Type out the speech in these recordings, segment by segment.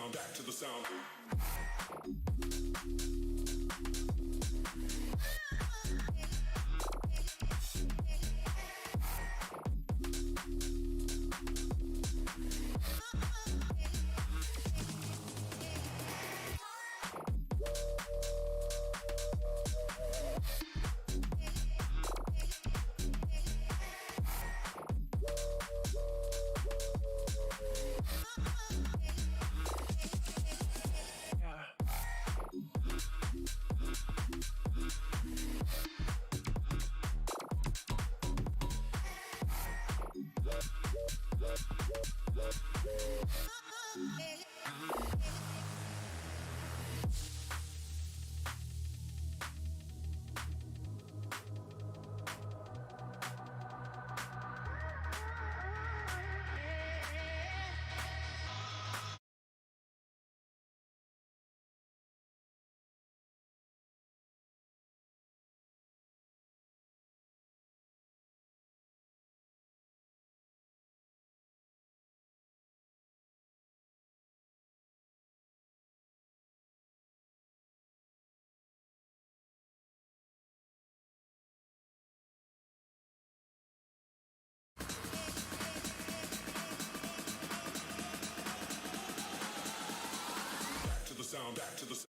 sound, back to the sound. Sound, back to the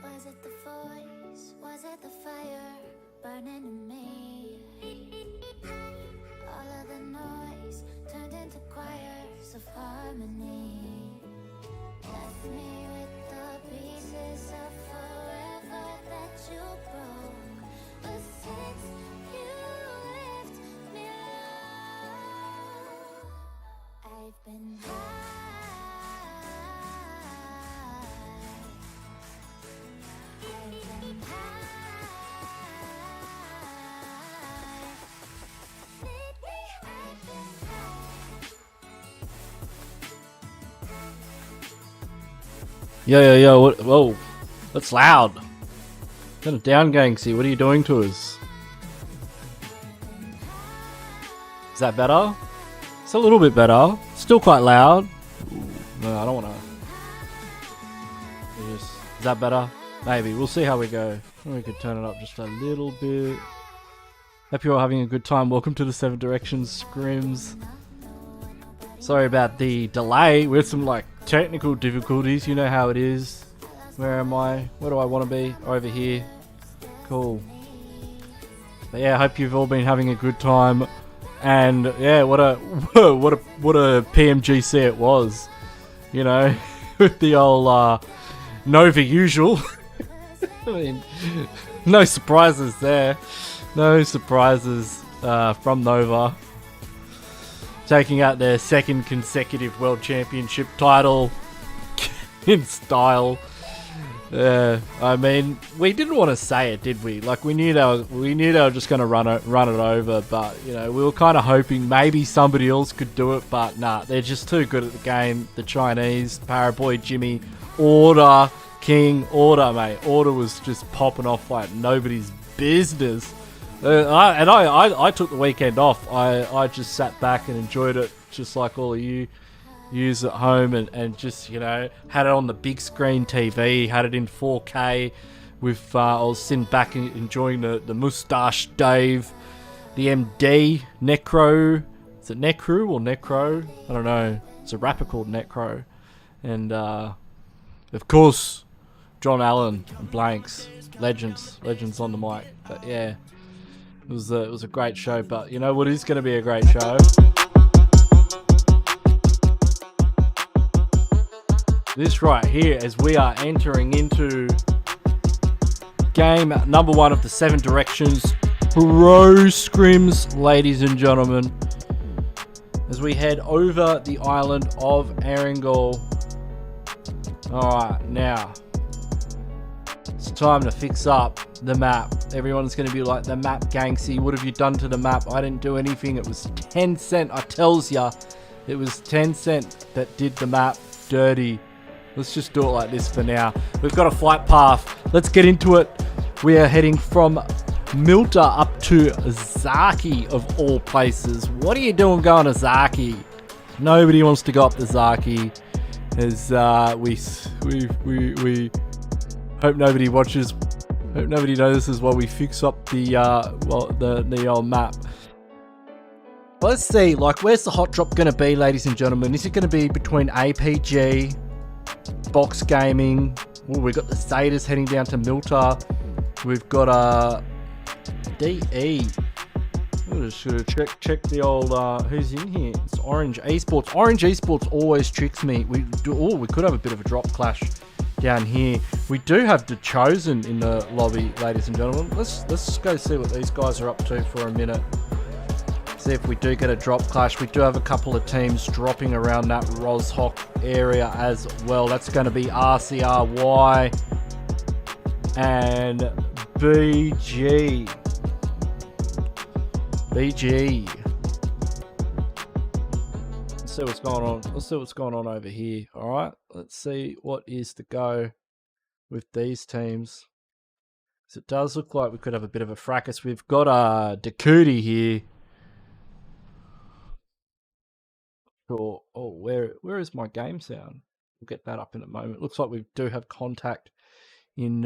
Was it the voice? Was it the fire burning in me? All of the noise turned into choirs of harmony. Left me with the pieces of forever that you broke. But since you left me alone, I've been high. Yo, what, whoa, that's loud. Kind of down, Gangsy, what are you doing to us? Is that better? It's a little bit better. Still quite loud. Ooh, no, I don't want to. Is that better? Maybe. We'll see how we go. We could turn it up just a little bit. Hope you're all having a good time. Welcome to the 7 Directions Scrims. Sorry about the delay. We had some like technical difficulties. You know how it is. Where am I? Where do I want to be? Over here. Cool. But yeah, I hope you've all been having a good time. And yeah, what a PMGC it was. You know, with the old Nova usual. I mean, no surprises there. No surprises from Nova. Taking out their second consecutive World Championship title in style. I mean, we didn't want to say it, did we? Like we knew they were just going to run it over, but you know, we were kind of hoping maybe somebody else could do it, but nah, they're just too good at the game. The Chinese, Paraboy Jimmy, Order, King, Order, mate. Order was just popping off like nobody's business. I took the weekend off. I just sat back and enjoyed it, just like all of you use at home, and just, you know, had it on the big screen TV, had it in 4K with I was sitting back and enjoying the Moustache Dave, the MD, Necro. Is it Necro or Necro? I don't know. It's a rapper called Necro. And of course, John Allen and Blanks. Legends on the mic. But yeah, it was a great show. But you know what is going to be a great show? this right here as we are entering into game number 1 of the 7 Directions Pro Scrims, ladies and gentlemen, as we head over the island of ANGKOR. Alright, now it's time to fix up the map. Everyone's going to be like, the map, Ganksy, what have you done to the map? I didn't do anything. It was Tencent, I tells ya. It was Tencent that did the map dirty. Let's just do it like this for now. We've got a flight path. Let's get into it. We are heading from Milta up to Zaki, of all places. What are you doing going to Zaki? Nobody wants to go up to Zaki. As we hope nobody watches. Hope nobody notices while we fix up the old map. Let's see, like, where's the hot drop going to be, ladies and gentlemen? Is it going to be between APG, Box Gaming? Oh, we've got the ZETAs heading down to Milta. We've got DE. I should have check the old who's in here. It's Orange Esports. Orange Esports always tricks me. We could have a bit of a drop clash down here. We do have The Chosen in the lobby, ladies and gentlemen. Let's go see what these guys are up to for a minute. See if we do get a drop clash. We do have a couple of teams dropping around that Rozhok area as well. That's going to be RCRY and BG. Let's see what's going on. Let's see what's going on over here. All right. Let's see what is to go with these teams. So it does look like we could have a bit of a fracas. We've got Dakuti here. Sure. Oh, where is my game sound? We'll get that up in a moment. Looks like we do have contact in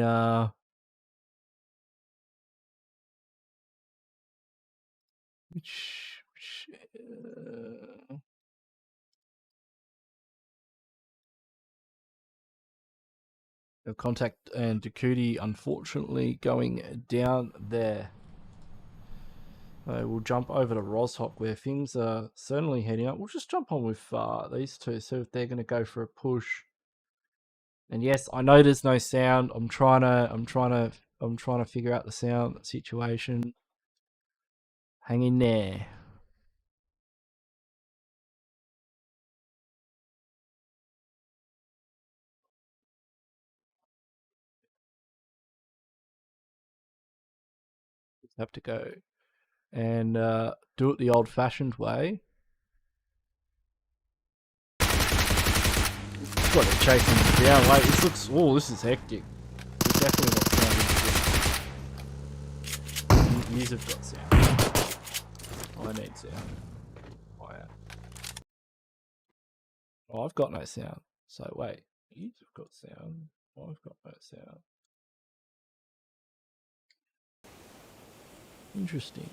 contact and Dakuti unfortunately going down there. We'll jump over to Rozhok where things are certainly heading up. We'll just jump on with these two, see if they're going to go for a push. And yes, I know there's no sound. I'm trying to figure out the sound situation. Hang in there. Just have to go and do it the old-fashioned way. It's like they're chasing me down. Wait, this looks. Oh, this is hectic. We definitely want sound. These have got sound. I need sound. Oh, yeah. Oh, I've got no sound. So wait, these have got sound. Oh, I've got no sound. Interesting.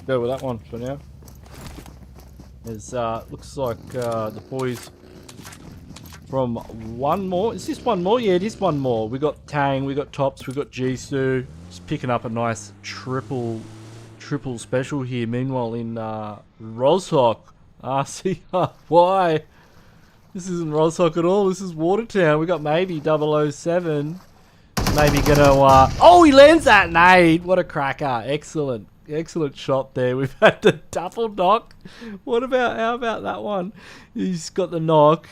Go with that one for now. There's looks like the boys from one more. Is this one more? Yeah, it is one more. We got Tang, we got Tops, we got Jisoo. Just picking up a nice triple special here. Meanwhile in Rozhok, RCRY. This isn't Rozhok at all. This is Watertown. We got maybe 007. Maybe gonna oh, he lands that nade. What a cracker. Excellent shot there. We've had the double knock. How about that one? He's got the knock.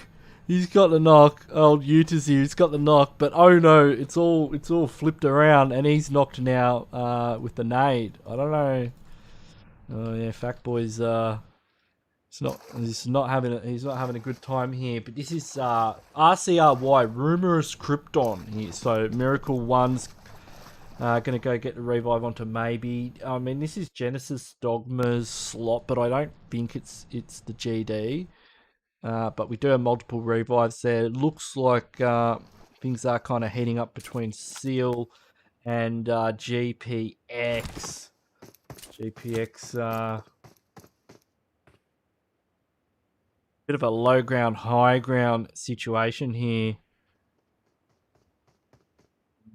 Old Uta's here. He's got the knock, but oh no, it's all flipped around and he's knocked now with the nade. I don't know. Oh yeah, Factboy's he's not having a good time here. But this is RCRY Rumorous CRYPTON here. So Miracle One's gonna go get the revive onto maybe. I mean, this is Genesis Dogma's slot, but I don't think it's the GD. But we do have multiple revives there. It looks like things are kind of heading up between Seal and GPX. Bit of a low ground, high ground situation here.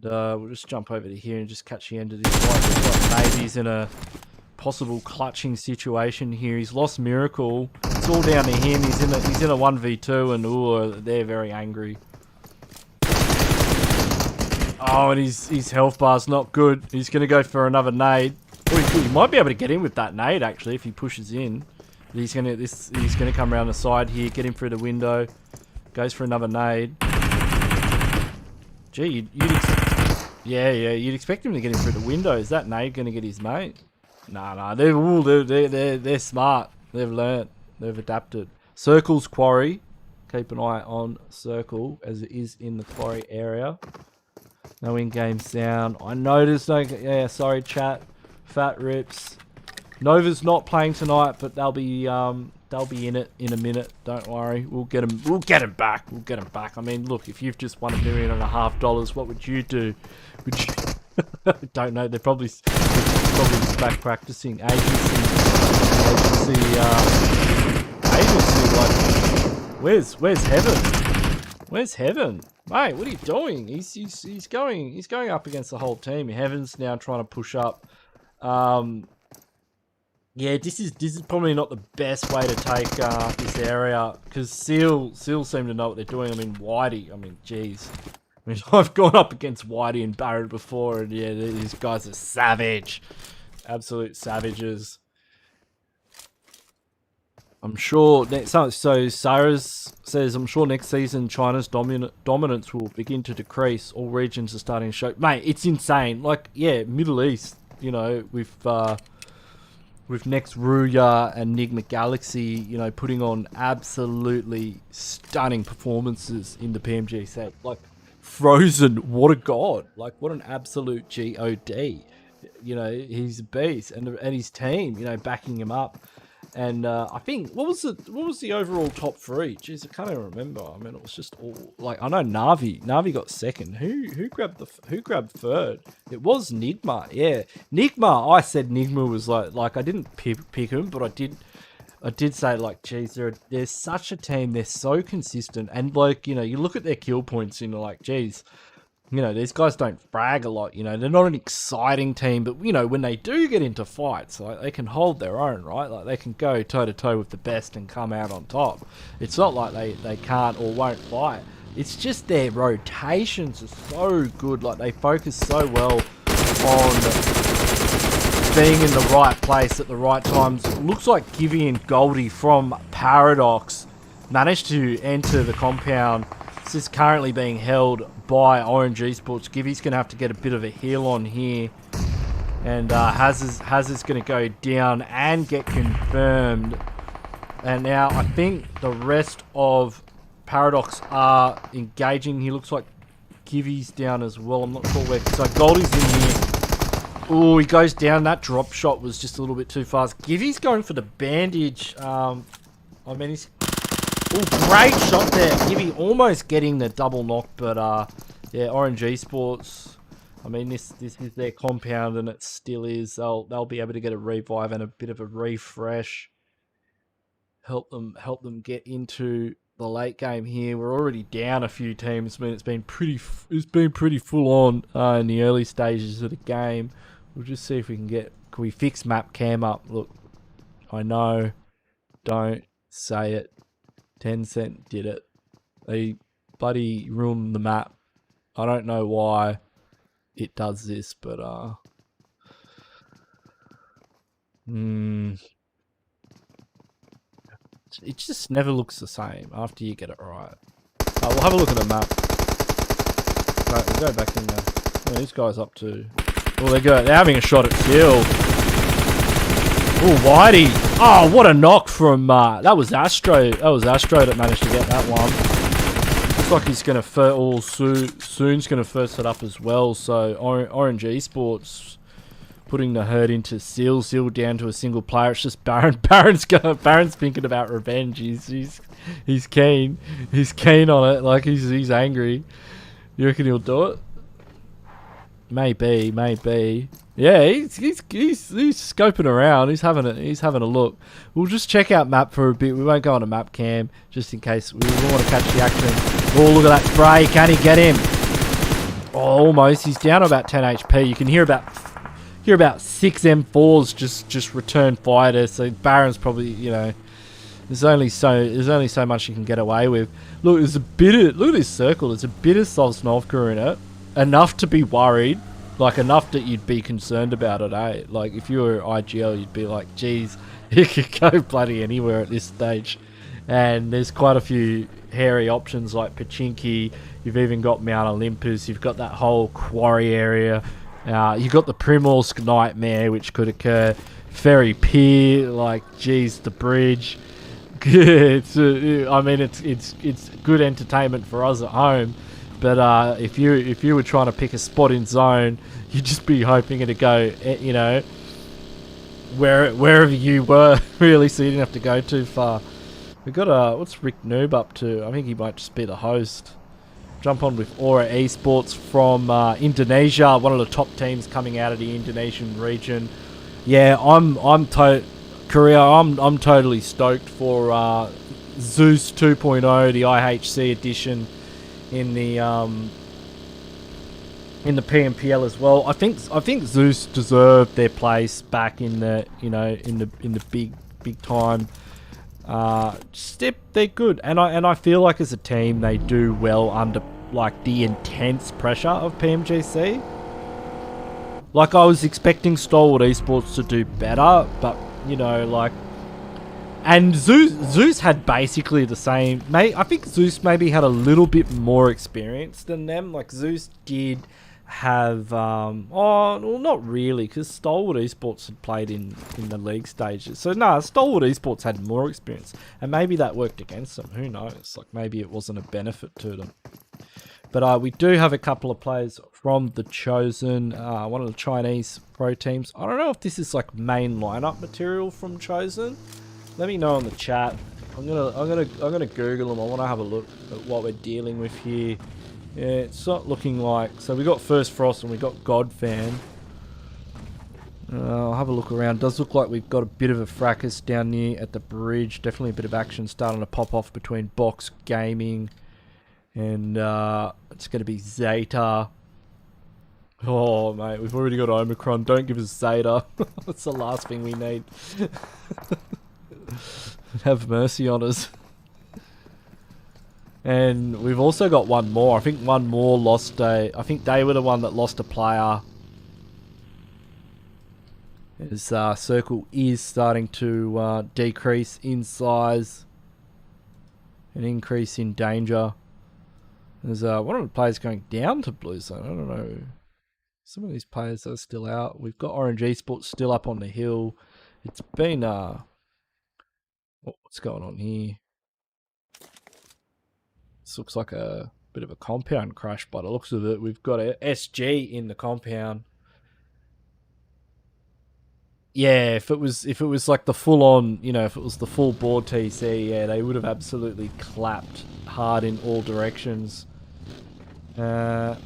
And, we'll just jump over to here and just catch the end of this fight. Looks like maybe he's in a possible clutching situation here. He's lost Miracle. It's all down to him. He's in a 1v2 and ooh, they're very angry. Oh, and his health bar's not good. He's going to go for another nade. Oh, he might be able to get in with that nade, actually, if he pushes in. He's going to come around the side here, get him through the window. Goes for another nade. Gee, you'd expect him to get him through the window. Is that nade going to get his mate? Nah. They're smart. They've learnt. They've adapted. Circle's quarry. Keep an eye on Circle, as it is in the quarry area. No in-game sound. I noticed. Yeah, sorry, chat. Fat rips. Nova's not playing tonight, but they'll be in it in a minute. Don't worry. We'll get him. We'll get him back. We'll get him back. I mean, look, if you've just won $1.5 million, what would you do? Would you? Don't know. They're probably back practicing. Agency. Like, where's Heaven? Where's Heaven? Mate, what are you doing? He's going up against the whole team. Heaven's now trying to push up. Yeah, this is probably not the best way to take this area, because Seal seem to know what they're doing. I mean, Whitey. I mean, jeez. I mean, I've gone up against Whitey and Barrett before, and yeah, these guys are savage, absolute savages. I'm sure. So Cyrus says, I'm sure next season China's dominance will begin to decrease. All regions are starting to show. Mate, it's insane. Like, yeah, Middle East. You know, with Next Ruya and Enigma Galaxy, you know, putting on absolutely stunning performances in the PMG set. Like, Frozen, what a god. Like, what an absolute God. You know, he's a beast. And his team, you know, backing him up. And I think, what was the overall top three? Jeez, I can't even remember. I mean, it was just all, like, I know Navi got second. Who grabbed third? It was Nigma. Yeah, Nigma. I said Nigma was like I didn't pick him, but I did say, like, geez, they're such a team. They're so consistent, and, like, you know, you look at their kill points and you're like, geez, you know, these guys don't brag a lot. You know, they're not an exciting team, but, you know, when they do get into fights, like, they can hold their own, right? Like, they can go toe to toe with the best and come out on top. It's not like they can't or won't fight. It's just their rotations are so good. Like, they focus so well on being in the right place at the right times. It looks like Givy and Goldie from Paradox managed to enter the compound. This is currently being held by Orange Esports. Givy's going to have to get a bit of a heal on here. And Haz is going to go down and get confirmed. And now I think the rest of Paradox are engaging. He looks like Givy's down as well. I'm not sure where. So Goldie's in here. Oh, he goes down. That drop shot was just a little bit too fast. Givy's going for the bandage. I mean, he's... Oh, great shot there. Gibby almost getting the double knock, but yeah, Orange Esports. I mean, this is their compound, and it still is. They'll be able to get a revive and a bit of a refresh. Help them get into the late game here. We're already down a few teams. I mean, it's been pretty full on in the early stages of the game. We'll just see if we can we fix map cam up. Look, I know, don't say it. Tencent did it. They bloody ruined the map. I don't know why it does this, but it just never looks the same after you get it right. We'll have a look at the map. Right, we'll go back in there. Oh, these guys up to... Oh, they're having a shot at Seal. Oh, Whitey. Oh, what a knock from... that was Astro. That was Astro that managed to get that one. Looks like he's going to... Soon's going to first it up as well. So, Orange Esports putting the herd into Seal. Seal down to a single player. It's just Baron. Baron's thinking about revenge. He's keen. He's keen on it. Like, he's angry. You reckon he'll do it? Maybe. Yeah, he's scoping around. He's having a look. We'll just check out map for a bit. We won't go on a map cam just in case we want to catch the action. Oh, look at that spray! Can he get him? almost. He's down about 10 HP. You can hear about 6 M4s just return fire there. So Baron's probably, you know, there's only so much you can get away with. Look, look at this circle. There's a bit of Sosnovka in it, enough to be worried, like enough that you'd be concerned about it, eh? Like if you were IGL, you'd be like, geez, you could go bloody anywhere at this stage. And there's quite a few hairy options like Pachinki. You've even got Mount Olympus. You've got that whole quarry area. You've got the Primorsk Nightmare, which could occur. Ferry Pier, like, geez, the bridge. I mean, it's good entertainment for us at home. But if you were trying to pick a spot in zone, you'd just be hoping to go, you know, wherever you were, really, so you didn't have to go too far. We got what's Rick Noob up to? I think he might just be the host. Jump on with Aura Esports from Indonesia, one of the top teams coming out of the Indonesian region. Yeah, I'm Korea. I'm totally stoked for Zeus 2.0, the IHC edition in the PMPL as well. I think Zeus deserved their place back in the, you know, in the big time. They're good, and I feel like as a team they do well under like the intense pressure of PMGC. Like I was expecting Stalwart Esports to do better, but you know, like, and Zeus had basically the same. I think Zeus maybe had a little bit more experience than them. Like Zeus did have, well, not really, because Stalwart Esports had played in the league stages. So nah, Stalwart Esports had more experience, and maybe that worked against them. Who knows? Like maybe it wasn't a benefit to them. But we do have a couple of players from the Chosen, one of the Chinese pro teams. I don't know if this is like main lineup material from Chosen. Let me know in the chat. I'm gonna Google them. I want to have a look at what we're dealing with here. Yeah, it's not looking like. So we got First Frost and we got Godfan. I'll have a look around. Does look like we've got a bit of a fracas down here at the bridge. Definitely a bit of action starting to pop off between Box Gaming and it's going to be Zeta. Oh mate, we've already got Omicron. Don't give us Zeta. That's the last thing we need. Have mercy on us. And we've also got one more. I think one more lost a... I think they were the one that lost a player. As Circle is starting to decrease in size. An increase in danger. There's one of the players going down to Blue Zone. I don't know. Some of these players are still out. We've got Orange Esports still up on the hill. It's been... what's going on here? This looks like a bit of a compound crash by the looks of it. We've got a SG in the compound. Yeah, if it was like the full on, you know, if it was the full board TC, yeah, they would have absolutely clapped hard in all directions. By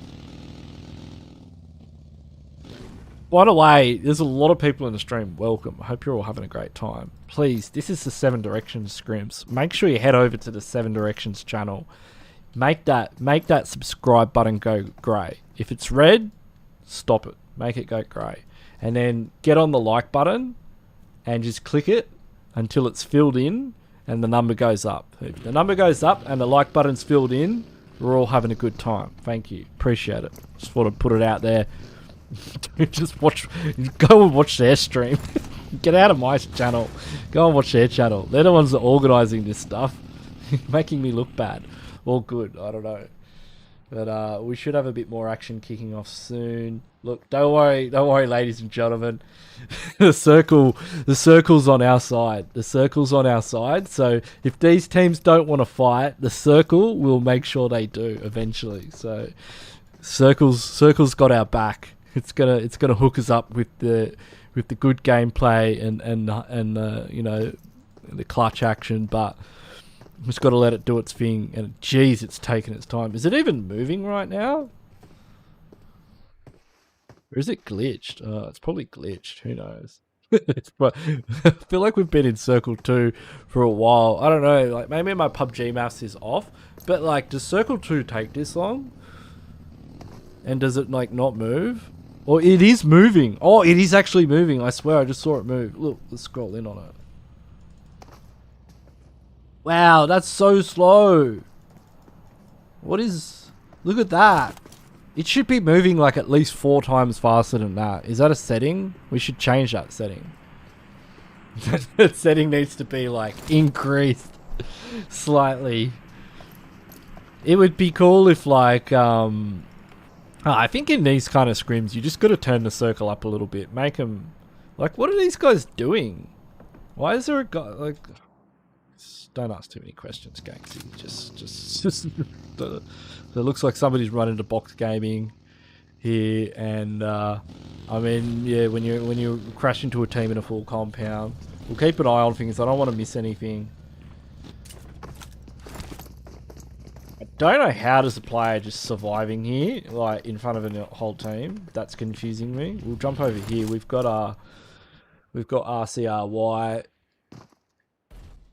the way, there's a lot of people in the stream. Welcome. I hope you're all having a great time. Please, this is the 7 Directions Scrims. Make sure you head over to the 7 Directions channel. Make that subscribe button go grey. If it's red, stop it. Make it go grey. And then get on the like button and just click it until it's filled in and the number goes up. If the number goes up and the like button's filled in, we're all having a good time. Thank you. Appreciate it. Just thought I'd put it out there. Just go and watch their stream. Get out of my channel. Go and watch their channel. They're the ones that are organising this stuff. Making me look bad. All good. I don't know. But we should have a bit more action kicking off soon. Look, don't worry, ladies and gentlemen. The circle's on our side. The circle's on our side. So if these teams don't want to fight, the circle will make sure they do eventually. So circle's got our back. It's gonna hook us up with the good gameplay and you know, the clutch action, but we've just got to let it do its thing. And geez, it's taken its time. Is it even moving right now? Or is it glitched? It's probably glitched. Who knows? I feel like we've been in Circle 2 for a while. I don't know. Like maybe my PUBG maths is off, but like, does Circle 2 take this long? And does it like not move? Or it is moving. Oh, it is actually moving. I swear I just saw it move. Look, let's scroll in on it. Wow, that's so slow. What is... Look at that. It should be moving like at least 4 times faster than that. Is that a setting? We should change that setting. That setting needs to be like increased slightly. It would be cool if like... I think in these kind of scrims, you just got to turn the circle up a little bit. Make them... Like, what are these guys doing? Why is there a guy... Like... Don't ask too many questions, Gangsy. Just it looks like somebody's run into box gaming here. And, I mean, yeah, when you crash into a team in a full compound, we'll keep an eye on things. I don't want to miss anything. Don't know how does a player just surviving here, like in front of a whole team. That's confusing me. We'll jump over here. We've got RCRY.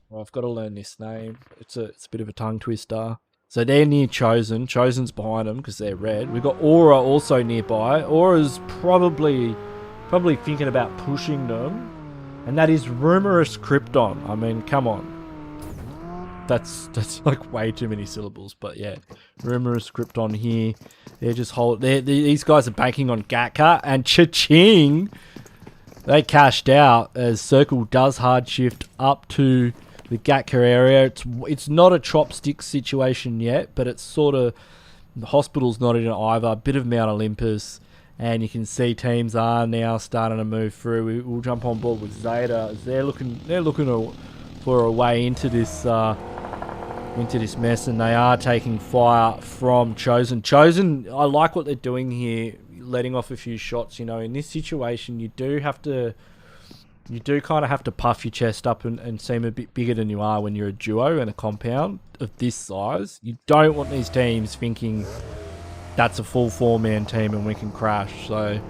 Well, I've got to learn this name. It's a bit of a tongue twister. So they're near Chosen. Chosen's behind them because they're red. We've got Aura also nearby. Aura's probably thinking about pushing them, and that is Rumorous Krypton. I mean, come on. That's like way too many syllables, but yeah, Rumorous Krypton here. They're just these guys are banking on Gatka and cha-ching. They cashed out as Circle does hard shift up to the Gatka area. It's not a chopstick situation yet, but it's sort of the hospital's not in it either. A bit of Mount Olympus, and you can see teams are now starting to move through. We'll jump on board with Zeta as they're looking for a way into this mess, and they are taking fire from Chosen. Chosen, I like what they're doing here, letting off a few shots. You know, in this situation, you do kind of have to puff your chest up and seem a bit bigger than you are when you're a duo and a compound of this size. You don't want these teams thinking that's a full 4-man team and we can crash. So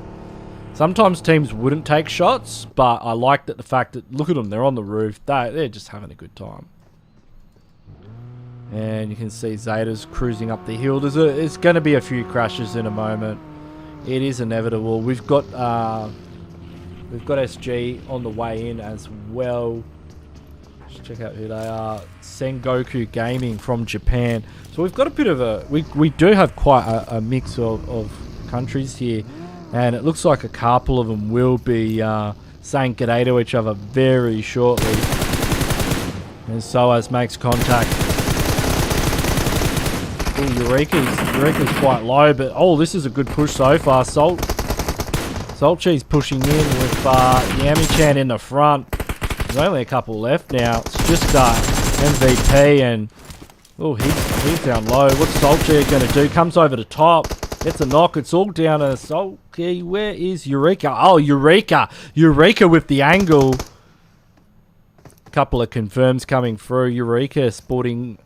sometimes teams wouldn't take shots, but I like that the fact that, look at them, they're on the roof. They're just having a good time. And you can see Zeta's cruising up the hill. There's going to be a few crashes in a moment. It is inevitable. We've got SG on the way in as well. Let's check out who they are. Sengoku Gaming from Japan. So we've got a bit of a... We do have quite a mix of countries here. And it looks like a couple of them will be saying g'day to each other very shortly. And Soaz makes contact. Eureka's quite low, but oh, this is a good push so far. Solchi's pushing in with Yami-chan in the front. There's only a couple left now. It's just MVP, and oh, he's down low. What's Solchi going to do? Comes over the top, gets a knock. It's all down to Solchi. Where is Eureka? Oh, Eureka with the angle. Couple of confirms coming through. Eureka sporting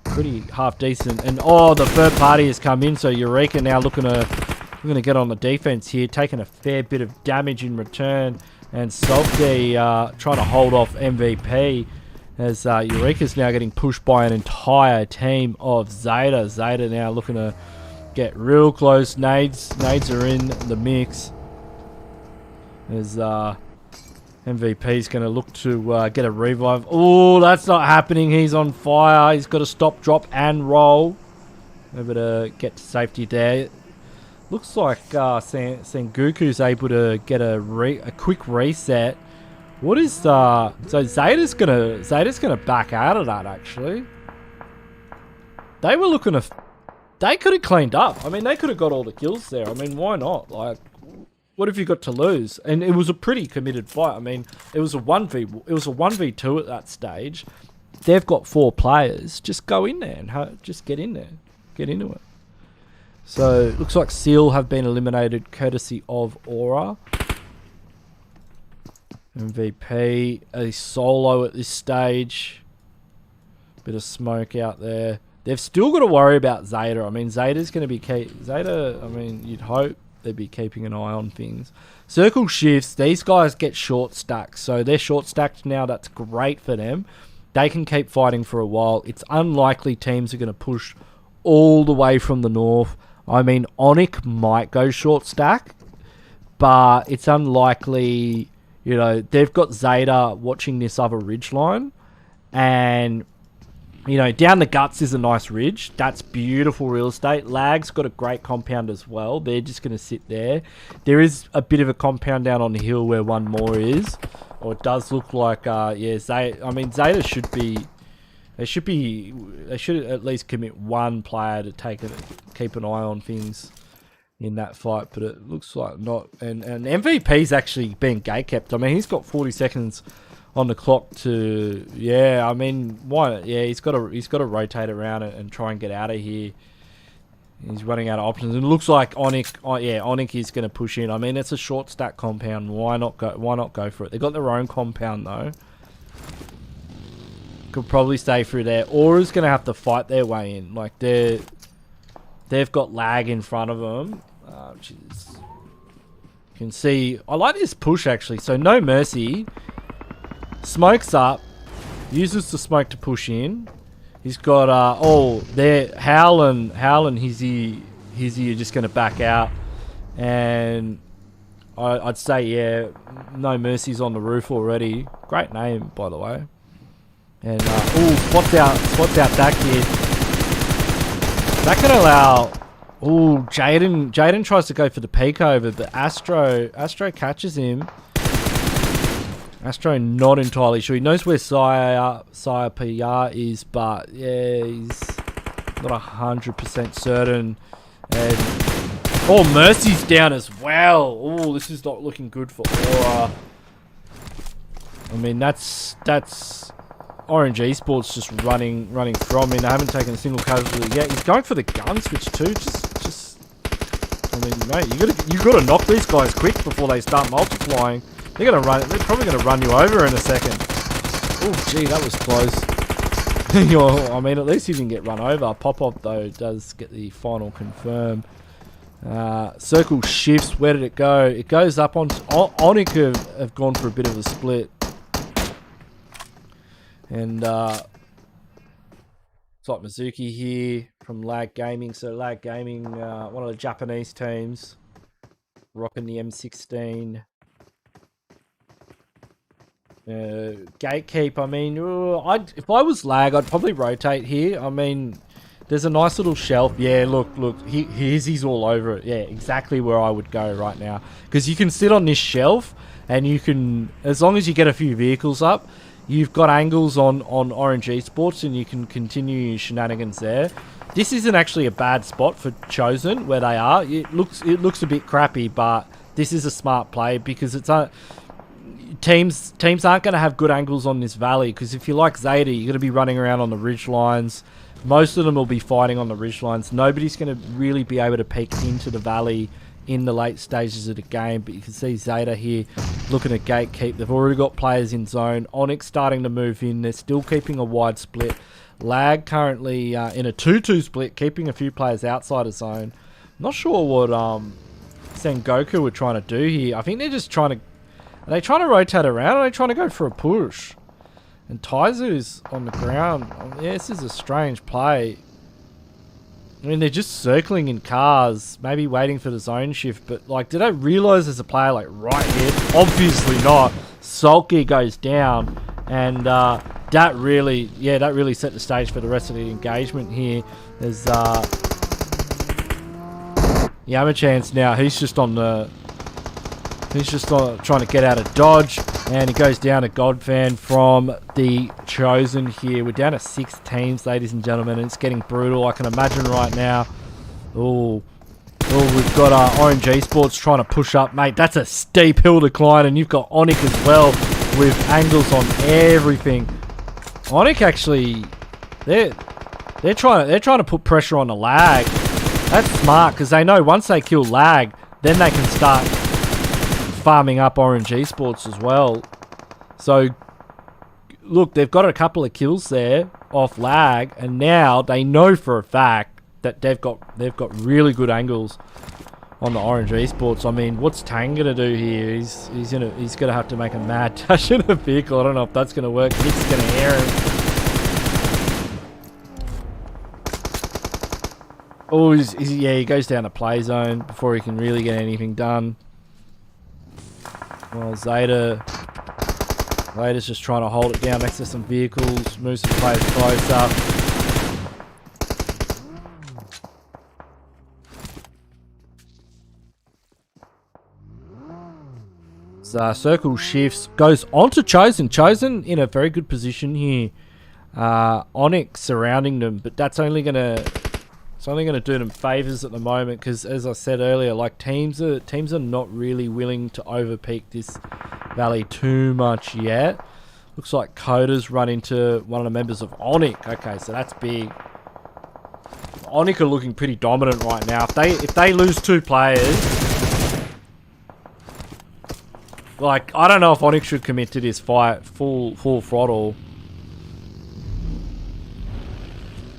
pretty half decent, and oh, the third party has come in, so Eureka now looking to get on the defense here, taking a fair bit of damage in return, and Solchi trying to hold off MVP as Eureka's now getting pushed by an entire team of Zeta. Zeta now looking to get real close. Nades are in the mix as MVP's going to look to get a revive. Oh, that's not happening. He's on fire. He's got to stop, drop, and roll. Able to get to safety there. Looks like Sengoku's able to get a quick reset. What is so Zeta's gonna back out of that actually. They were looking to... They could have cleaned up. I mean, they could have got all the kills there. I mean, why not? Like, what have you got to lose? And it was a pretty committed fight. I mean, it was a 1v2 at that stage. They've got 4 players. Just go in there and just get in there. Get into it. So, it looks like Seal have been eliminated courtesy of Aura. MVP, a solo at this stage. Bit of smoke out there. They've still got to worry about Zeta. I mean, Zeta's going to be... Zeta, I mean, you'd hope they'd be keeping an eye on things. Circle shifts. These guys get short stacked. So they're short stacked now. That's great for them. They can keep fighting for a while. It's unlikely teams are going to push all the way from the north I mean, ONIC might go short stack, but it's unlikely. You know, they've got ZETA watching this other ridge line, and you know, down the guts is a nice ridge. That's beautiful real estate. Lag's got a great compound as well. They're just going to sit there. There is a bit of a compound down on the hill where one more is, or it does look like. Yeah, ZETA. I mean, ZETA should be. They should at least commit one player to keep an eye on things in that fight, but it looks like not. And MVP's actually being gate kept. I mean, he's got 40 seconds on the clock to. Yeah, I mean, why? Yeah, he's got to rotate around and try and get out of here. He's running out of options, and it looks like ONIC. Yeah, ONIC is going to push in. I mean, it's a short stack compound. Why not go for it? They got their own compound though. Could probably stay through there. Aura's going to have to fight their way in. Like, they've got lag in front of them. Which is, you can see, I like this push actually. So no mercy. Smokes up. Uses the smoke to push in. He's got, there, Howl and Hizzy are just going to back out. And I'd say, yeah, no mercy's on the roof already. Great name, by the way. And spots out that kid. That can allow. Jaden tries to go for the peek over, but Astro catches him. Astro not entirely sure. He knows where Sire PR is, but yeah, he's not 100% certain. And Mercy's down as well. This is not looking good for Aura. I mean, that's Orange Esports just running through. I mean, they haven't taken a single casualty yet. He's going for the gun switch too. Just. I mean, mate, you gotta knock these guys quick before they start multiplying. They're probably gonna run you over in a second. Oh, gee, that was close. I mean, at least he didn't get run over. Pop-Up though does get the final confirm. Circle shifts. Where did it go? It goes up on ONIC have gone for a bit of a split. And it's like Mizuki here from Lag Gaming. So Lag Gaming, one of the Japanese teams, rocking the M16. Gatekeep, I mean, if I was Lag, I'd probably rotate here. I mean, there's a nice little shelf. Yeah, look, he's all over it. Yeah, exactly where I would go right now. Because you can sit on this shelf, and you can, as long as you get a few vehicles up, you've got angles on Orange Esports, and you can continue your shenanigans there. This isn't actually a bad spot for Chosen where they are. It looks a bit crappy, but this is a smart play because it's teams aren't going to have good angles on this valley, because if you like ZETA, you're going to be running around on the ridge lines. Most of them will be fighting on the ridge lines. Nobody's going to really be able to peek into the valley in the late stages of the game, but you can see ZETA here looking at gatekeep. They've already got players in zone. ONIC starting to move in. They're still keeping a wide split. Lag currently in a 2-2 split, keeping a few players outside of zone. Not sure what Sengoku were trying to do here. I think they're just trying to... Are they trying to rotate around, or are they trying to go for a push? And Taizu's on the ground. Yeah, this is a strange play. I mean, they're just circling in cars, maybe waiting for the zone shift, but like, did I realise there's a player like right here? Obviously not. Sulky goes down, and that really set the stage for the rest of the engagement here. There's Yamachance now. He's just trying to get out of dodge, and he goes down to Godfan from the Chosen here. We're down to 6 teams, ladies and gentlemen, and it's getting brutal. I can imagine right now. Oh, we've got Orange Esports trying to push up, mate. That's a steep hill to climb, and you've got ONIC as well with angles on everything. ONIC actually, they're trying to put pressure on the Lag. That's smart, because they know once they kill Lag, then they can start farming up Orange Esports as well. So look, they've got a couple of kills there off Lag, and now they know for a fact that they've got really good angles on the Orange Esports. I mean, what's Tang gonna do here? He's gonna have to make a mad dash in a vehicle. I don't know if that's gonna work. Nick's gonna hear him. Oh, yeah, he goes down to play zone before he can really get anything done. Well, Zeta's just trying to hold it down next to some vehicles, move some players closer. Circle shifts, goes on to Chosen. Chosen in a very good position here. ONIC surrounding them, but that's only gonna do them favors at the moment because, as I said earlier, like teams are not really willing to overpeak this valley too much yet. Looks like Coda's run into one of the members of ONIC. Okay, so that's big. ONIC are looking pretty dominant right now. If they lose 2 players. Like, I don't know if ONIC should commit to this fight full throttle.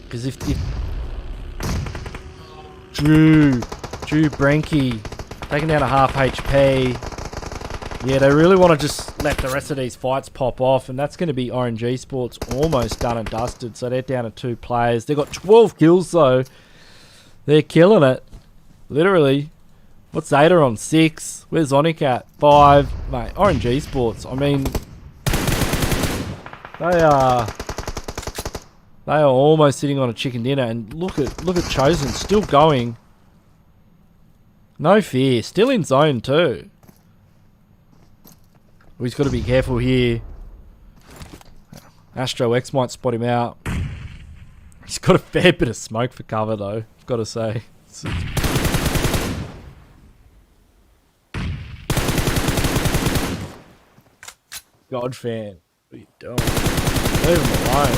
Because if Drew Brenke taking down a half HP. Yeah, they really want to just let the rest of these fights pop off, and that's going to be Orange Esports almost done and dusted. So they're down to 2 players. They've got 12 kills though. They're killing it, literally. What's ZETA on? 6. Where's ONIC at? 5. Mate, Orange Esports. I mean, they are almost sitting on a chicken dinner. And look at Chosen still going. No fear. Still in zone too. He's got to be careful here. Astro X might spot him out. He's got a fair bit of smoke for cover though, I've got to say. God fan. What are you doing? Leave him alone.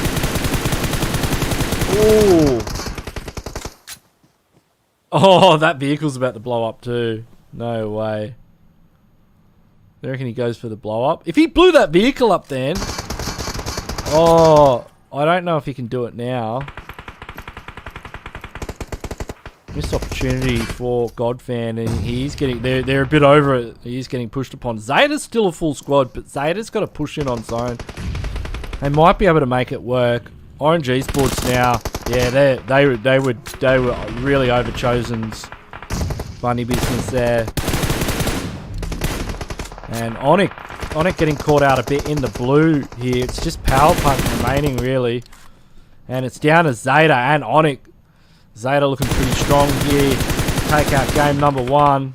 Ooh. Oh, that vehicle's about to blow up too. No way. I reckon he goes for the blow up. If he blew that vehicle up then... Oh, I don't know if he can do it now. Missed opportunity for Godfan, and he's getting... They're a bit over it. He's getting pushed upon. ZETA's still a full squad, but ZETA's got to push in on zone. They might be able to make it work. Orange Esports now... Yeah, they were really over Chosen's funny business there. And ONIC getting caught out a bit in the blue here. It's just Power Punk remaining really. And it's down to ZETA and ONIC. ZETA looking pretty strong here. Take out game number 1.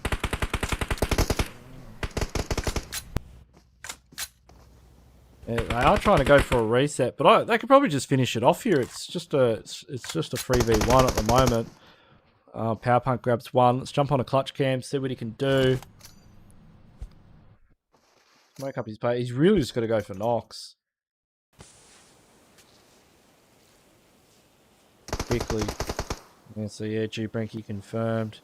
Yeah, they are trying to go for a reset, but they could probably just finish it off here. It's just a 3v1 at the moment. Power Punk grabs 1. Let's jump on a clutch cam, see what he can do. Make up his play. He's really just got to go for knocks. Quickly. Yeah, so yeah, G Brenke confirmed.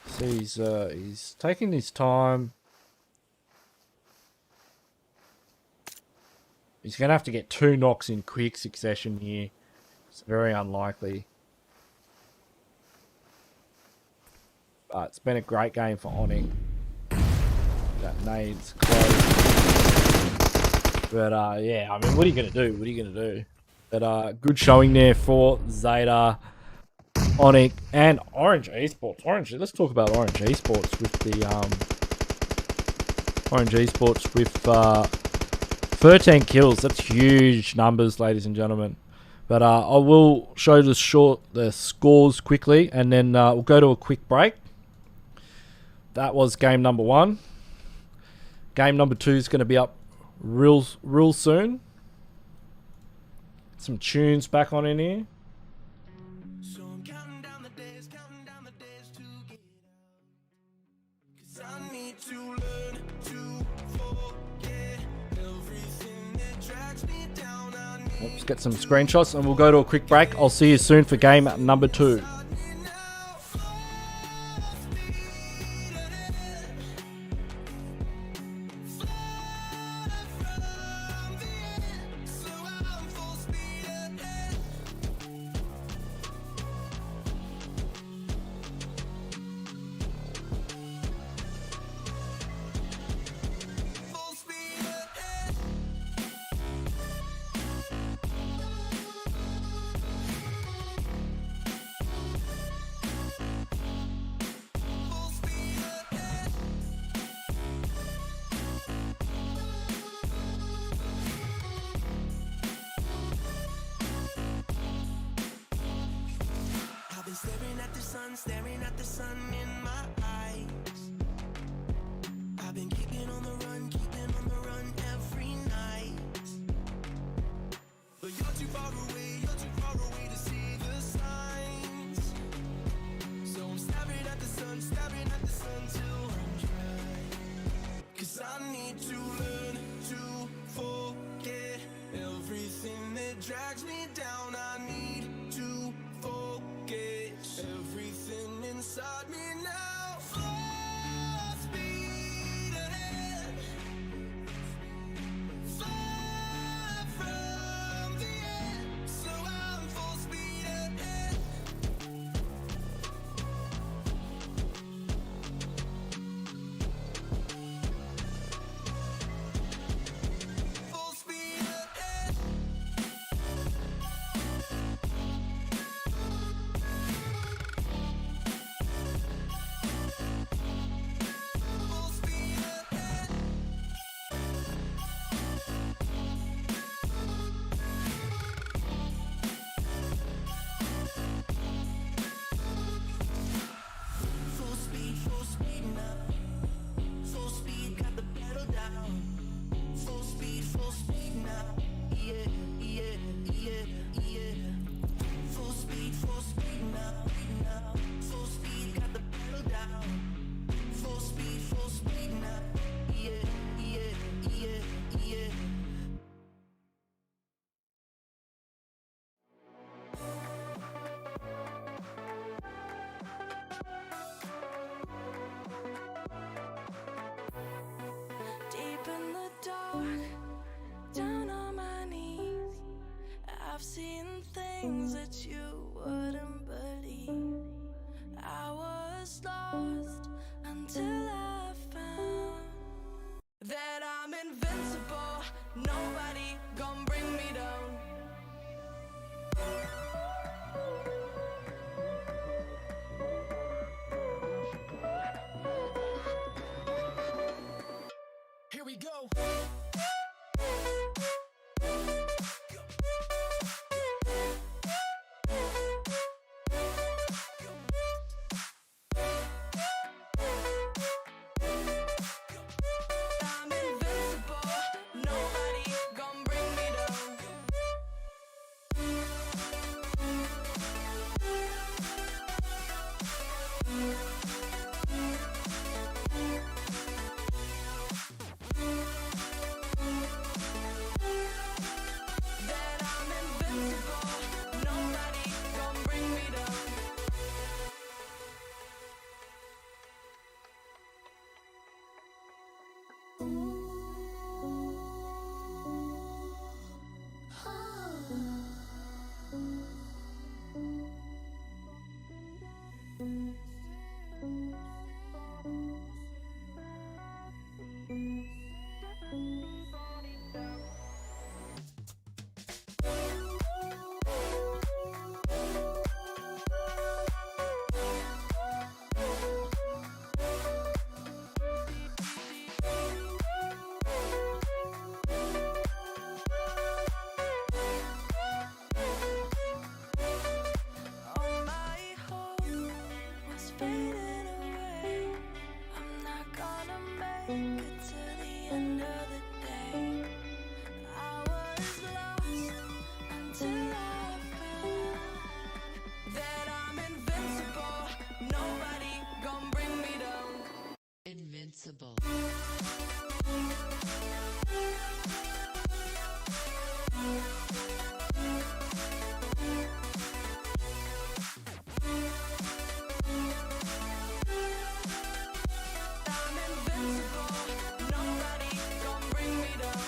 See, he's taking his time. He's going to have to get 2 knocks in quick succession here. It's very unlikely. But it's been a great game for ONIC. That nade's close. But yeah, I mean, what are you going to do? What are you going to do? But good showing there for ZETA, ONIC, and Orange Esports. Let's talk about Orange Esports with the Orange Esports with 13 kills. That's huge numbers, ladies and gentlemen. But I will show the scores quickly, and then we'll go to a quick break. That was game number 1. Game number 2 is going to be up real soon. Some tunes back on in here. So I'm counting down the days to get out. 'Cause I need to learn to forget everything that drags me down. Let's get some screenshots and we'll go to a quick break. I'll see you soon for game number 2. yeah, yeah, yeah, yeah. Full speed now, now. Full speed, got the pedal down. Full speed now, yeah, yeah, yeah, yeah. Deep in the dark, down on my knees, I've seen things that you wouldn't believe. I was lost until I found that I'm invincible. Nobody gon' bring me down. Here we go. I'm invincible. Nobody gon' bring me down. That I'm invincible. Nobody gon' bring me down. All my hope was fading away. I'm not gonna make it to the end of the day. I was lost until I found that I'm invincible. Nobody gon' bring me down. Invincible. I'm invincible. Nobody gon' bring me down.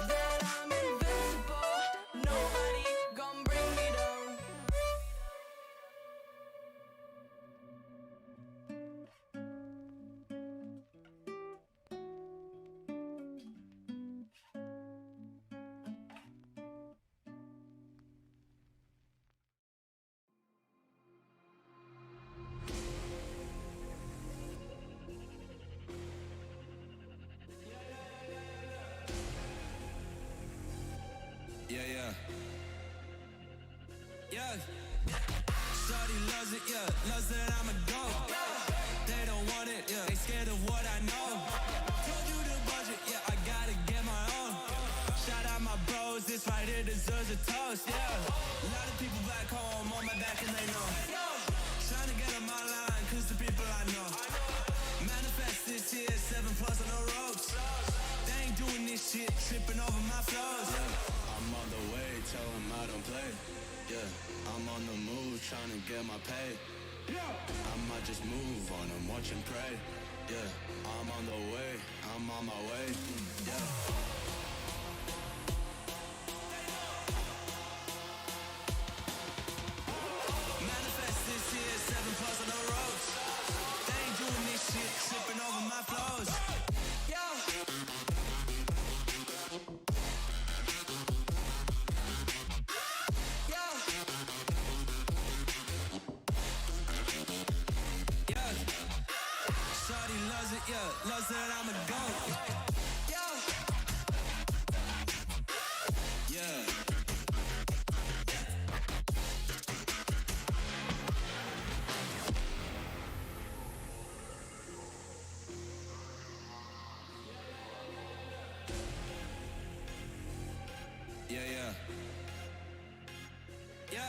That I'm invincible. Nobody gon' bring me down. Yeah. Shawty loves it, loves that I'm a goat. They don't want it, they scared of what I know. Told you the budget, I gotta get my own. Shout out my bros, this right here deserves a toast, A lot of people back home on my back and they know. Trying to get on my line, cause the people I know. Manifest this here, 7+ on the ropes. They ain't doing this shit, tripping over my flows. I'm on the way, tell them I don't play. I'm on the move, trying to get my pay. I might just move on and watch and pray. I'm on the way, I'm on my way. Manifest this here, 7+ on the ropes. They ain't doing this shit, tripping over my flows. Shawty loves it, loves that I'm a goat.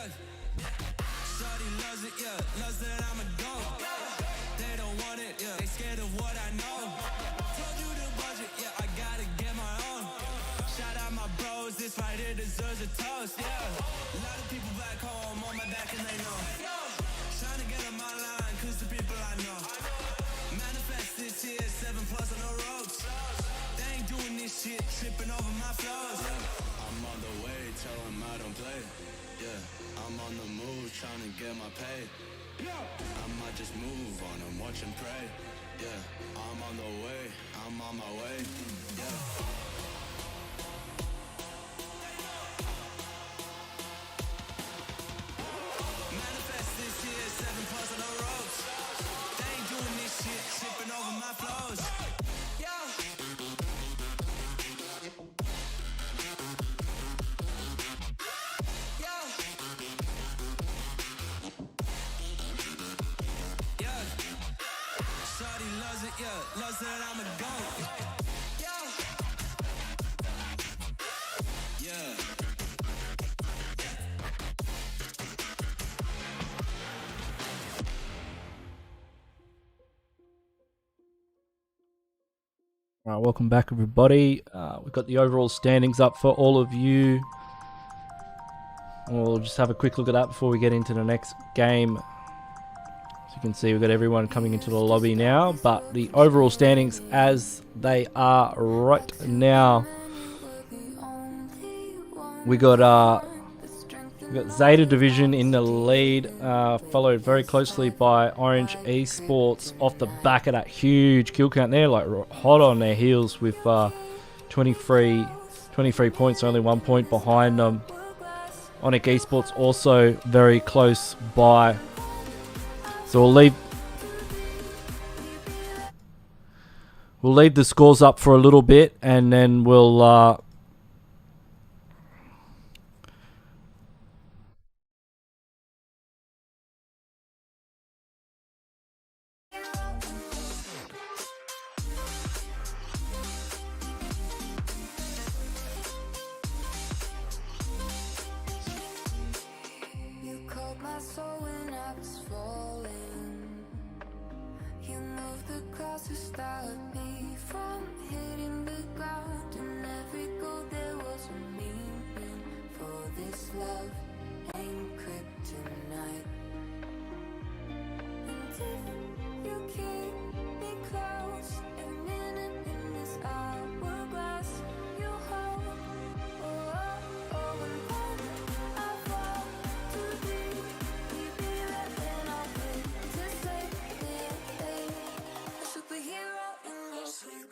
yeah. Shorty loves it, yeah. Loves that I'm a goat. They don't want it, yeah. They scared of what I know. Told you the budget, yeah. I gotta get my own. Shout out my bros, this right here deserves a toast, yeah. A lot of people back home on my back and they know. Trying to get on my line, cause the people I know. Manifest this year, 7+ on the ropes. They ain't doing this shit, tripping over my flows. I'm on the way, tell them I don't play. Yeah, I'm on the move, trying to get my pay. I might just move on and watch and pray. Yeah, I'm on the way, I'm on my way. Yeah. Manifest this year, 7+ on the ropes. They ain't doing this shit, tripping over my flows. Yeah. Shorty loves it, yeah. Loves that I'm a goat. Yeah. Yeah. All right, welcome back, everybody. We've got the overall standings up for all of you. We'll just have a quick look at that before we get into the next game. As you can see, we've got everyone coming into the lobby now, but the overall standings as they are right now. We got Zeta Division in the lead, followed very closely by Orange Esports off the back of that huge kill count there, like hot on their heels with 23 points, only 1 point behind them. ONIC Esports also very close by. So we'll leave the scores up for a little bit, and then we'll You called my soul when I was falling. You moved the clouds to stop me from hitting the ground. And every goal there was a meaning. For this love ain't kryptonite. And if you keep me close, every minute in this hourglass you hold. Oh, oh, oh, and then I fall too deep. We be rapping all day to save me, a superhero in your sleep.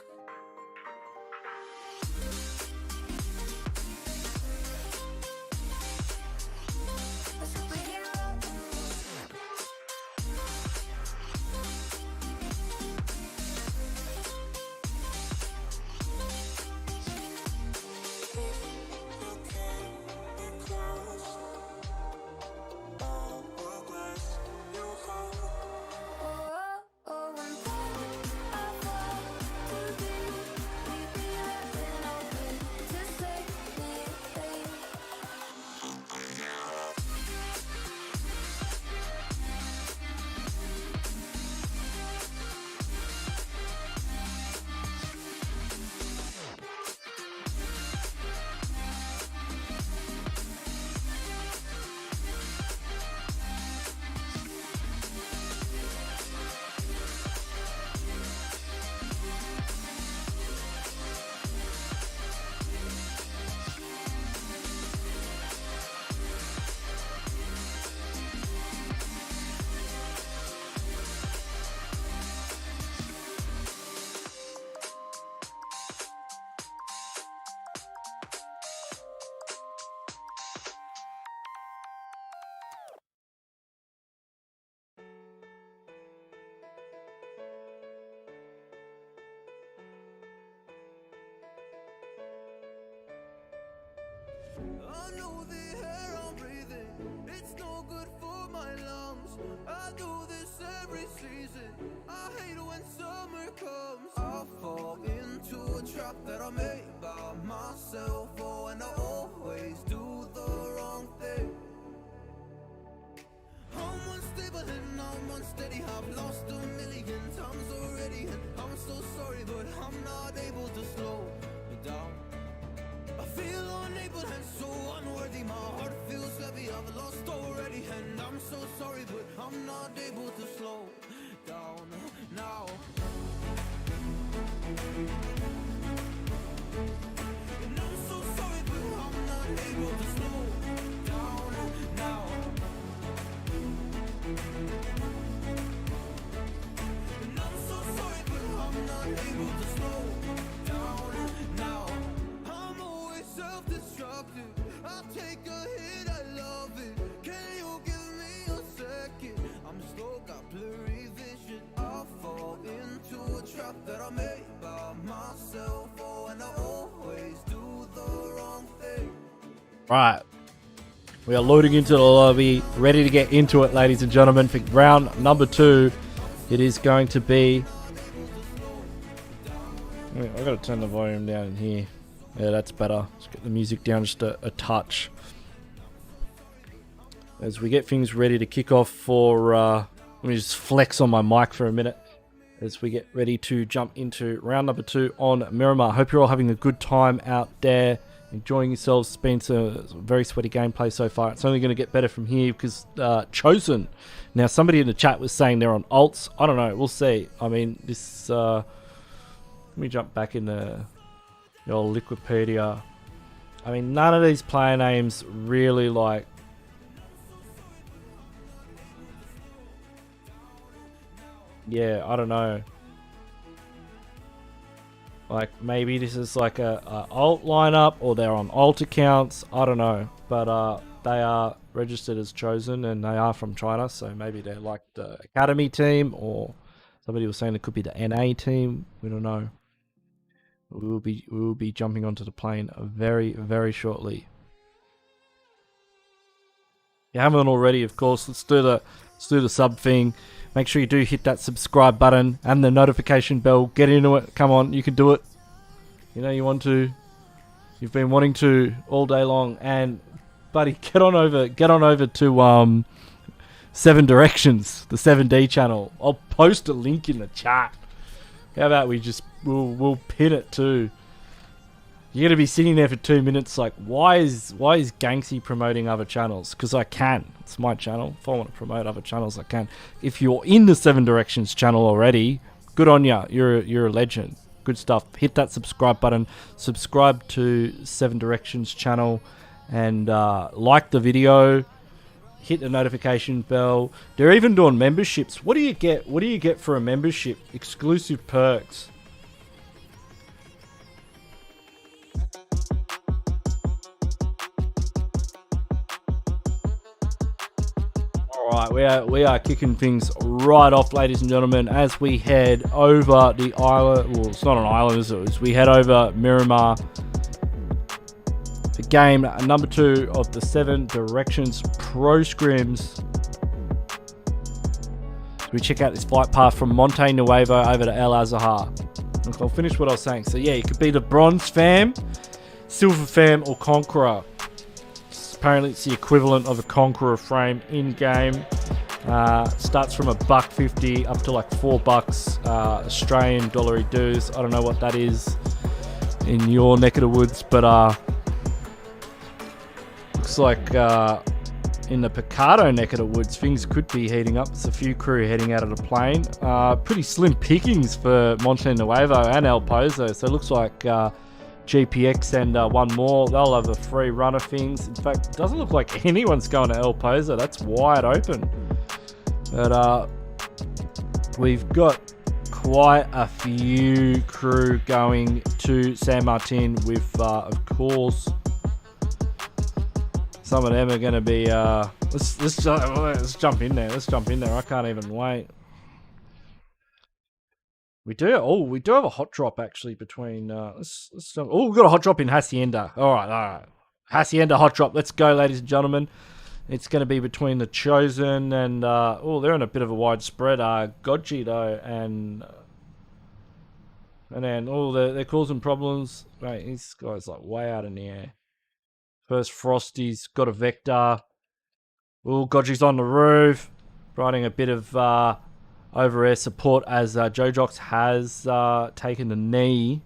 A superhero in your sleep. I know the air I'm breathing, it's no good for my lungs. I do this every season, I hate it when summer comes. I fall into a trap that I made by myself. Oh, and I always do the wrong thing. unstable and I'm unsteady. I've lost a million times already, and I'm so sorry, but I'm not able to slow down. I feel unable and so unworthy. My heart feels heavy. I've lost already, and I'm so sorry, but I'm not able to slow down now. And I'm so sorry, but I'm not able to slow down now. And I'm so sorry, but I'm not able to slow down now. I'm always self-destructive. I take a hit, I love it. Can you give me a second? I'm slow, got blurry vision. I fall into a trap that I made by myself. Oh, and I always do the wrong thing. Right. We are loading into the lobby, ready to get into it, ladies and gentlemen, for round number 2. It is going to be... Wait, I've got to turn the volume down in here. Yeah, that's better. Let's get the music down just a touch. As we get things ready to kick off for... let me just flex on my mic for a minute. As we get ready to jump into round number 2 on Miramar. Hope you're all having a good time out there. Enjoying yourselves. It's been some very sweaty gameplay so far. It's only going to get better from here because Chosen. Now, somebody in the chat was saying they're on alts. I don't know. We'll see. I mean, this... let me jump back into the old Wikipedia. I mean, none of these player names really, like... Yeah, I don't know. Like, maybe this is like a alt lineup, or they're on alt accounts. I don't know. But they are registered as Chosen, and they are from China, so maybe they're like the academy team, or somebody was saying it could be the NA team. We don't know. We will be jumping onto the plane very, very shortly. If you haven't already, of course, let's do the sub thing. Make sure you do hit that subscribe button and the notification bell. Get into it. Come on, you can do it. You know you want to. You've been wanting to all day long. And buddy, get on over to 7 Directions, the 7D channel. I'll post a link in the chat. How about we just we'll pin it too. You're gonna be sitting there for 2 minutes like, why is Ganksy promoting other channels? Because I can. It's my channel. If I want to promote other channels, I can. If you're in the 7 Directions channel already, good on ya. You're a legend. Good stuff. Hit that subscribe button. Subscribe to 7 Directions channel, and like the video. Hit the notification bell. They're even doing memberships. What do you get? What do you get for a membership? Exclusive perks. Alright, we are kicking things right off, ladies and gentlemen, as we head over the island. Well, it's not an island, is it? We head over Miramar to game number 2 of the 7 Directions Pro Scrims. So we check out this flight path from Monte Nuevo over to El Azahar. Look, I'll finish what I was saying. So yeah, you could be the Bronze Fam, Silver Fam, or Conqueror. Apparently it's the equivalent of a Conqueror frame in-game. Starts from $1.50 up to like $4 Australian dollary dues. I don't know what that is in your neck of the woods, but looks like in the Picardo neck of the woods, things could be heating up. There's a few crew heading out of the plane. Pretty slim pickings for Monte Nuevo and El Pozo, so it looks like GPX and one more, they'll have a free run of things. In fact, it doesn't look like anyone's going to El Pozo. That's wide open. But we've got quite a few crew going to San Martin with, of course, some of them are going to be, let's jump in there. Let's jump in there. I can't even wait. We do have a hot drop actually between, let's jump. Oh, we've got a hot drop in Hacienda. All right. Hacienda hot drop. Let's go, ladies and gentlemen. It's going to be between the Chosen and, they're in a bit of a wide spread. Godji though, and then, they're causing problems. Right, this guy's like way out in the air. First Frosty's got a Vector. Oh, Godji's on the roof. providing a bit of over air support as Jojox has taken the knee.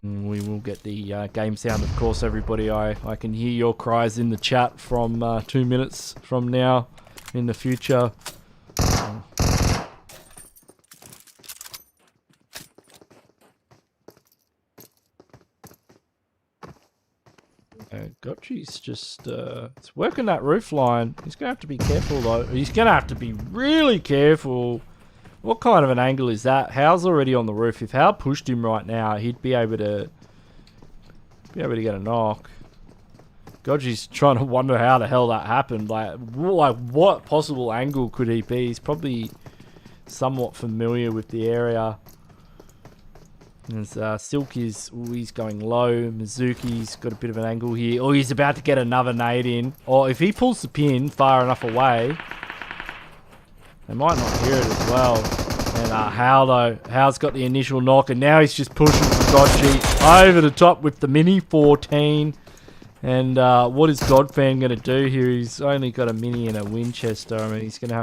And we will get the game sound, of course, everybody. I can hear your cries in the chat from 2 minutes from now in the future. Gotchi's just it's working that roof line. He's gonna have to be careful though. He's gonna have to be really careful. What kind of an angle is that? Hal's already on the roof. If Hal pushed him right now, he'd be able to get a knock. Gotchi's trying to wonder how the hell that happened. Like what possible angle could he be? He's probably somewhat familiar with the area. As Silk is, he's going low. Mizuki's got a bit of an angle here. Oh, he's about to get another nade in. Or if he pulls the pin far enough away, they might not hear it as well. And Hal though, Hal's got the initial knock, and now he's just pushing for Gotchi over the top with the mini 14. And what is Godfan going to do here? He's only got a mini and a Winchester. I mean, he's going to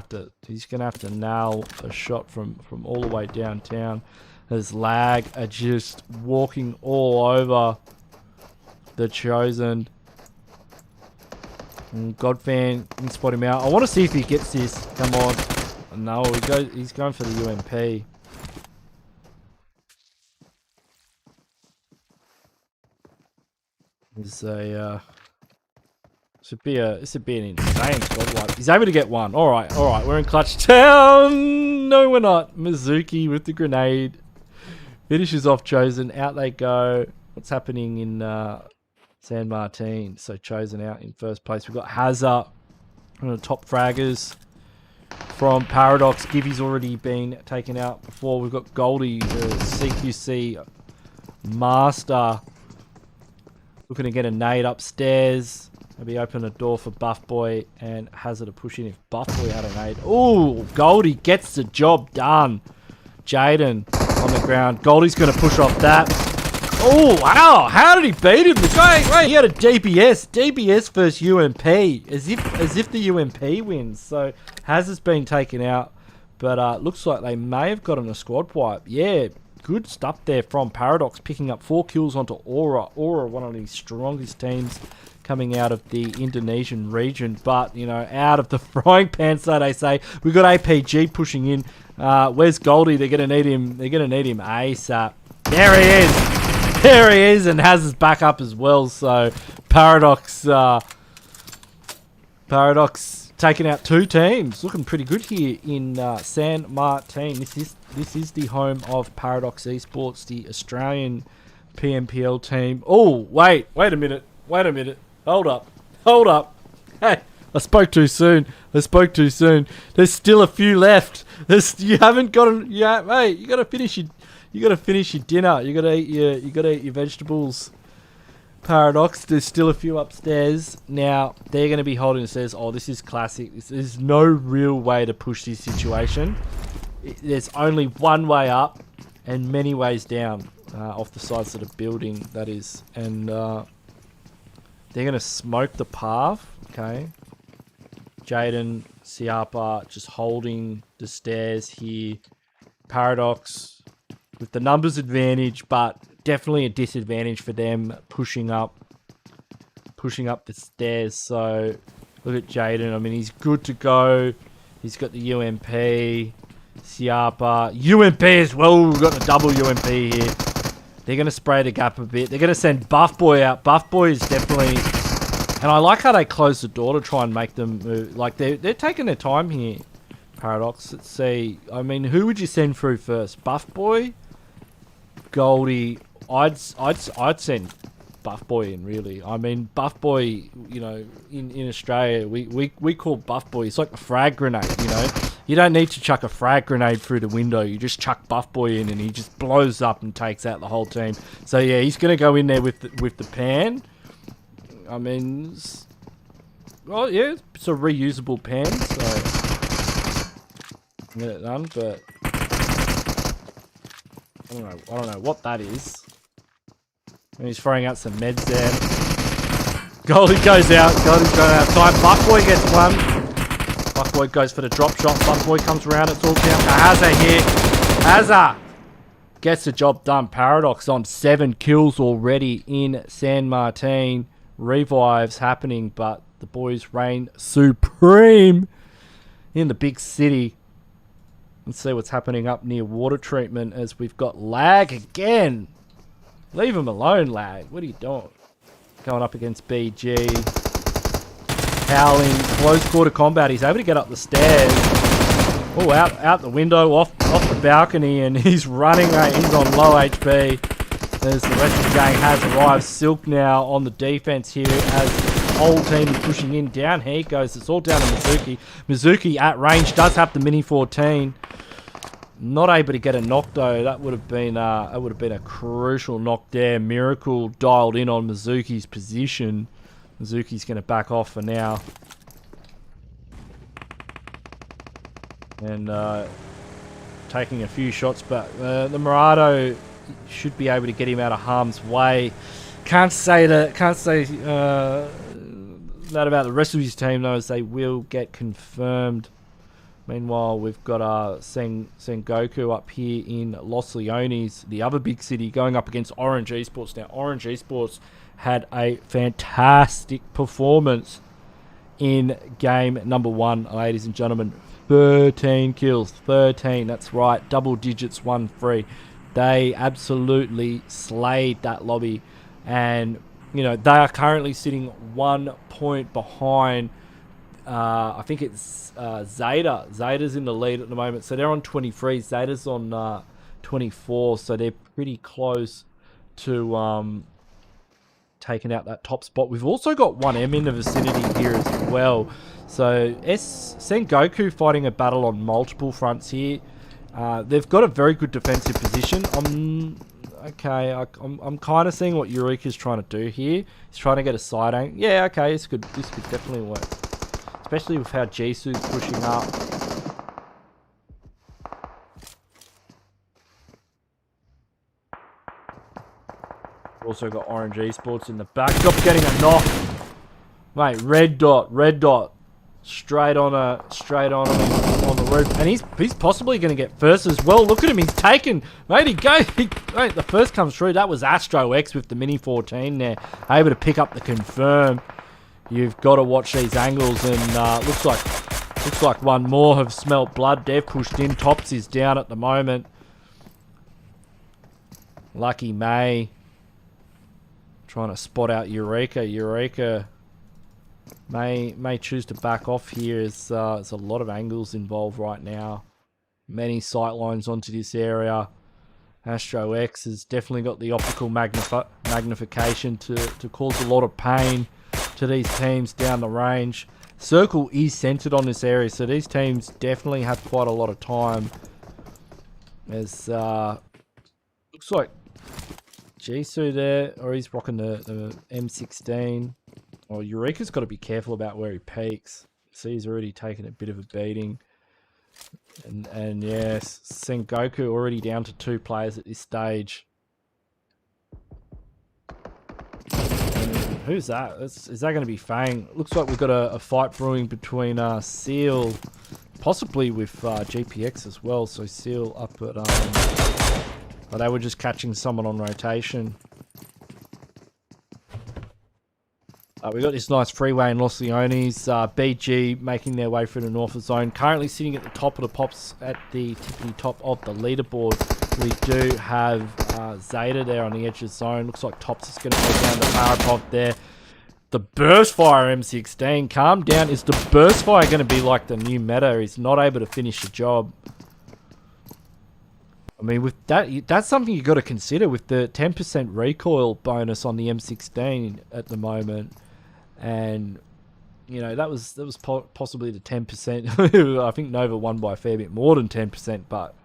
have to nail a shot from all the way downtown. As Lag are just walking all over the Chosen. And Godfan can spot him out. I want to see if he gets this. Come on. No, he's going for the UMP. This should be an insane squad wipe. He's able to get one. Alright, we're in clutch town. No, we're not. Mizuki with the grenade. Finishes off Chosen. Out they go. What's happening in San Martin? So Chosen out in first place. We've got Hazard, one of the top fraggers from Paradox. Gibby's already been taken out before. We've got Goldie, the CQC master, looking to get a nade upstairs. Maybe open a door for Buff Boy and Hazard to push in if Buff Boy had a nade. Ooh, Goldie gets the job done. Jaden on the ground. Goldie's going to push off that. Oh, wow. How did he beat him? Wait, he had a DBS. DBS versus UMP. As if the UMP wins. So, Hazard's been taken out. But looks like they may have gotten a squad wipe. Yeah, good stuff there from Paradox. Picking up 4 kills onto Aura. Aura, one of the strongest teams coming out of the Indonesian region. But, you know, out of the frying pan, so they say. We've got APG pushing in. Where's Goldie? They're gonna need him ASAP. There he is. There he is, and has his back up as well. So Paradox taking out 2 teams. Looking pretty good here in San Martin. This is the home of Paradox Esports, the Australian PMPL team. Oh, wait a minute. Hold up. Hey. I spoke too soon. There's still a few left. You haven't gotten. Yeah, mate. You gotta finish your dinner. You gotta eat your vegetables. Paradox. There's still a few upstairs. Now they're gonna be holding the stairs. Oh, this is classic. There's no real way to push this situation. There's only one way up and many ways down off the sides of the building. That is, and they're gonna smoke the path. Okay. Jaden, Siapa just holding the stairs here. Paradox with the numbers advantage, but definitely a disadvantage for them pushing up the stairs. So look at Jaden. I mean, he's good to go. He's got the UMP. Siapa. UMP as well. We've got the double UMP here. They're going to spray the gap a bit. They're going to send Buff Boy out. Buff Boy is definitely... And I like how they close the door to try and make them move. Like, they're taking their time here, Paradox. Let's see. I mean, who would you send through first? Buff Boy? Goldie? I'd send Buff Boy in, really. I mean, Buff Boy, you know, in Australia, we call Buff Boy, it's like a frag grenade, you know? You don't need to chuck a frag grenade through the window. You just chuck Buff Boy in and he just blows up and takes out the whole team. So, yeah, he's going to go in there with the pan. I mean, well, yeah, it's a reusable pan, so get it done. But I don't know what that is. And he's throwing out some meds there. Goldie goes out. Goldie's going out. Time. Buff Boy gets one. Fuckboy goes for the drop shot. Fuckboy comes around. It's all down to Hazza here. Hazza gets the job done. Paradox on 7 kills already in San Martin. Revives happening, but the boys reign supreme in the big city. Let's see what's happening up near water treatment as we've got lag again. Leave him alone, lag. What are you doing? Going up against BG. Howling, close quarter combat. He's able to get up the stairs. Oh, out the window, off the balcony, and he's running. He's on low HP. As the rest of the gang has arrived. Silk now on the defense here as the whole team is pushing in. Down he goes. It's all down to Mizuki. Mizuki at range does have the Mini 14. Not able to get a knock though. That would have been a crucial knock there. Miracle dialed in on Mizuki's position. Mizuki's going to back off for now. And taking a few shots, but the Murado should be able to get him out of harm's way. Can't say that about the rest of his team though, as they will get confirmed. Meanwhile, we've got Sengoku up here in Los Leones, the other big city, going up against Orange Esports. Now, Orange Esports had a fantastic performance in game number 1, ladies and gentlemen. 13 kills, 13, that's right, double digits, 1-3. They absolutely slayed that lobby, and you know they are currently sitting 1 point behind. I think it's ZETA. ZETA's in the lead at the moment, so they're on 23. ZETA's on 24, so they're pretty close to taking out that top spot. We've also got 1M in the vicinity here as well. So Sengoku fighting a battle on multiple fronts here. They've got a very good defensive position. I'm kind of seeing what Eureka's trying to do here. He's trying to get a side angle. Yeah, okay, this could definitely work. Especially with how Jisu's pushing up. Also got Orange Esports in the backdrop getting a knock. Mate, red dot. Straight on him on the roof. And he's possibly going to get first as well. Look at him, he's taken. Mate, mate, the first comes through. That was Astro X with the Mini 14 there. Able to pick up the confirm. You've got to watch these angles, and looks like one more have smelt blood. They've pushed in. Tops is down at the moment. Lucky May trying to spot out Eureka. Eureka may choose to back off here. There's a lot of angles involved right now. Many sight lines onto this area. Astro X has definitely got the optical magnification to cause a lot of pain to these teams down the range. Circle is centered on this area, so these teams definitely have quite a lot of time. As looks like Jisoo there, or he's rocking the M16. Well, Eureka's got to be careful about where he peaks. See, he's already taken a bit of a beating. And yes, Sengoku already down to 2 players at this stage. Who's that? Is that going to be Fang? Looks like we've got a fight brewing between Seal, possibly with GPX as well. So Seal up at... but they were just catching someone on rotation. We got this nice freeway in Los Leones. BG making their way through the north zone. Currently sitting at the top of the pops, at the tippity top of the leaderboard. We do have ZETA there on the edge of the zone. Looks like Tops is going to go down the Parapod there. The Burst Fire M16. Calm down. Is the Burst Fire going to be like the new meta? He's not able to finish the job. I mean, with that's something you got to consider with the 10% recoil bonus on the M16 at the moment. And you know, that was possibly the 10%. I think Nova won by a fair bit more than 10%, but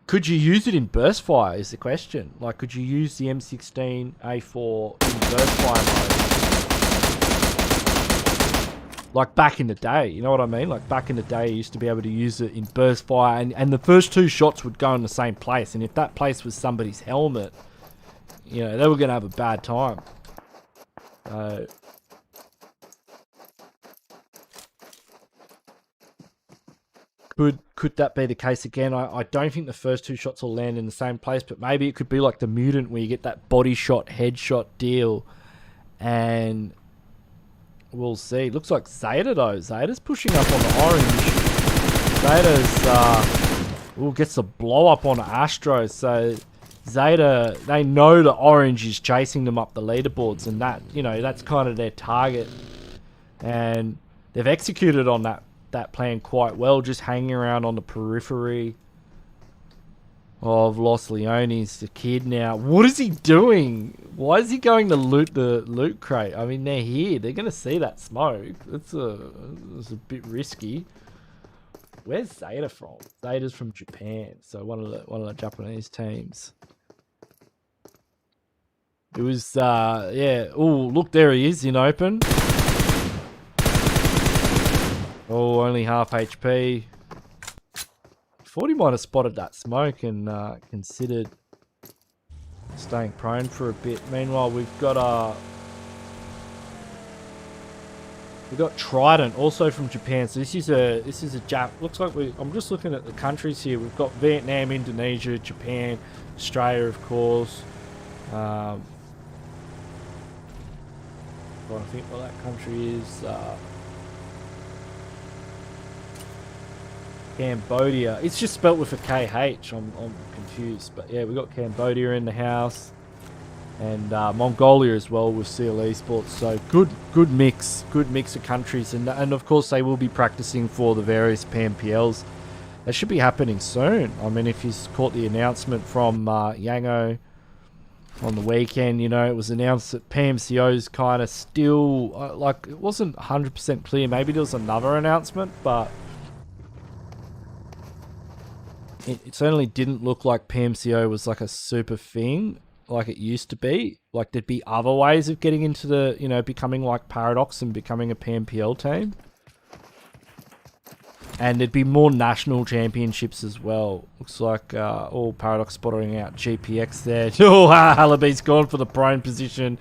could you use it in burst fire is the question. Like, could you use the M16 A4 in burst fire mode? Like back in the day, you know what I mean? Like back in the day, you used to be able to use it in burst fire, and the first 2 shots would go in the same place, and if that place was somebody's helmet, you know, they were going to have a bad time. Could that be the case again? I don't think the first 2 shots will land in the same place, but maybe it could be like the Mutant where you get that body shot, headshot deal. And we'll see. Looks like ZETA though. ZETA's pushing up on the orange. ZETA's gets a blow up on Astro. So ZETA, they know the orange is chasing them up the leaderboards, and that, you know, that's kind of their target. And they've executed on that plan quite well, just hanging around on the periphery of Los Leones. The kid now, what is he doing? Why is he going to loot the loot crate? I mean, they're here, they're gonna see that smoke. It's a bit risky. Where's ZETA from? ZETA's from Japan, so one of the Japanese teams. It was yeah. Oh, look, there he is in open. Oh, only half HP. Thought he might have spotted that smoke and considered staying prone for a bit. Meanwhile, we've got Trident, also from Japan. So this is a Jap. Looks like I'm just looking at the countries here. We've got Vietnam, Indonesia, Japan, Australia, of course. I think what that country is. Cambodia. It's just spelt with a KH. I'm confused, but yeah, we got Cambodia in the house, and Mongolia as well with CL Esports. So good mix of countries, and of course they will be practicing for the various PMPLs. That should be happening soon. I mean, if you caught the announcement from Yango on the weekend, you know, it was announced that PMCO's kind of still like, it wasn't 100% clear. Maybe there was another announcement, but it certainly didn't look like PMCO was like a super thing like it used to be. Like, there'd be other ways of getting into the, you know, becoming like Paradox and becoming a PMPL team. And there'd be more national championships as well. Looks like all Paradox spotting out GPX there. Oh, Halaby's gone for the prone position.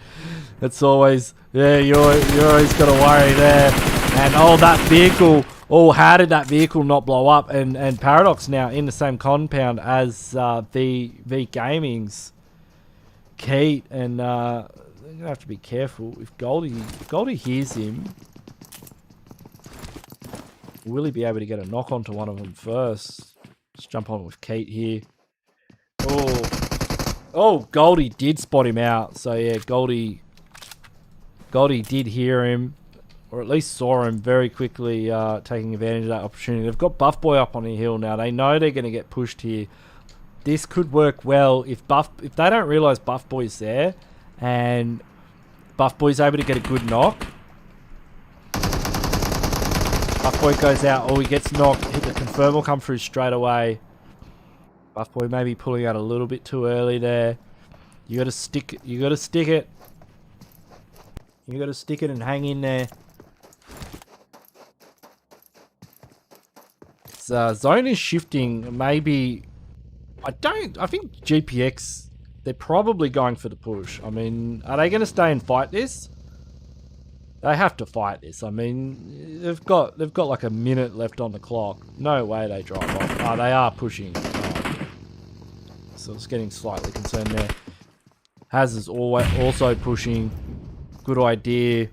It's always, yeah, you always got to worry there. And oh, that vehicle. Oh, how did that vehicle not blow up? And Paradox now in the same compound as V Gaming's Keat. And you're going to have to be careful. If Goldie hears him, will he be able to get a knock onto one of them first? Let's jump on with Keat here. Oh, Goldie did spot him out. So yeah, Goldie did hear him, or at least saw him very quickly, taking advantage of that opportunity. They've got Buff Boy up on the hill now. They know they're going to get pushed here. This could work well if they don't realize Buff Boy's there, and Buff Boy's able to get a good knock. Buff Boy goes out, he gets knocked. Hit the confirm will come through straight away. Buff Boy maybe pulling out a little bit too early there. You got to stick it. You got to stick it. You got to stick it and hang in there. Zone is shifting. Maybe I think GPX, they're probably going for the push. I mean, are they going to stay and fight this? They have to fight this. I mean, they've got like a minute left on the clock. No way they drive off. Oh, they are pushing. So it's getting slightly concerned there. Haz is also pushing. Good idea.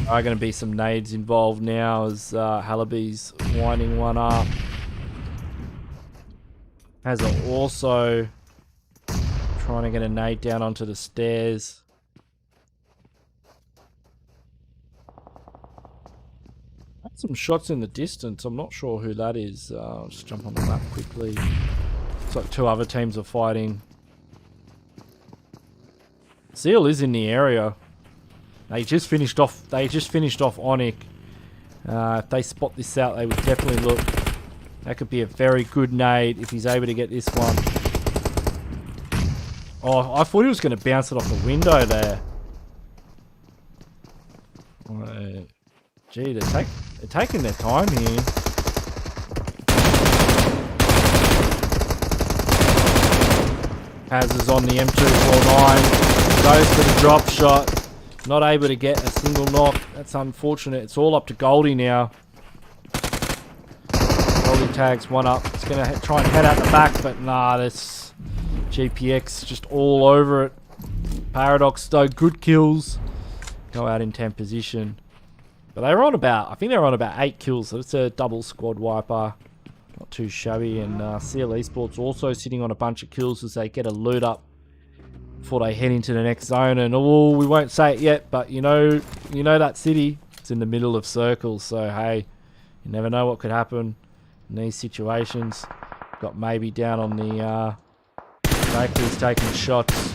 Are going to be some nades involved now as Halaby's winding one up. Haz also trying to get a nade down onto the stairs. Some shots in the distance. I'm not sure who that is. I'll just jump on the map quickly. It's like two other teams are fighting. Seal is in the area. They just finished off ONIC. If they spot this out, they would definitely look. That could be a very good nade if he's able to get this one. Oh, I thought he was going to bounce it off the window there. Gee, they're taking their time here. Haz is on the M249. Goes for the drop shot. Not able to get a single knock. That's unfortunate. It's all up to Goldie now. Rolly tags one up. It's going to try and head out the back, but nah, this GPX just all over it. Paradox though, good kills. Go out in 10 position. But they were on about, I think they were on about 8 kills, so it's a double squad wiper. Not too shabby. And CL Esports also sitting on a bunch of kills as they get a loot up before they head into the next zone. And oh, we won't say it yet, but you know that city, it's in the middle of circles, so hey, you never know what could happen in these situations. Got maybe down on the Bakery's taking shots.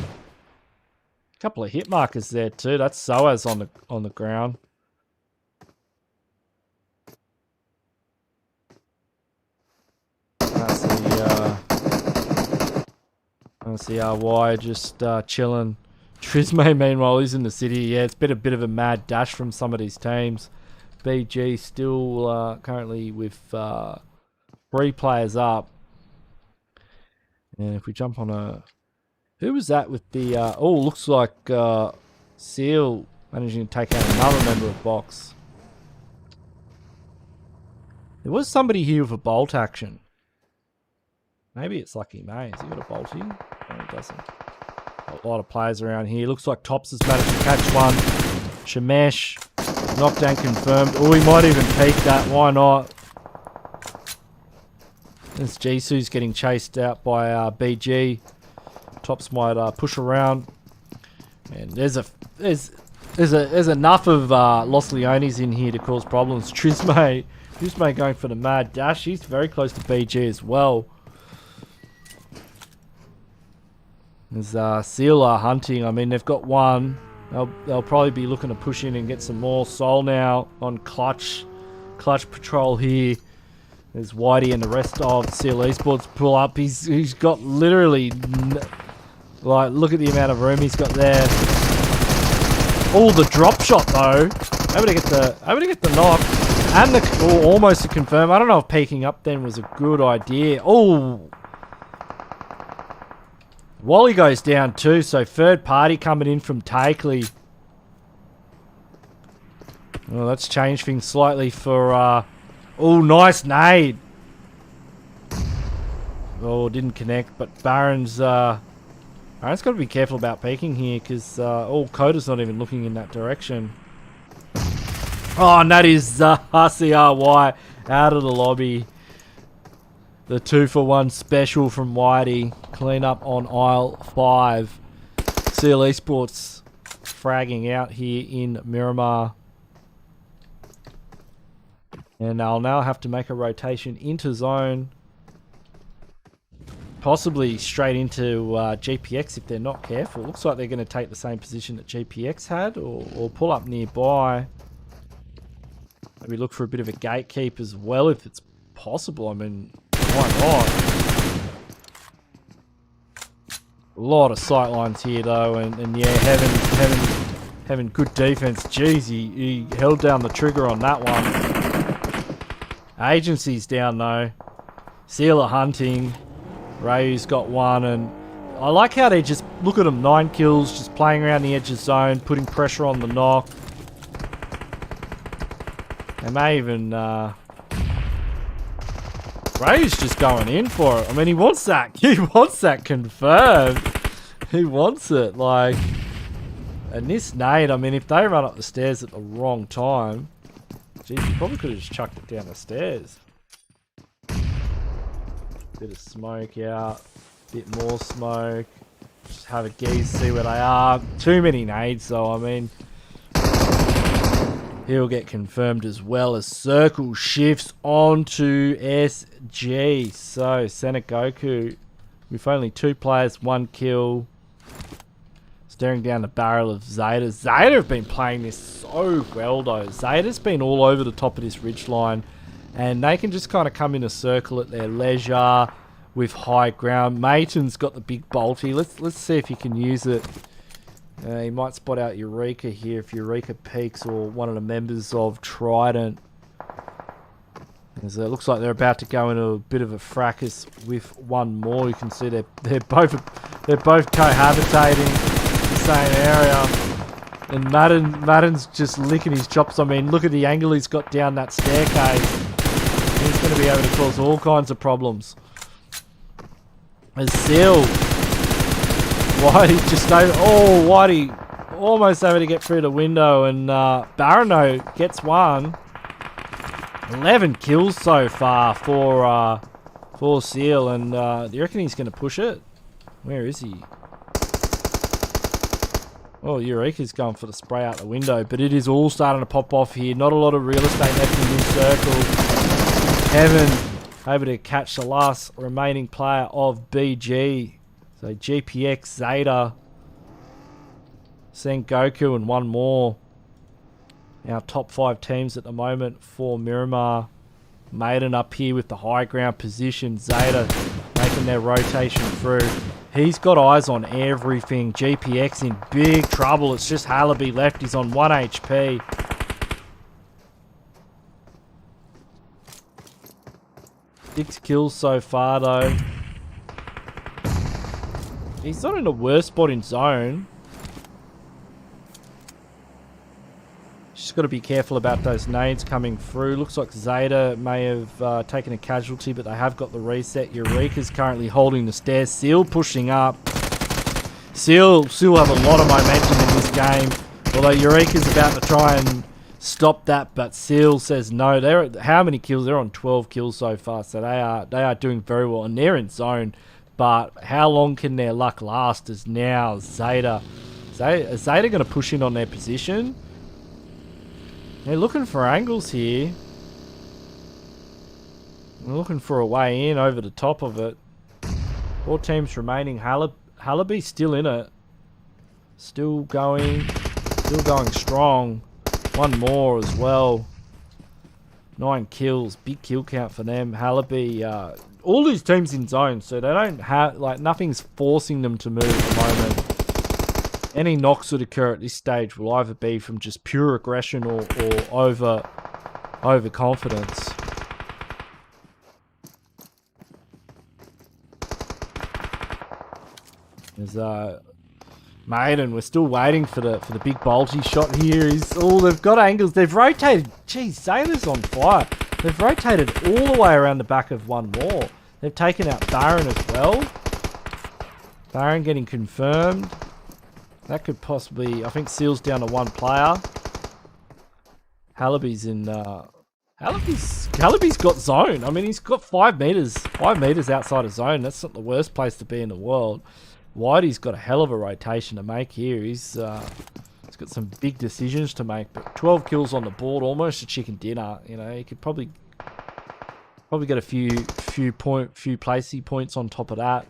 Couple of hit markers there too. That's Soaz on the ground. That's the RY just chilling. Trisme meanwhile is in the city. Yeah, it's been a bit of a mad dash from some of these teams. BG still currently with 3 players up. And if we jump on a... Who was that with the... oh, looks like Seal managing to take out another member of Box. There was somebody here with a bolt action. Maybe it's Lucky May. Has he got a bolt here? No, he doesn't. A lot of players around here. Looks like Tops has managed to catch one. Shemesh. Knockdown confirmed. Oh, he might even peek that. Why not? This Jisoo's getting chased out by BG. Tops might push around. And there's enough of Los Leones in here to cause problems. Trisme going for the mad dash. He's very close to BG as well. There's Seal hunting. I mean, they've got one. They'll probably be looking to push in and get some more. Soul now on Clutch patrol here. There's Whitey and the rest of Seal Esports pull up. He's got literally, like, look at the amount of room he's got there. Oh, the drop shot though. Able to get the knock and the almost to confirm. I don't know if peeking up then was a good idea. Oh, Wally goes down too. So third party coming in from Takeley. Well, that's changed things slightly for. Oh, nice nade. Oh, didn't connect, but Baron's got to be careful about peeking here because Coda's not even looking in that direction. Oh, and that is RCRY out of the lobby. The 2-for-1 special from Whitey. Clean up on aisle 5. Seal Esports fragging out here in Miramar. And I'll now have to make a rotation into zone. Possibly straight into GPX if they're not careful. Looks like they're going to take the same position that GPX had or pull up nearby. Maybe look for a bit of a gatekeep as well if it's possible. I mean, why not? A lot of sightlines here though, and yeah, having good defense. Jeez, he held down the trigger on that one. Agency's down though. Sealer hunting. Rayu's got one, and I like how they just, look at them, 9 kills, just playing around the edge of zone, putting pressure on the knock. They may even, Rayu's just going in for it. I mean, he wants that confirmed. He wants it, like, and this nade, I mean, if they run up the stairs at the wrong time, geez, you probably could have just chucked it down the stairs. Bit of smoke out, bit more smoke. Just have a gaze, see where they are. Too many nades, so I mean, he'll get confirmed as well as Circle shifts onto SG. So SENGOKU with only 2 players, 1 kill, staring down the barrel of ZETA. ZETA have been playing this so well though. ZETA's been all over the top of this ridgeline. And they can just kind of come in a circle at their leisure with high ground. Mayton's got the big bolty. Let's see if he can use it. He might spot out Eureka here if Eureka peeks, or one of the members of Trident. As it looks like they're about to go into a bit of a fracas with one more. You can see they're both cohabitating in the same area. And Madden's just licking his chops. I mean, look at the angle he's got down that staircase. He's going going to be able to cause all kinds of problems. As Seal, Whitey just over. Oh, Whitey almost able to get through the window, and Barano gets one. 11 kills so far for Seal, and do you reckon he's going to push it? Where is he? Oh, Eureka's going for the spray out the window, but it is all starting to pop off here. Not a lot of real estate left in this circle. Kevin able to catch the last remaining player of BG. So GPX, ZETA, SENGOKU, and one more. Our top 5 teams at the moment for Miramar. Maiden up here with the high ground position. ZETA making their rotation through. He's got eyes on everything. GPX in big trouble. It's just Halaby left. He's on 1 HP. Six kills so far though. He's not in the worst spot in zone. Just got to be careful about those nades coming through. Looks like ZETA may have taken a casualty, but they have got the reset. Eureka's currently holding the stairs. Seal pushing up. Seal have a lot of momentum in this game. Although Eureka's about to try and stop that, but Seal says no. They're how many kills? They're on 12 kills so far, so they are doing very well, and they're in zone. But how long can their luck last? As now ZETA going to push in on their position? They're looking for angles here. They're looking for a way in over the top of it. 4 teams remaining. Halaby still in it. Still going strong. One more as well. 9 kills. Big kill count for them. Halaby, all these teams in zone, so they don't have, like, nothing's forcing them to move at the moment. Any knocks that occur at this stage will either be from just pure aggression or overconfidence. There's Maiden, we're still waiting for the big bolty shot here. They've got angles. They've rotated. Geez, ZETA's on fire. They've rotated all the way around the back of one more. They've taken out Baron as well. Baron getting confirmed. That could possibly... I think Seal's down to 1 player. Halaby's in... Halaby's got zone. I mean, he's got 5 meters. 5 meters outside of zone. That's not the worst place to be in the world. Whitey's got a hell of a rotation to make here. He's got some big decisions to make. But 12 kills on the board. Almost a chicken dinner. You know, he could probably get a few placey points on top of that.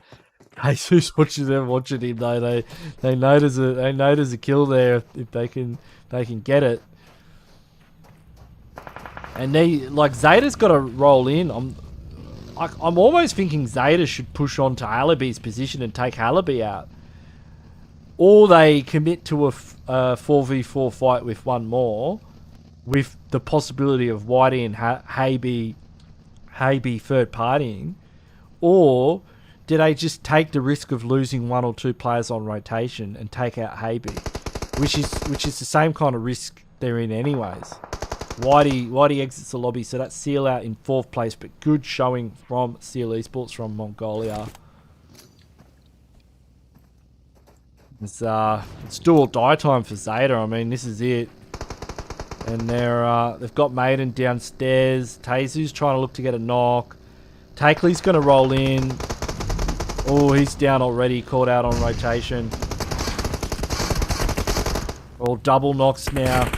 Jesus watches them watching him though. They notice a kill there if they can get it. And ZETA's got to roll in. I'm almost thinking ZETA should push on to Halaby's position and take Halaby out, or they commit to a 4v4 fight with one more, with the possibility of Whitey and Haby third partying, or did they just take the risk of losing 1 or 2 players on rotation and take out Haby, which is the same kind of risk they're in anyways. Whitey exits the lobby, so that's Seal out in 4th place, but good showing from Seal Esports from Mongolia. It's do or die time for ZETA. I mean, this is it. And they've got Maiden downstairs. Tazu's trying to look to get a knock. Takely's going to roll in. Oh, he's down already. Caught out on rotation. All double knocks now.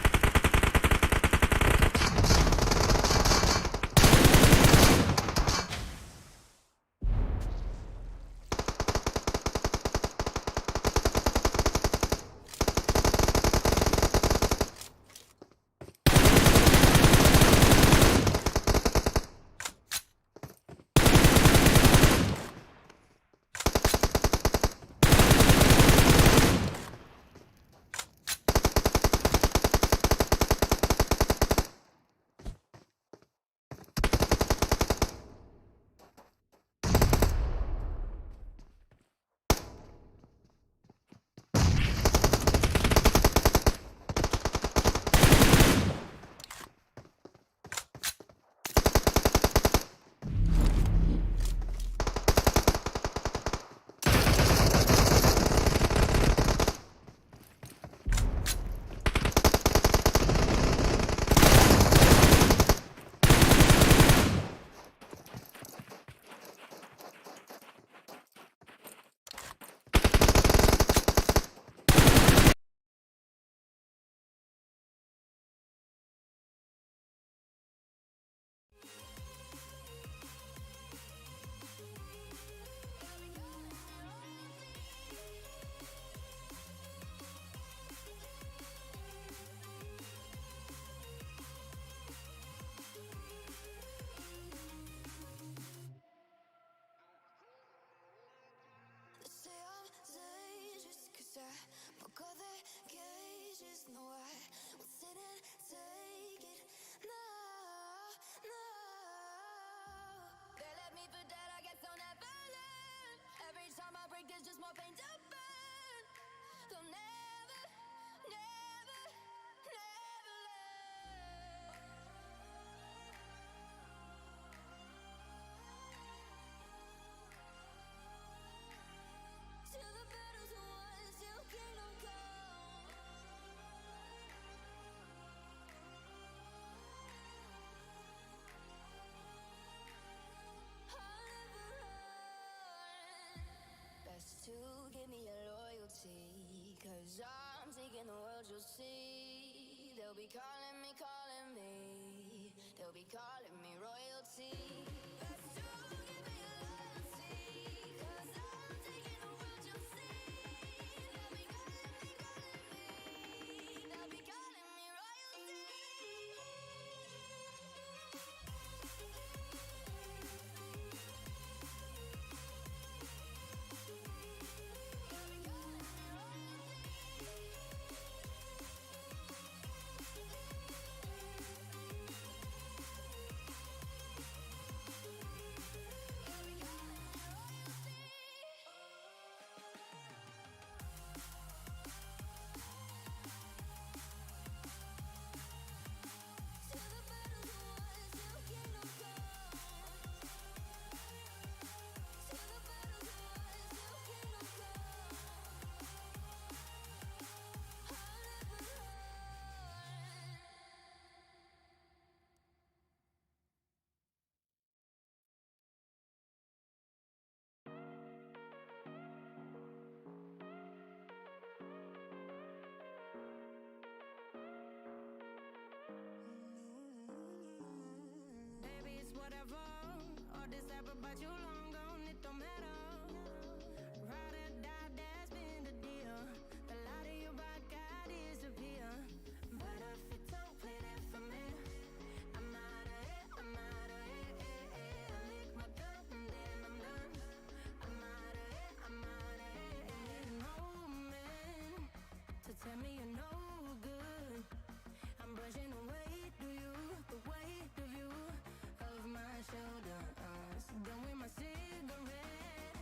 to give me your loyalty, 'cause I'm taking the world, you'll see. They'll be calling me, they'll be calling me royalty. That's to give me your loyalty, 'cause I'm taking the world, you'll see. They'll be calling me, they'll be calling me royalty. Baby, it's whatever. All this ever about you long gone, it don't matter. Ride or die, that's been the deal. The light of your rock, I disappear. But if you don't play that for me, I'm out of it, I'm out of it. I lick my gun and then I'm done. I'm out of it, I'm out of it. And no man to tell me you're no good. I'm brushing away, do you, the weight of you, of my shoulders. Done with my cigarette.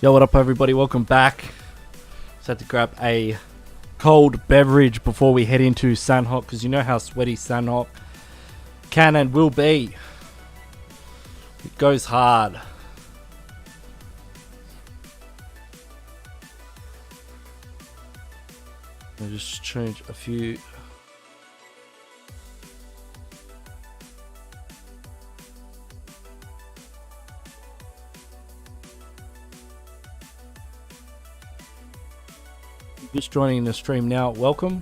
Yo, what up everybody, welcome back. Just had to grab a cold beverage before we head into Sanhok, because you know how sweaty Sanhok can and will be. It goes hard. I'll just change a few. Just joining the stream now, welcome.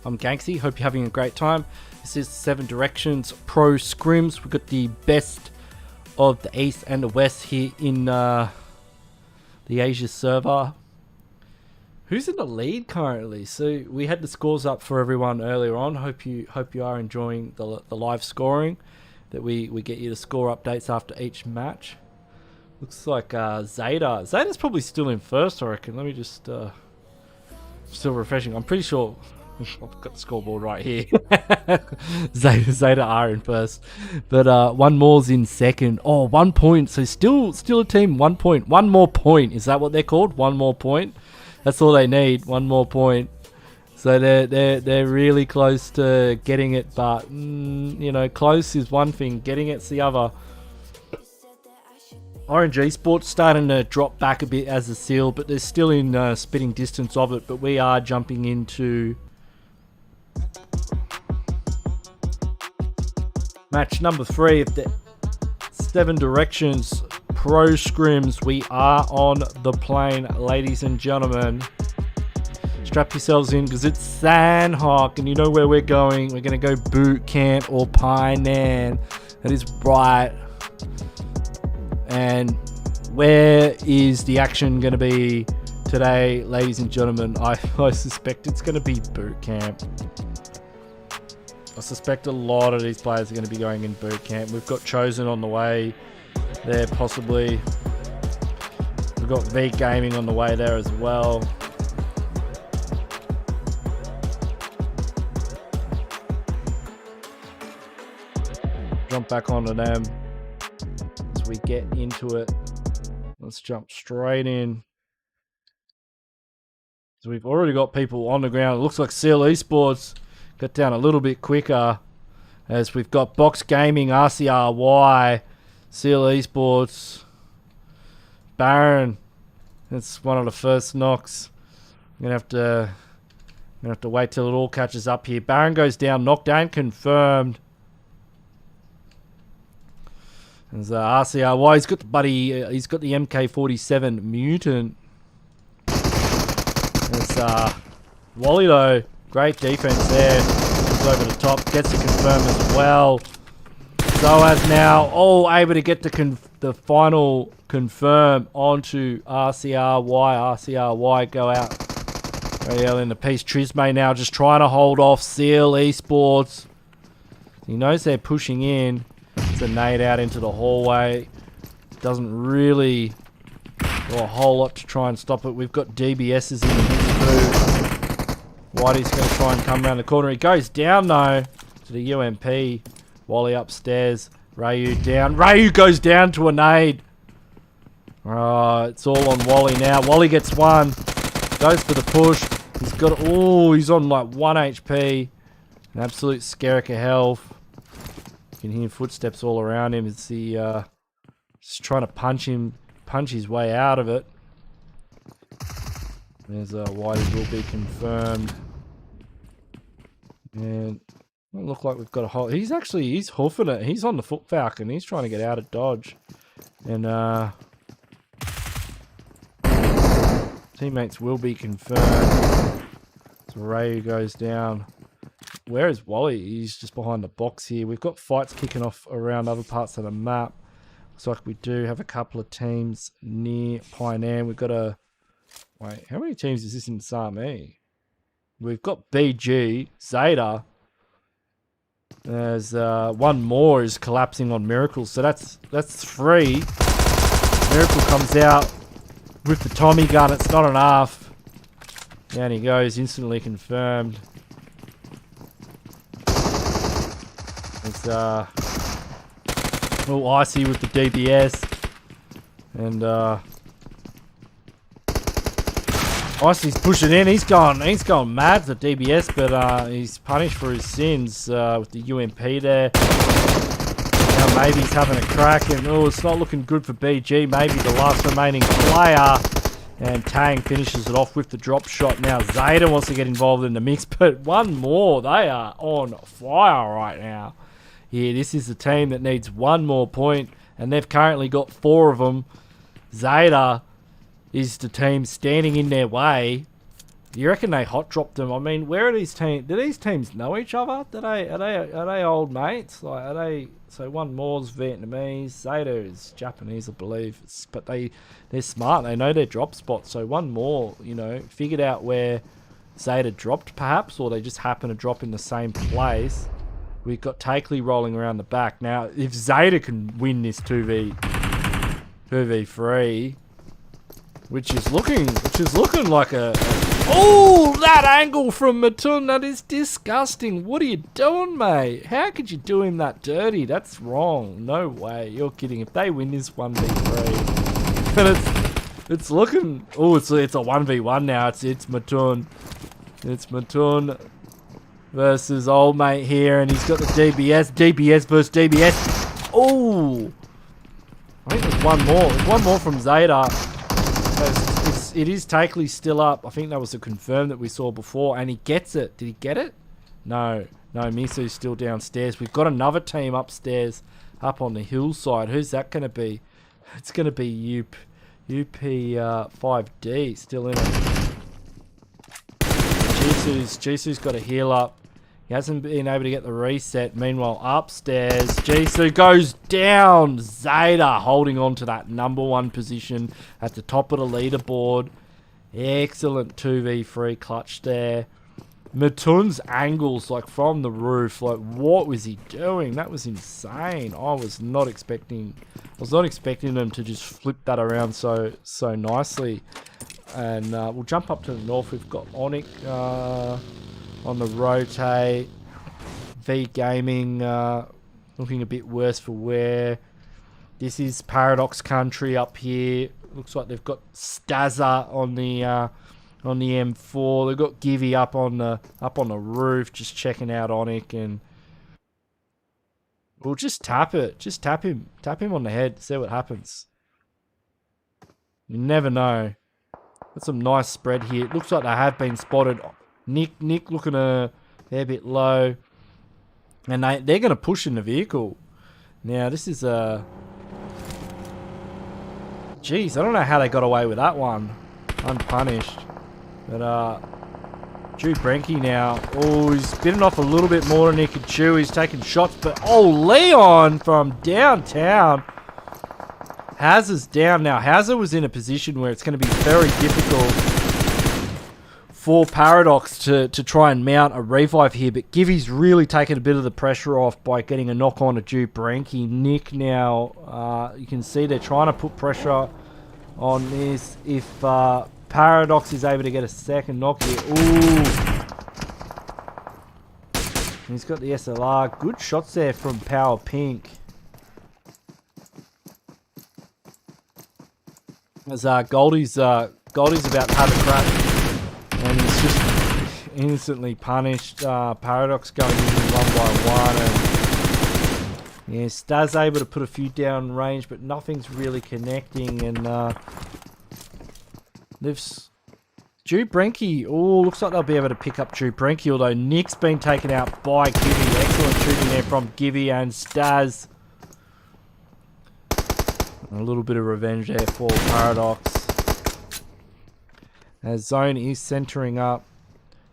I'm Ganksy, hope you're having a great time. This is 7DIRECTIONS Pro Scrims. We've got the best of the East and the West here in the Asia server. Who's in the lead currently? So we had the scores up for everyone earlier on. Hope you are enjoying the live scoring. That we get you the score updates after each match. Looks like ZETA. ZETA's probably still in first, I reckon. Let me just still refreshing. I'm pretty sure I've got the scoreboard right here. ZETA are in first, but one more's in second. Oh, 1 point. So still a team. 1 point. One more point. Is that what they're called? One more point. That's all they need. One more point. So they're really close to getting it, but you know, close is one thing. Getting it's the other. Orange Esports starting to drop back a bit as a seal, but they're still in spitting distance of it. But we are jumping into match number 3 of the 7DIRECTIONS Pro Scrims. We are on the plane, ladies and gentlemen. Strap yourselves in because it's Sanhok, and you know where we're going. We're going to go boot camp or Painan. That is right. And where is the action going to be today, ladies and gentlemen? I suspect it's going to be boot camp. I suspect a lot of these players are going to be going in boot camp. We've got Chosen on the way there, possibly. We've got V Gaming on the way there as well. Jump back onto them as we get into it. Let's jump straight in. So we've already got people on the ground. It looks like Seal Esports got down a little bit quicker, as we've got Box Gaming, RCRY, Seal Esports, Baron. That's one of the first knocks. I'm gonna have to wait till it all catches up here. Baron goes down, knockdown confirmed. There's RCRY. He's got the buddy. He's got the MK47 mutant. There's Wally though. Great defense there. Comes over the top. Gets to confirm as well. So as now, able to get the final confirm onto RCRY. RCRY go out very early in the piece. Trisme now just trying to hold off Seal Esports. He knows they're pushing in. It's a nade out into the hallway. Doesn't really do a whole lot to try and stop it. We've got DBS's in his too. Whitey's going to try and come around the corner. He goes down though to the UMP. Wally upstairs. Ryu down. Ryu goes down to a nade. It's all on Wally now. Wally gets one. Goes for the push. He's got. He's on like 1 HP. An absolute skerrick of health. You can hear footsteps all around him. It's the just trying to punch his way out of it. There's Whitey will be confirmed. And it doesn't look like we've got a whole. He's hoofing it. He's on the Foot Falcon. He's trying to get out of dodge. And teammates will be confirmed. So Ryu goes down. Where is Wally? He's just behind the box here. We've got fights kicking off around other parts of the map. Looks like we do have a couple of teams near Painan. We've got a... Wait, how many teams is this in SAME? We've got BG, ZETA. There's one more is collapsing on Miracle. So that's 3. Miracle comes out with the Tommy gun. It's not enough. Down he goes, instantly confirmed. It's a little icy with the DBS. And Icy's pushing in. He's gone mad for DBS, but he's punished for his sins with the UMP there. Now maybe he's having a crack, and oh, it's not looking good for BG. Maybe the last remaining player, and Tang finishes it off with the drop shot. Now ZETA wants to get involved in the mix, but one more. They are on fire right now. Yeah, this is the team that needs one more point, and they've currently got 4 of them. ZETA is the team standing in their way. You reckon they hot dropped them? I mean, where are these teams? Do these teams know each other? Are they old mates? Like, are they? So one more's Vietnamese, ZETA is Japanese, I believe. But they're smart. They know their drop spots. So one more, you know, figured out where ZETA dropped, perhaps, or they just happen to drop in the same place. We've got Takeley rolling around the back now. If ZETA can win this 2v3. Which is looking like a oh, that angle from Matun, that is disgusting. What are you doing, mate? How could you do him that dirty? That's wrong. No way. You're kidding. If they win this 1v3, and it's looking, oh, it's a 1v1 now. It's Matun. It's Matun versus old mate here, and he's got the DBS. DBS versus DBS. Oh, I think there's one more. There's one more from ZETA. It is Takeley still up. I think that was a confirm that we saw before, and he gets it. Did he get it? No, Misu's still downstairs. We've got another team upstairs, up on the hillside. Who's that going to be? It's going to be UP5D still in it. Jisoo's got a heal up. He hasn't been able to get the reset. Meanwhile, upstairs, Jisoo goes down. ZETA holding on to that #1 position at the top of the leaderboard. Excellent 2v3 clutch there. Matun's angles, like from the roof, like what was he doing? That was insane. I was not expecting them to just flip that around so nicely. And we'll jump up to the north. We've got ONIC on the rotate. V Gaming looking a bit worse for wear. This is Paradox country up here. Looks like they've got Stazza on the M4. They've got Givy up on the roof, just checking out ONIC, and we'll just tap it. Just tap him on the head. See what happens. You never know. Got some nice spread here. It looks like they have been spotted. Nick looking they're a bit low, and they're going to push in the vehicle. Now this is jeez, I don't know how they got away with that one, unpunished. But Drew Brenke now. Oh, he's bitten off a little bit more than he could chew. He's taking shots, but oh, Leon from downtown. Hazard's down now. Hazard was in a position where it's going to be very difficult for Paradox to try and mount a revive here, but Givy's really taken a bit of the pressure off by getting a knock on to Drew Brenke. Nick now, you can see they're trying to put pressure on this. If Paradox is able to get a second knock here. Ooh. He's got the SLR. Good shots there from Power Pink. As Goldie's about to have a crack, and he's just instantly punished. Paradox going in 1-by-1, and yeah, Staz able to put a few down range, but nothing's really connecting. And Drew Brenke. Oh, looks like they'll be able to pick up Drew Brenke, although Nick's been taken out by Givy. Excellent shooting there from Givy and Staz. A little bit of revenge there for Paradox. As Zone is centering up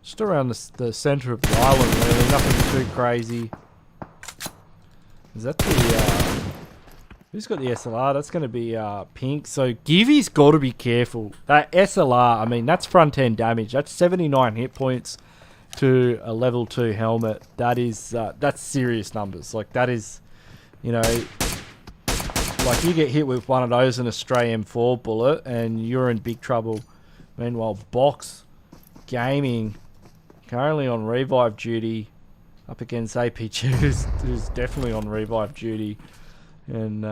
just around the center of the island, really. Nothing too crazy. Is that the... who's got the SLR? That's going to be Pink. So Givy's got to be careful. That SLR, I mean, that's front end damage. That's 79 hit points to a level 2 helmet. That is... that's serious numbers. Like, that is... You know... Like, you get hit with one of those in a stray M4 bullet, and you're in big trouble. Meanwhile, Box Gaming, currently on revive duty, up against APG, who's definitely on revive duty. And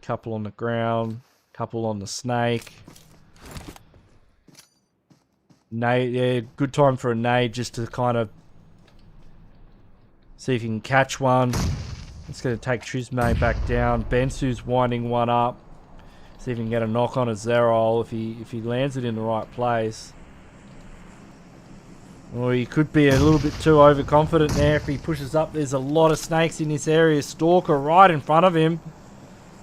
couple on the ground, couple on the snake. Nade, yeah, good time for a nade just to kind of see if you can catch one. It's going to take Trisme back down. Bensu's winding one up. See if he can get a knock on a Zerol if he lands it in the right place. Or he could be a little bit too overconfident there if he pushes up. There's a lot of snakes in this area. Stalker right in front of him.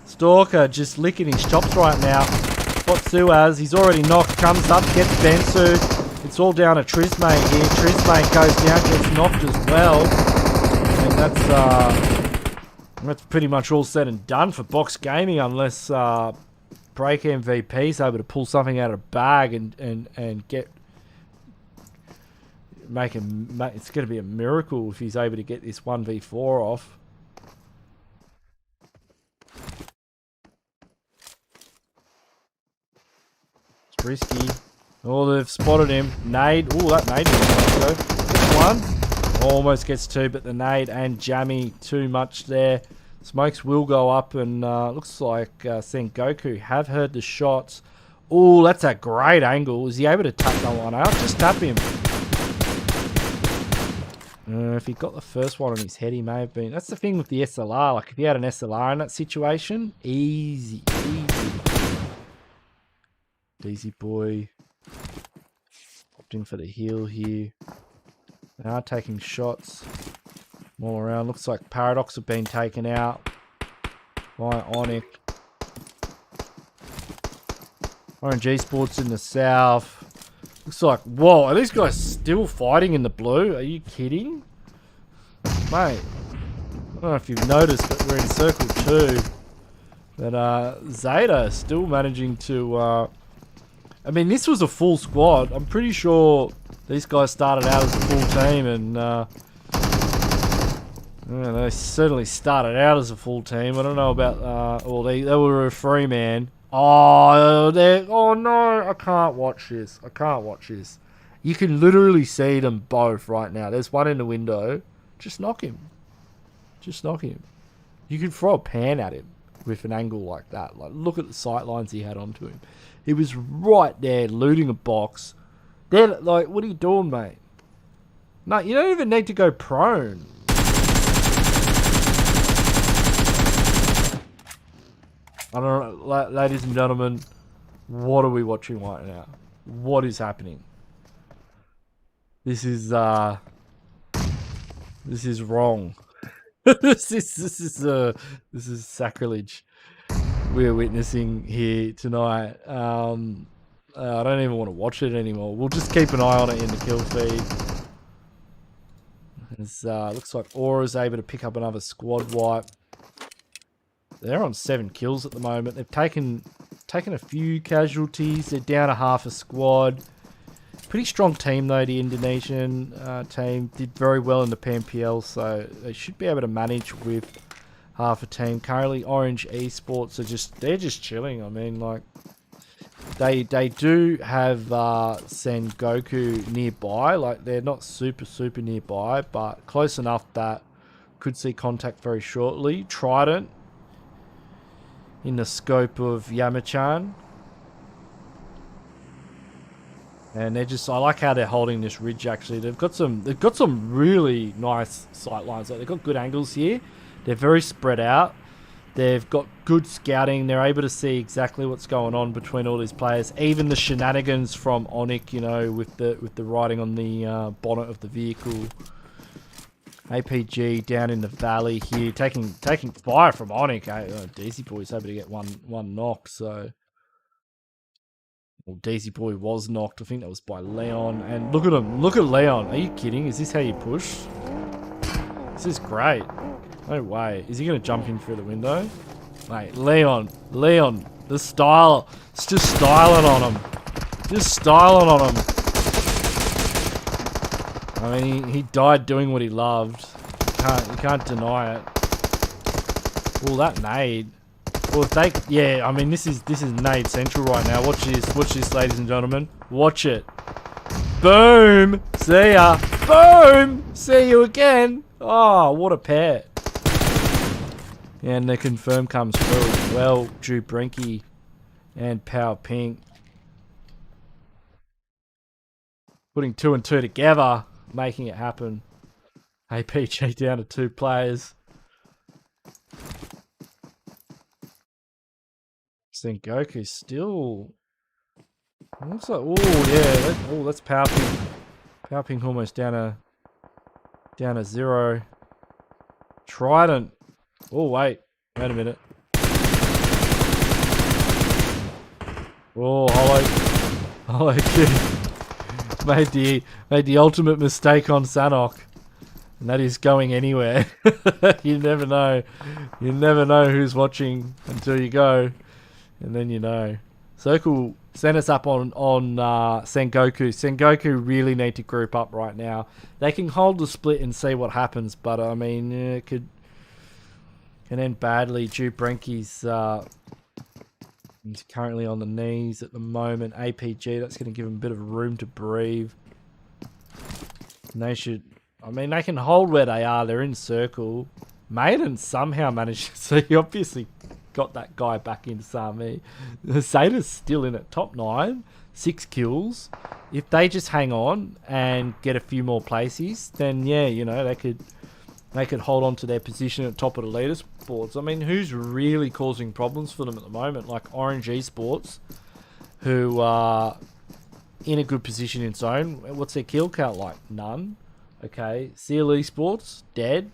Stalker just licking his chops right now. Botsuaz, he's already knocked, comes up, gets Bensu. It's all down to Trisme here. Trisme goes down, gets knocked as well. And that's pretty much all said and done for Box Gaming, unless Break MVP is able to pull something out of the bag and get it's going to be a miracle if he's able to get this 1v4 off. It's risky. Oh, they've spotted him. Nade. Oh, that nade didn't work, though. Gets one. Almost gets two, but the nade and jammy too much there. Smokes will go up, and looks like Sengoku have heard the shots. Oh, that's a great angle. Is he able to tap that one out? Just tap him. If he got the first one on his head, he may have been. That's the thing with the SLR. Like, if he had an SLR in that situation, easy, easy. Daisy boy. Popped in for the heal here. They are taking shots all around. Looks like Paradox have been taken out by ONIC. Orange Esports in the south. Looks like, whoa, are these guys still fighting in the blue? Are you kidding? Mate, I don't know if you've noticed, but we're in circle 2. But ZETA is still managing to... I mean, this was a full squad. I'm pretty sure these guys started out as a full team, and they certainly started out as a full team. I don't know about... well, they were a 3-man. Oh, no, I can't watch this. I can't watch this. You can literally see them both right now. There's one in the window. Just knock him. Just knock him. You can throw a pan at him with an angle like that. Like, look at the sight lines he had onto him. He was right there looting a box. Then, like, what are you doing, mate? No, you don't even need to go prone. I don't know, ladies and gentlemen, what are we watching right now? What is happening? This is wrong. this is sacrilege we're witnessing here tonight. I don't even want to watch it anymore. We'll just keep an eye on it in the kill feed. Looks like Aura's able to pick up another squad wipe. They're on 7 kills at the moment. They've taken a few casualties. They're down a half a squad. Pretty strong team though. The Indonesian team did very well in the PMPL, so they should be able to manage with half a team. Currently, Orange Esports are they're just chilling. I mean, like they do have Sengoku nearby. Like, they're not super nearby, but close enough that could see contact very shortly. Trident in the scope of Yamachan. And they're just, I like how they're holding this ridge actually. They've got some really nice sight lines. Like, they've got good angles here. They're very spread out. They've got good scouting. They're able to see exactly what's going on between all these players. Even the shenanigans from ONIC, you know, with the writing on the bonnet of the vehicle. APG down in the valley here, taking fire from ONIC. DC Boy's able to get one knock. So, well, DC Boy was knocked. I think that was by Leon. And look at him. Look at Leon. Are you kidding? Is this how you push? This is great. No way. Is he going to jump in through the window? Mate, Leon, the style. It's just styling on him. Just styling on him. I mean, he died doing what he loved. You can't deny it. Well, that nade. Well, yeah. I mean, this is nade central right now. Watch this, ladies and gentlemen. Watch it. Boom. See ya. Boom. See you again. Oh, what a pair. And the confirm comes through as well. Drew Brinky and Power Pink. Putting 2 and 2 together, making it happen. APG down to 2 players. Sengoku still looks like, oh yeah, that's power ping. Power ping almost down to 0. Trident. Oh wait a minute. Oh, Hollow Kid made the ultimate mistake on Sanok. And that is going anywhere. You never know. You never know who's watching until you go. And then you know. Circle sent us up on Sengoku. Sengoku really need to group up right now. They can hold the split and see what happens. But, I mean, it can end badly. Brenke's he's currently on the knees at the moment. APG, that's going to give him a bit of room to breathe. And they should... I mean, they can hold where they are. They're in circle. Maiden somehow managed... So he obviously got that guy back into Sami. ZETA's still in it. Top 9. 6 kills. If they just hang on and get a few more places, then yeah, you know, they could hold on to their position at top of the leaderboards. I mean, who's really causing problems for them at the moment? Like Orange Esports, who are in a good position in zone. What's their kill count like? None. Okay, Seal Esports, dead.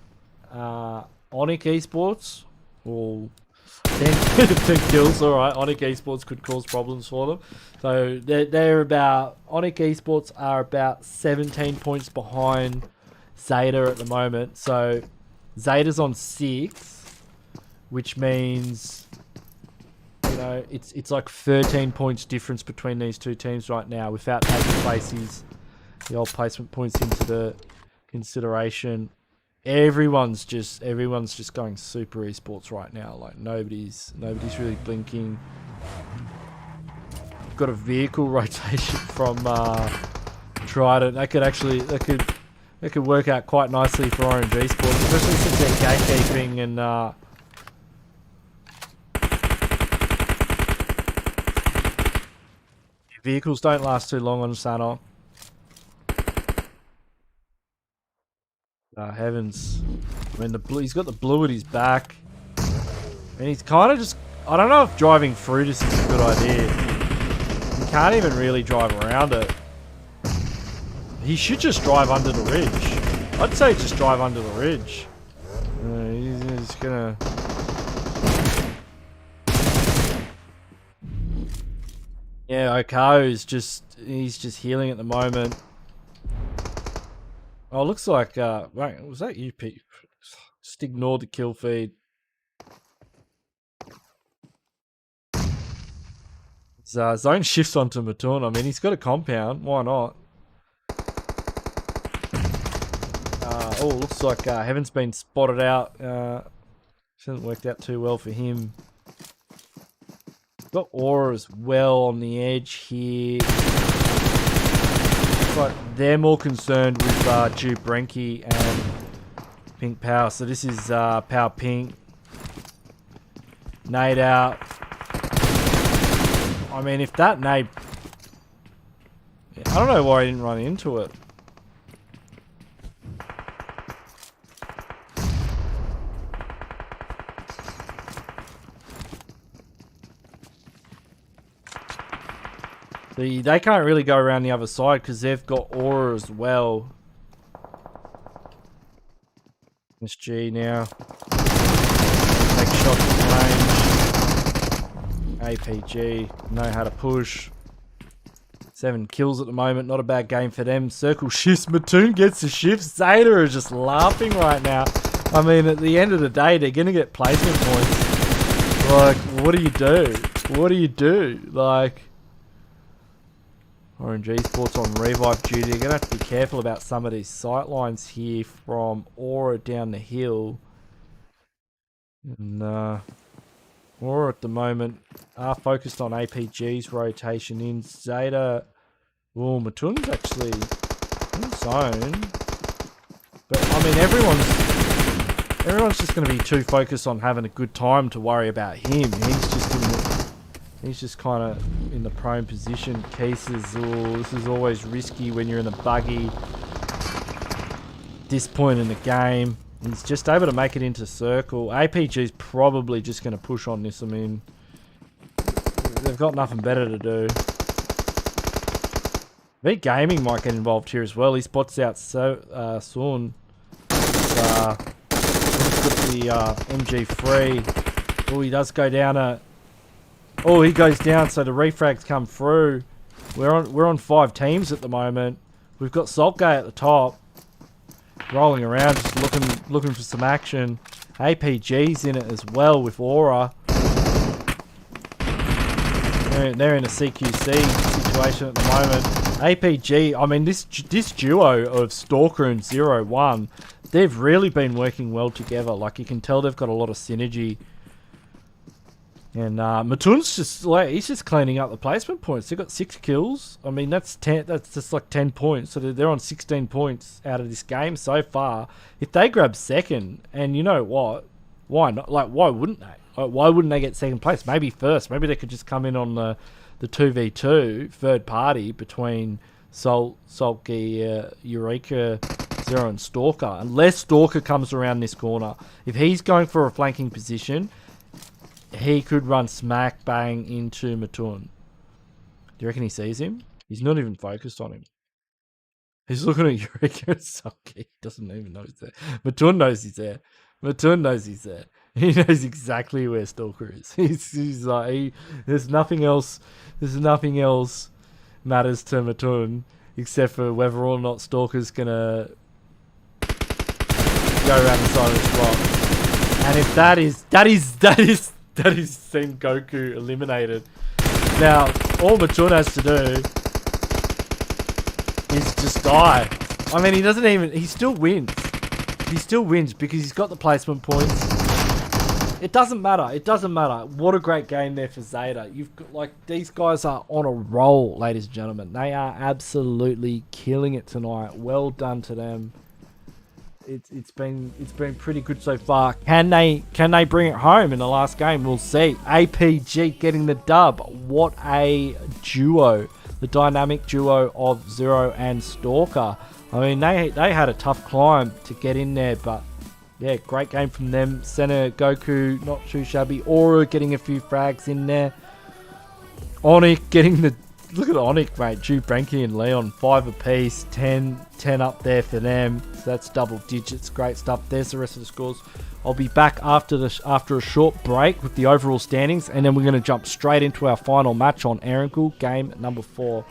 ONIC Esports, well, 10 kills, alright. ONIC Esports could cause problems for them. So they're about, ONIC Esports are about 17 points behind ZETA at the moment. So ZETA's on 6, which means, you know, it's like 13 points difference between these two teams right now without taking places, the old placement points into the consideration. Everyone's just going super esports right now. Like nobody's really blinking. Got a vehicle rotation from Trident. That could work out quite nicely for Orange Esports, especially since they're gatekeeping and vehicles don't last too long on Sanok. Heavens. I mean, he's got the blue at his back. And he's kind of just... I don't know if driving through this is a good idea. He can't even really drive around it. He should just drive under the ridge. I'd say just drive under the ridge. He's gonna... Yeah, Okao's just... He's just healing at the moment. Oh, looks like, wait, was that you, Pete? Just ignored the kill feed. Zone shifts onto Matun. I mean, he's got a compound. Why not? Oh, looks like Heaven's been spotted out. Hasn't worked out too well for him. Got Aura as well on the edge here. But they're more concerned with Brenke and Pink Power. So this is Power Pink. Nade out. I mean, if that nade... I don't know why he didn't run into it. They can't really go around the other side because they've got Aura as well. SG now. Take shots at range. APG know how to push. 7 kills at the moment. Not a bad game for them. Circle shifts. Mattoon gets the shift. ZETA are just laughing right now. I mean, at the end of the day, they're going to get placement points. Like, what do you do? What do you do? Like... Orange Esports on revive duty. You're going to have to be careful about some of these sight lines here from Aura down the hill. And Aura at the moment are focused on APG's rotation in. ZETA... Oh, Matun's actually in zone. But, I mean, everyone's just going to be too focused on having a good time to worry about him. He's just in the... He's just kind of in the prone position. Cases, oh, this is always risky when you're in the buggy. This point in the game, he's just able to make it into circle. APG's probably just going to push on this. I mean, they've got nothing better to do. V Gaming might get involved here as well. He spots out Sun. The MG3. Oh, he does go down oh, he goes down, so the refrags come through. We're on 5 teams at the moment. We've got Saltgate at the top, rolling around, just looking for some action. APG's in it as well with Aura. They're in a CQC situation at the moment. APG, I mean, this duo of Stalker and 0-1, they've really been working well together. Like, you can tell they've got a lot of synergy. And Matun's just like, he's just cleaning up the placement points. They've got 6 kills. I mean, that's just like 10 points. So they're on 16 points out of this game so far. If they grab second, and you know what? Why not? Like, why wouldn't they? Like, why wouldn't they get second place? Maybe first. Maybe they could just come in on the 2v2 third party between Saltgate, Eureka, Zero and Stalker. Unless Stalker comes around this corner. If he's going for a flanking position, he could run smack bang into Matun. Do you reckon he sees him? He's not even focused on him. He's looking at Eureka and Saltgate. He doesn't even know he's there. Matun knows he's there. Matun knows he's there. He knows exactly where Stalker is. He's like, there's nothing else. There's nothing else matters to Matun except for whether or not Stalker's gonna go around the side of this rock. And if that is Sengoku eliminated. Now, all Matun has to do is just die. I mean, he still wins. He still wins because he's got the placement points. It doesn't matter. It doesn't matter. What a great game there for ZETA. You've got, like, these guys are on a roll, ladies and gentlemen. They are absolutely killing it tonight. Well done to them. It's been pretty good so far. Can they bring it home in the last game? We'll see. APG getting the dub. What a duo. The dynamic duo of Zero and Stalker. I mean, they had a tough climb to get in there, but yeah, great game from them. SENGOKU, not too shabby. Aura getting a few frags in there. ONIC getting the... Look at ONIC, mate. Drew, Branky and Leon, 5 apiece. 10 up there for them. So that's double digits. Great stuff. There's the rest of the scores. I'll be back after a short break with the overall standings, and then we're going to jump straight into our final match on ANGKOR, game number 4.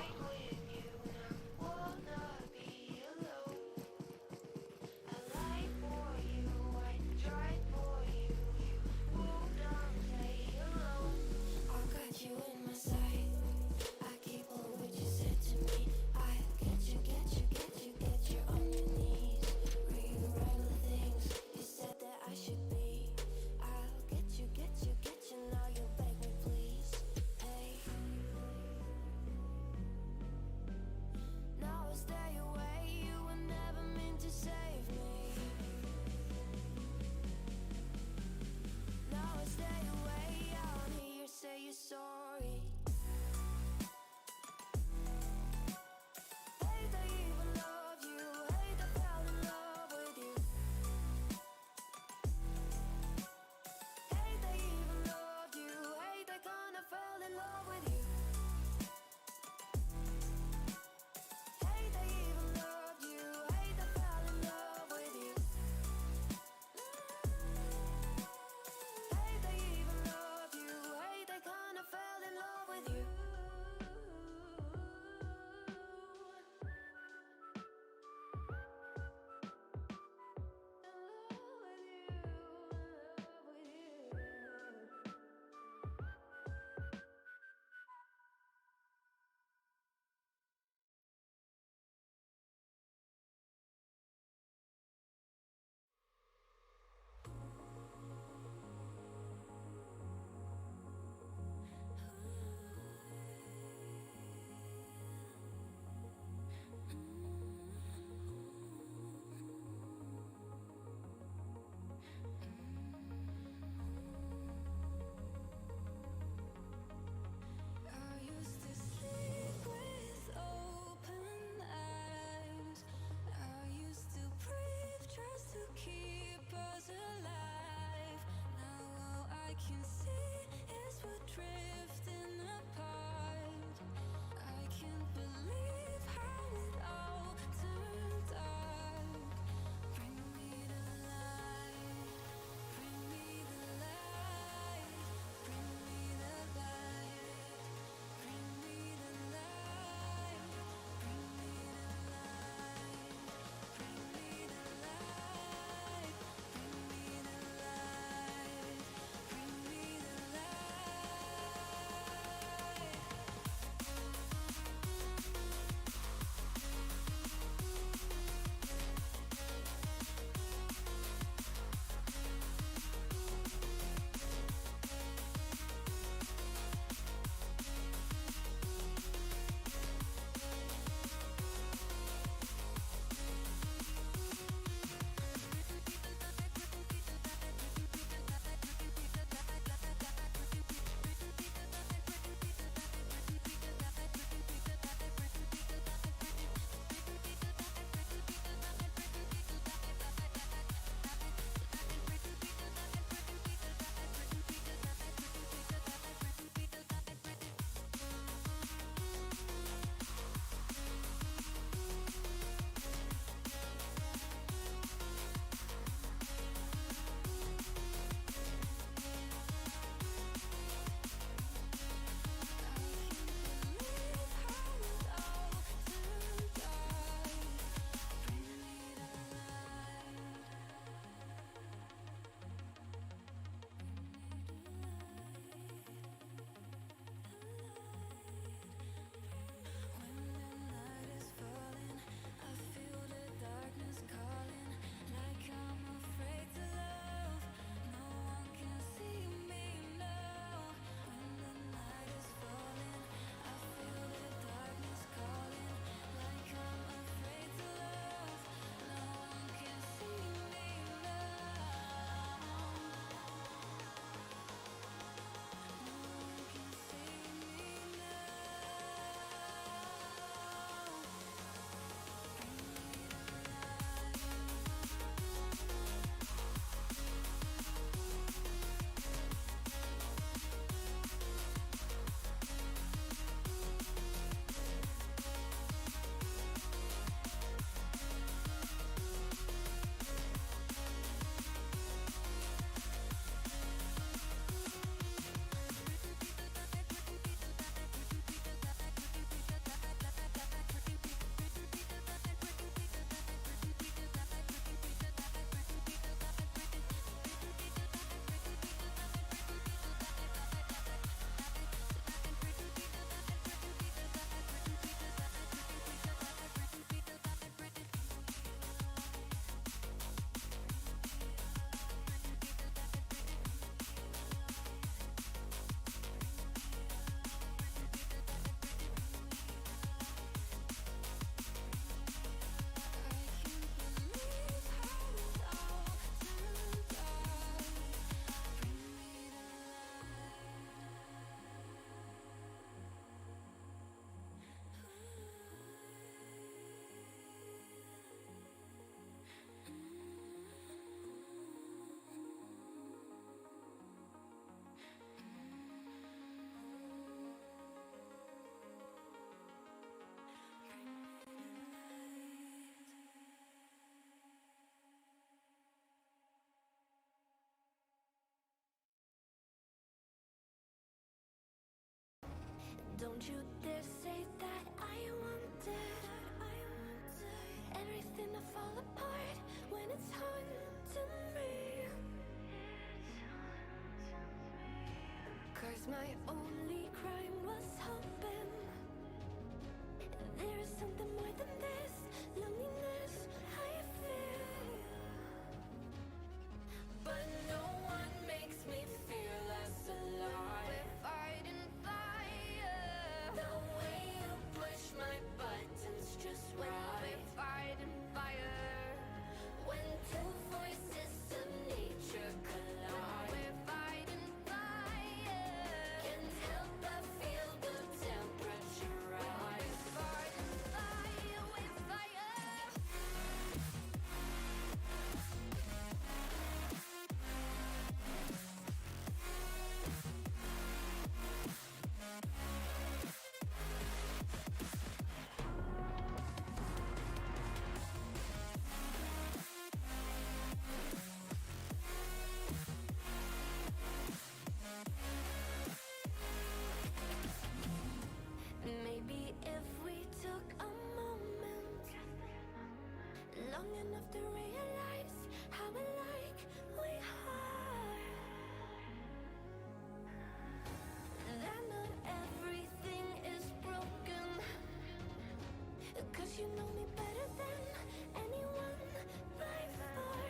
Don't you dare say that I wanted everything to fall apart when it's haunting me. 'Cause my only crime was hoping there is something more than this loneliness I feel. But no one makes me feel less alive. We're fighting fire. The way you push my buttons just right. We're fighting fire. When two voices of nature collide. We're fighting fire. Can't help but feel the temperature rise. We're fighting fire with fire. Maybe if we took a moment long enough to realize how alike we are, that not everything is broken. 'Cause you know me better than anyone by far.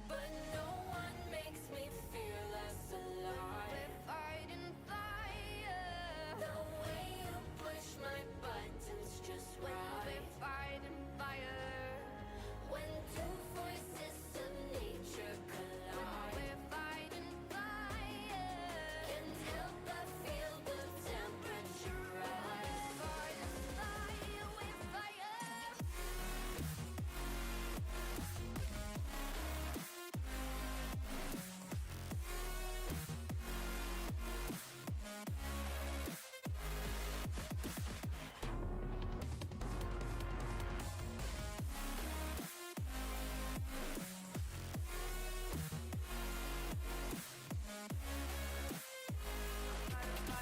But no one makes me feel less alive. We're fighting fire. The way you push my buttons just right. We're fighting fire. When two voices of nature collide. We're fighting fire. Can't help but feel the temperature rise. Fighting fire with fire.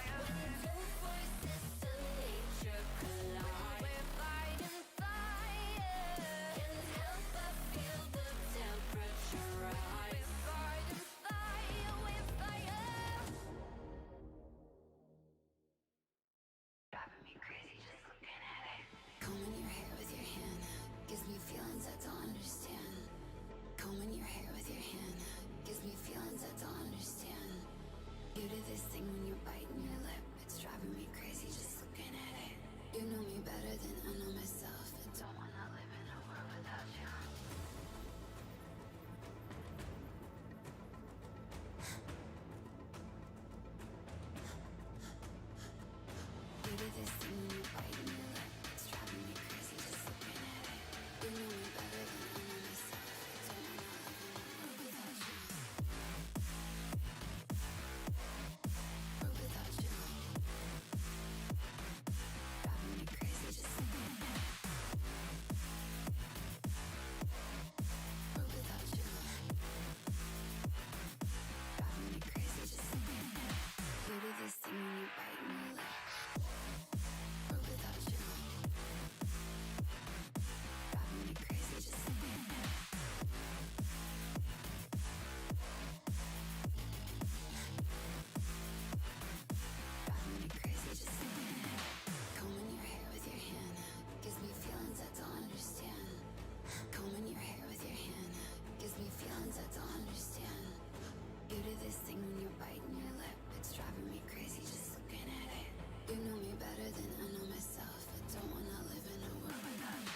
When two voices of nature collide. We're fighting fire. Can't help but feel the temperature rise. We're fighting fire with fire. Driving me crazy just looking at it. Combing your hair with your hand gives me feelings I don't understand. Combing your hair with your hand gives me feelings I don't understand. You do this thing when you're biting your lip. It's driving me crazy just looking at it. You know me better than I know myself. I don't wanna live in a world without you. You do this thing when you're biting your lip. It's driving me crazy just looking at it. You know me better than I know myself. I don't wanna live in a world without you. Or without you. Driving me crazy just looking at it. Or without you. Driving me crazy just looking at it. You do this thing when you're biting your lip. Or without you. Driving me crazy just looking at it. Driving me crazy just looking at it. Combing your hair with your hand gives me feelings I don't understand. Combing your hair with your hand gives me feelings I don't understand. You do this thing when you're biting your lip. It's driving me crazy just looking at it. You know me better than I know myself. I don't wanna live in a world without you.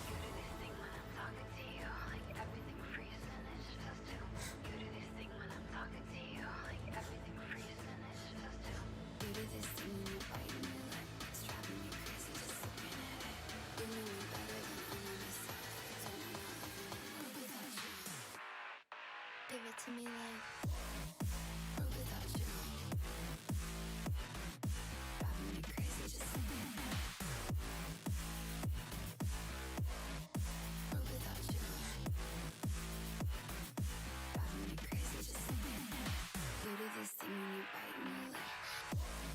You do this thing when I'm talking to you, like everything freezes and it's just us two. You do this thing when I'm talking to you, like everything freezes and it's just us two. You do this thing when you're biting your lip. It's driving me crazy just looking at it. You know me better than I know myself. I don't wanna live in a world without you. Give it to me like Or without you. Driving me crazy just looking at it. Or without you. Driving me crazy just looking at it. You do this thing when you're biting your lip.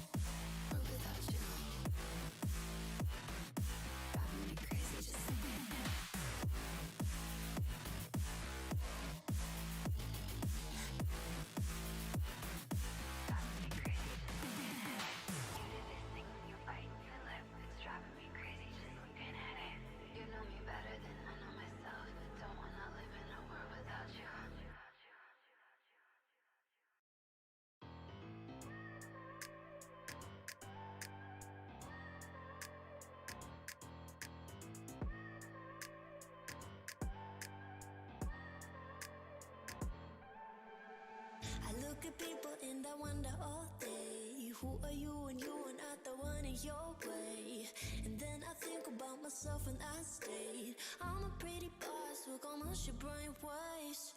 look at people and I wonder all day, who are you and you are not the one in your way. And then I think about myself and I stayed. I'm a pretty boss, look almost your brain waste.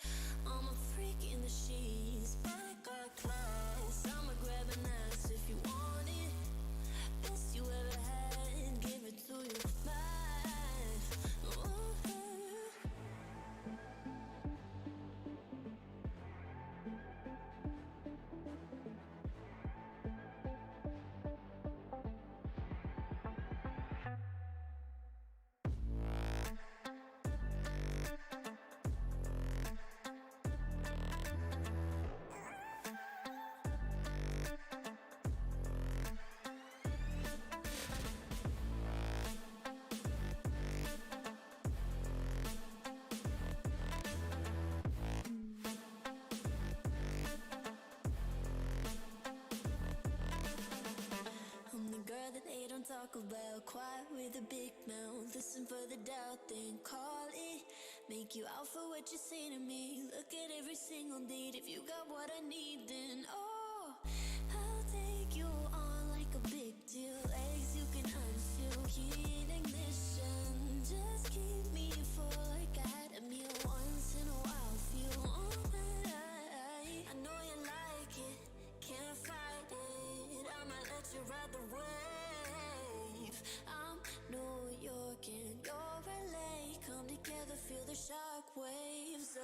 I'm a freak in the sheets, but I got class. I'ma grab an ass if you want it. Best you ever had, give it to you. That they don't talk about, quiet with a big mouth. Listen for the doubt, then call it. Make you out for what you say to me. Look at every single date. If you got what I need, then oh, I'll take you on like a big deal. Legs you can unfeel, heat ignition. Just keep me full like I had a meal once in a while. Feel alright. I know you like it, can't fight it. I might let you ride the wave. I'm New York and you're LA. Come together, feel the shock waves.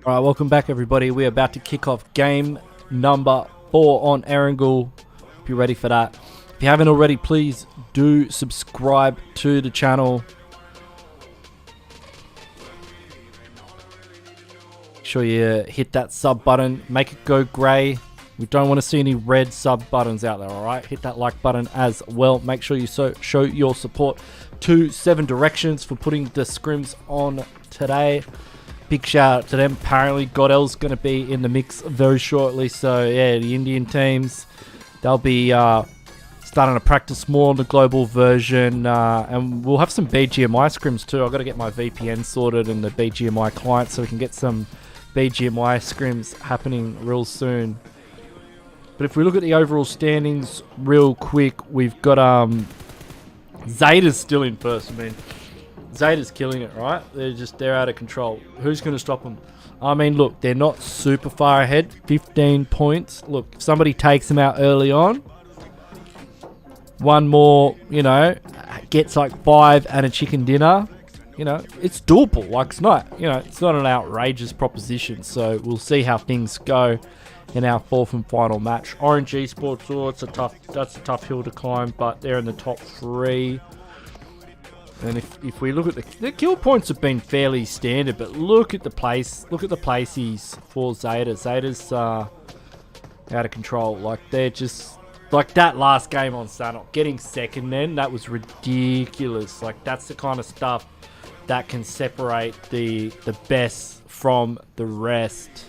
Alright, welcome back everybody. We're about to kick off game number 4 on Erangel. Hope you're ready for that. If you haven't already, please do subscribe to the channel. Make sure you hit that sub button. Make it go grey. We don't want to see any red sub buttons out there, alright? Hit that like button as well. Make sure you show your support to 7DIRECTIONS for putting the scrims on today. Big shout out to them. Apparently Godel's going to be in the mix very shortly. So yeah, the Indian teams, they'll be starting to practice more on the global version. And we'll have some BGMI scrims too. I've got to get my VPN sorted and the BGMI client so we can get some BGMI scrims happening real soon. But if we look at the overall standings real quick, we've got ZETA's still in first. I mean, ZETA's killing it, right? They're out of control. Who's going to stop them? I mean, look, they're not super far ahead. 15 points. Look, if somebody takes them out early on, one more, you know, gets like 5 and a chicken dinner, you know, it's doable. Like, it's not, you know, it's not an outrageous proposition. So we'll see how things go in our 4th and final match. Orange Esports, oh, that's a tough hill to climb, but they're in the top 3. And if we look at the kill points have been fairly standard, but look at the places for ZETA. ZETA's out of control. Like, they're just like that last game on Sanok, getting second. Then that was ridiculous. Like, that's the kind of stuff that can separate the best from the rest.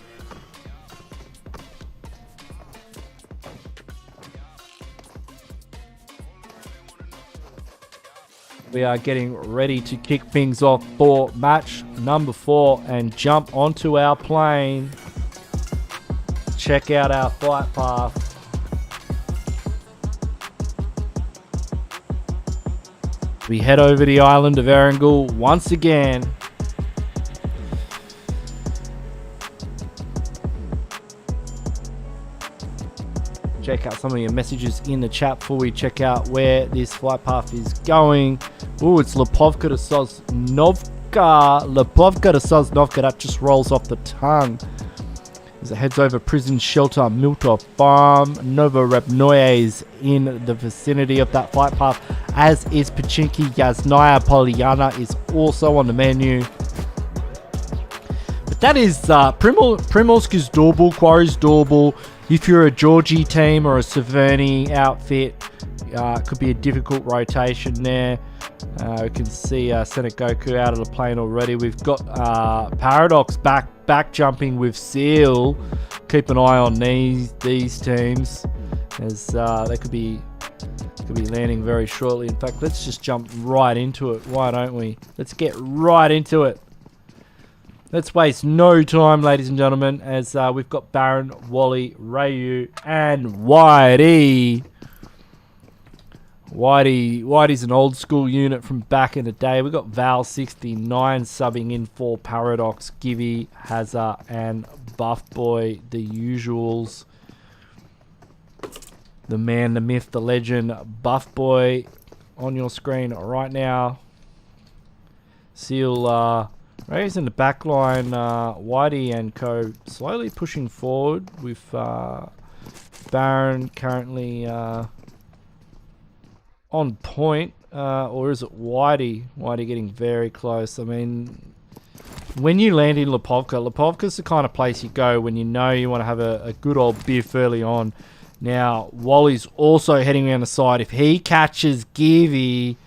We are getting ready to kick things off for match number 4 and jump onto our plane. Check out our flight path. We head over the island of Erangel once again. Check out some of your messages in the chat before we check out where this flight path is going. Ooh, it's Lipovka to Sosnovka. Lipovka to Sosnovka. That just rolls off the tongue. As it heads over prison shelter, Miltov Farm, Novorepnoye is in the vicinity of that flight path, as is Pachinki. Yasnaya Polyana is also on the menu. But that is Primorsk is doable, Quarry's doable. If you're a Georgie team or a Severny outfit, could be a difficult rotation there. We can see Sengoku out of the plane already. We've got Paradox back jumping with Seal. Keep an eye on these teams, as they could be landing very shortly. In fact, let's just jump right into it. Why don't we? Let's get right into it. Let's waste no time, ladies and gentlemen, as we've got Baron, Wally, Rayu, and Whitey. Whitey's an old school unit from back in the day. We've got Val69 subbing in for Paradox, Givy, Hazard, and Buff Boy, the usuals. The man, the myth, the legend, Buff Boy on your screen right now. Seal, Ray's in the back line, Whitey and co slowly pushing forward with Baron currently on point, or is it Whitey? Whitey getting very close. I mean, when you land in Lipovka's the kind of place you go when you know you want to have a good old biff early on. Now, Wally's also heading around the side. If he catches Givy,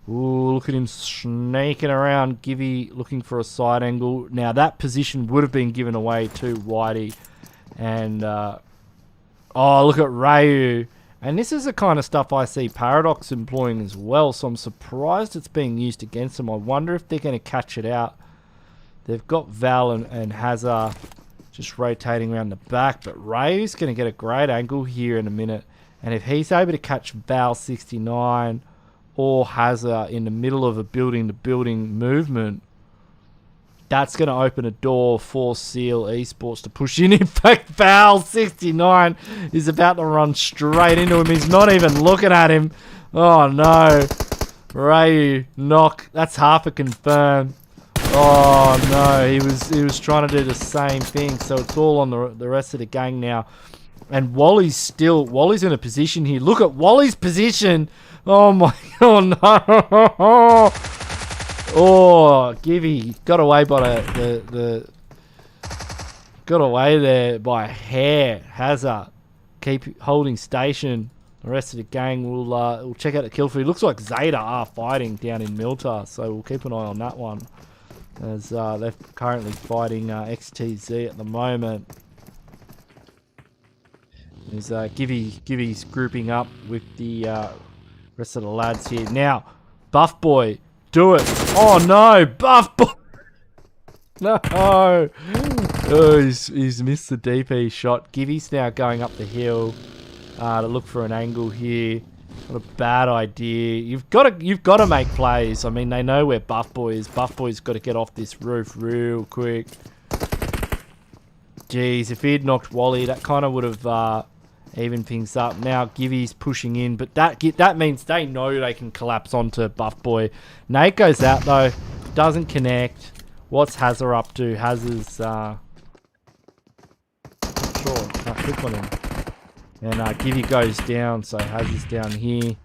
ooh, look at him snaking around. Givy looking for a side angle. Now, that position would have been given away to Whitey. And, oh, look at Rayu. And this is the kind of stuff I see Paradox employing as well, so I'm surprised it's being used against them. I wonder if they're going to catch it out. They've got Val and Hazard just rotating around the back, but Rayu's going to get a great angle here in a minute. And if he's able to catch Val69 or Hazard in the middle of a building-to-building movement, that's going to open a door for Seal Esports to push in. In fact, Val69 is about to run straight into him. He's not even looking at him. Oh, no. Rayu, knock. That's half a confirm. Oh, no. He was trying to do the same thing. So it's all on the rest of the gang now. And Wally's in a position here. Look at Wally's position. Oh, my. Oh, no. Oh, Givy got away by got away there by a hair. Hazard keep holding station. The rest of the gang will check out the kill feed. Looks like ZETA are fighting down in Milta, so we'll keep an eye on that one, as they're currently fighting XTZ at the moment. There's Givy's grouping up with the rest of the lads here. Now, Buff Boy. Do it. Oh, no. Buff Boy. No. Oh, he's missed the DP shot. Givy's now going up the hill to look for an angle here. What a bad idea. You've got to make plays. I mean, they know where Buff Boy is. Buff Boy's got to get off this roof real quick. Jeez, if he'd knocked Wally, that kind of would have even things up. Now Givy's pushing in, but that means they know they can collapse onto Buff Boy. Nate goes out though, doesn't connect. What's Hazard up to? Hazard's not sure. Can't click on him. And Givy goes down, so Hazard's down here.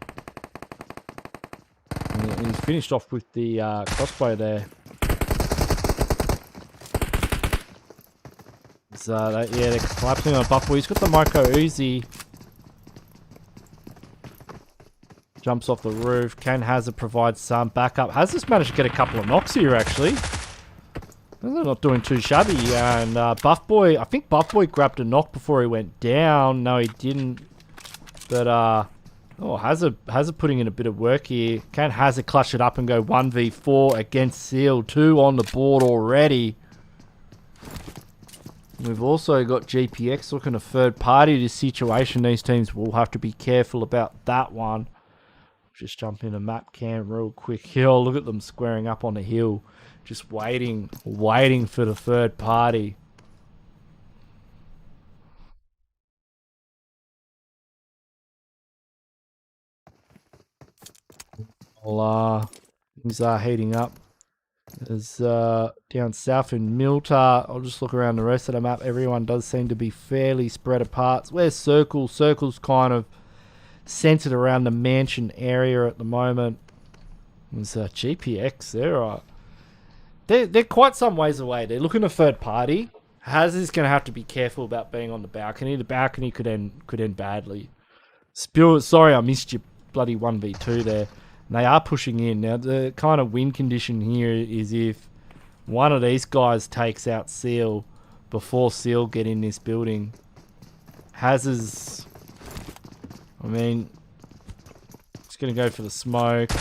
And he's finished off with the crossbow there. So they're collapsing on Buff Boy. He's got the Micro Uzi. Jumps off the roof. Can Hazard provide some backup? Hazard's managed to get a couple of knocks here, actually. They're not doing too shabby. And Buff Boy, I think Buff Boy grabbed a knock before he went down. No, he didn't. But Oh, Hazard putting in a bit of work here. Can Hazard clutch it up and go 1v4 against Seal? 2 on the board already. We've also got GPX looking a third party to this situation. These teams will have to be careful about that one. Just jump into map cam real quick here. Look at them squaring up on the hill. Just waiting for the third party. Well, things are heating up. There's down south in Milta. I'll just look around the rest of the map. Everyone does seem to be fairly spread apart. Where's Circle? Circle's kind of centered around the mansion area at the moment. There's GPX. They're quite some ways away. They're looking a third party. Haz is going to have to be careful about being on the balcony. The balcony could end badly. Sorry, I missed your bloody 1v2 there. And they are pushing in. Now, the kind of win condition here is if one of these guys takes out Seal before Seal get in this building. Haz's... I mean... He's going to go for the smoke.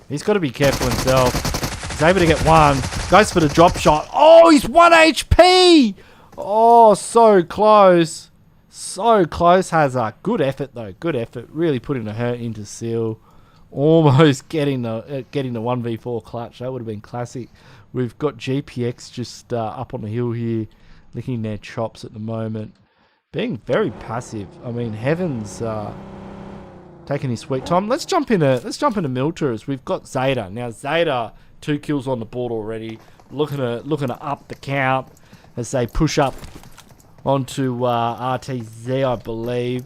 He's got to be careful himself. He's able to get one. Goes for the drop shot. Oh, he's 1 HP! Oh, so close. So close, Hazard. Good effort, though. Good effort. Really putting a hurt into Seal. Almost getting the 1v4 clutch. That would have been classic. We've got GPX just up on the hill here, licking their chops at the moment, being very passive. I mean, Heaven's taking his sweet time. Let's jump into Milters. We've got ZETA now. ZETA 2 kills on the board already. Looking to up the count as they push up onto RTZ, I believe.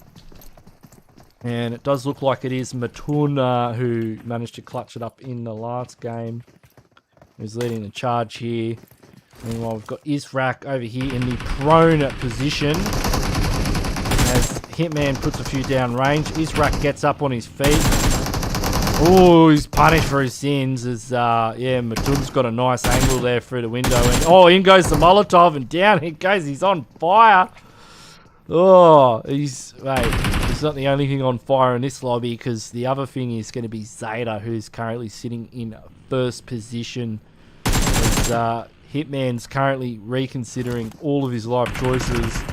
And it does look like it is Matuna who managed to clutch it up in the last game. Who's leading the charge here. Meanwhile, we've got Israk over here in the prone position. As Hitman puts a few down range. Israk gets up on his feet. Oh, he's punished for his sins. As Matuna's got a nice angle there through the window. And oh, in goes the Molotov and down he goes. He's on fire. Oh, he's not the only thing on fire in this lobby, because the other thing is going to be ZETA, who's currently sitting in first position. As Hitman's currently reconsidering all of his life choices,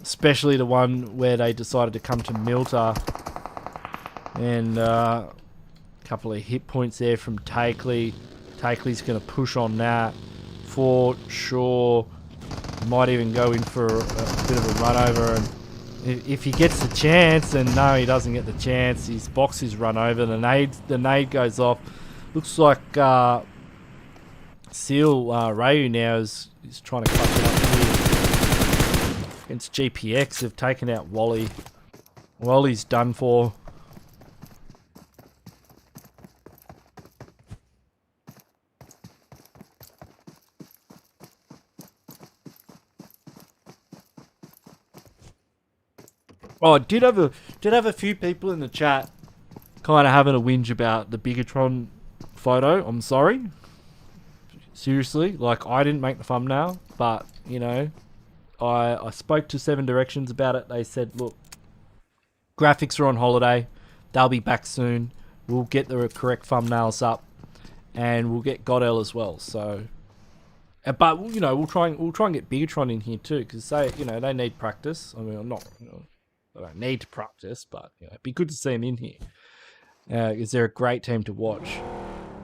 especially the one where they decided to come to Milta. And a couple of hit points there from Takeley. Takeley's going to push on that for sure. Might even go in for a bit of a run over, and if he gets the chance, and no, he doesn't get the chance. His box is run over. The nade goes off. Looks like Seal Rayu now is trying to clutch it up here against GPX. Have taken out Wally. Wally's done for. Oh, I did have a few people in the chat kind of having a whinge about the Bigatron photo. I'm sorry. Seriously, like, I didn't make the thumbnail, but, you know, I spoke to 7DIRECTIONS about it. They said, look, graphics are on holiday. They'll be back soon. We'll get the correct thumbnails up, and we'll get Godel as well. So, but, you know, we'll try and get Bigatron in here too, because they need practice. I mean, I'm not, I don't need to practice, but it'd be good to see him in here. Because they're a great team to watch.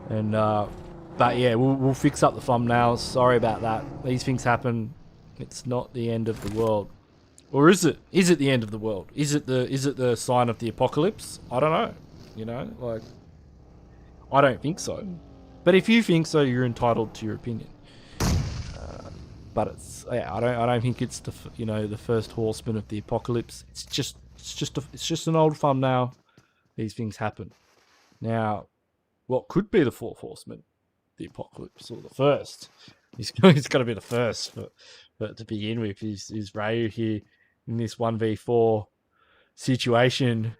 And but yeah, we'll fix up the thumbnails. Sorry about that. These things happen. It's not the end of the world, or is it? Is it the end of the world? Is it the sign of the apocalypse? I don't know. Like, I don't think so. But if you think so, you're entitled to your opinion. But I don't think it's the first horseman of the apocalypse. It's just an old thumbnail. These things happen. Now, what could be the fourth horseman, the apocalypse, or the first? He's got to be the first, but to begin with, is Rayu here in this 1v4 situation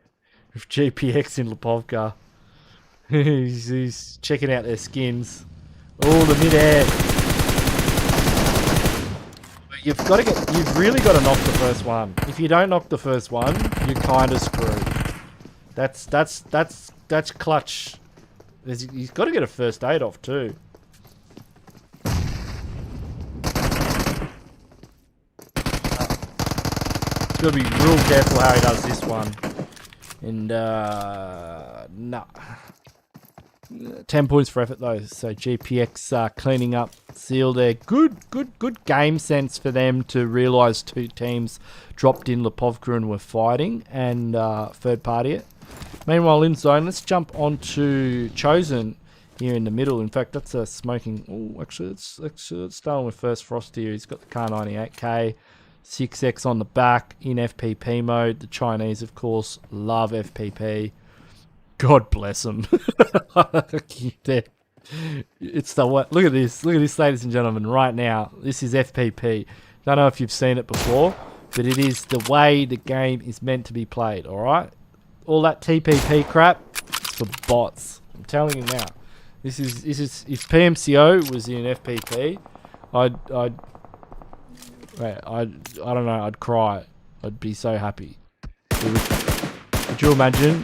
with GPX in Lipovka. he's checking out their skins. Oh, the mid-air. You've really got to knock the first one. If you don't knock the first one, you're kind of screwed. That's clutch. He's got to get a first aid off too. He's got to be real careful how he does this one. And nah. 10 points for effort though. So GPX cleaning up seal there. Good game sense for them to realise two teams dropped in Pubg and were fighting and third party it. Meanwhile in zone, let's jump onto Chosen here in the middle. In fact, that's a smoking. Oh, actually, let's start with First Frost here. He's got the Car 98K, 6X on the back in FPP mode. The Chinese, of course, love FPP. God bless them. It's the what? Look at this, ladies and gentlemen. Right now, this is FPP. Don't know if you've seen it before, but it is the way the game is meant to be played. All right, all that TPP crap, it's for bots. I'm telling you now. This is if PMCO was in FPP, I don't know. I'd cry. I'd be so happy. Could you imagine?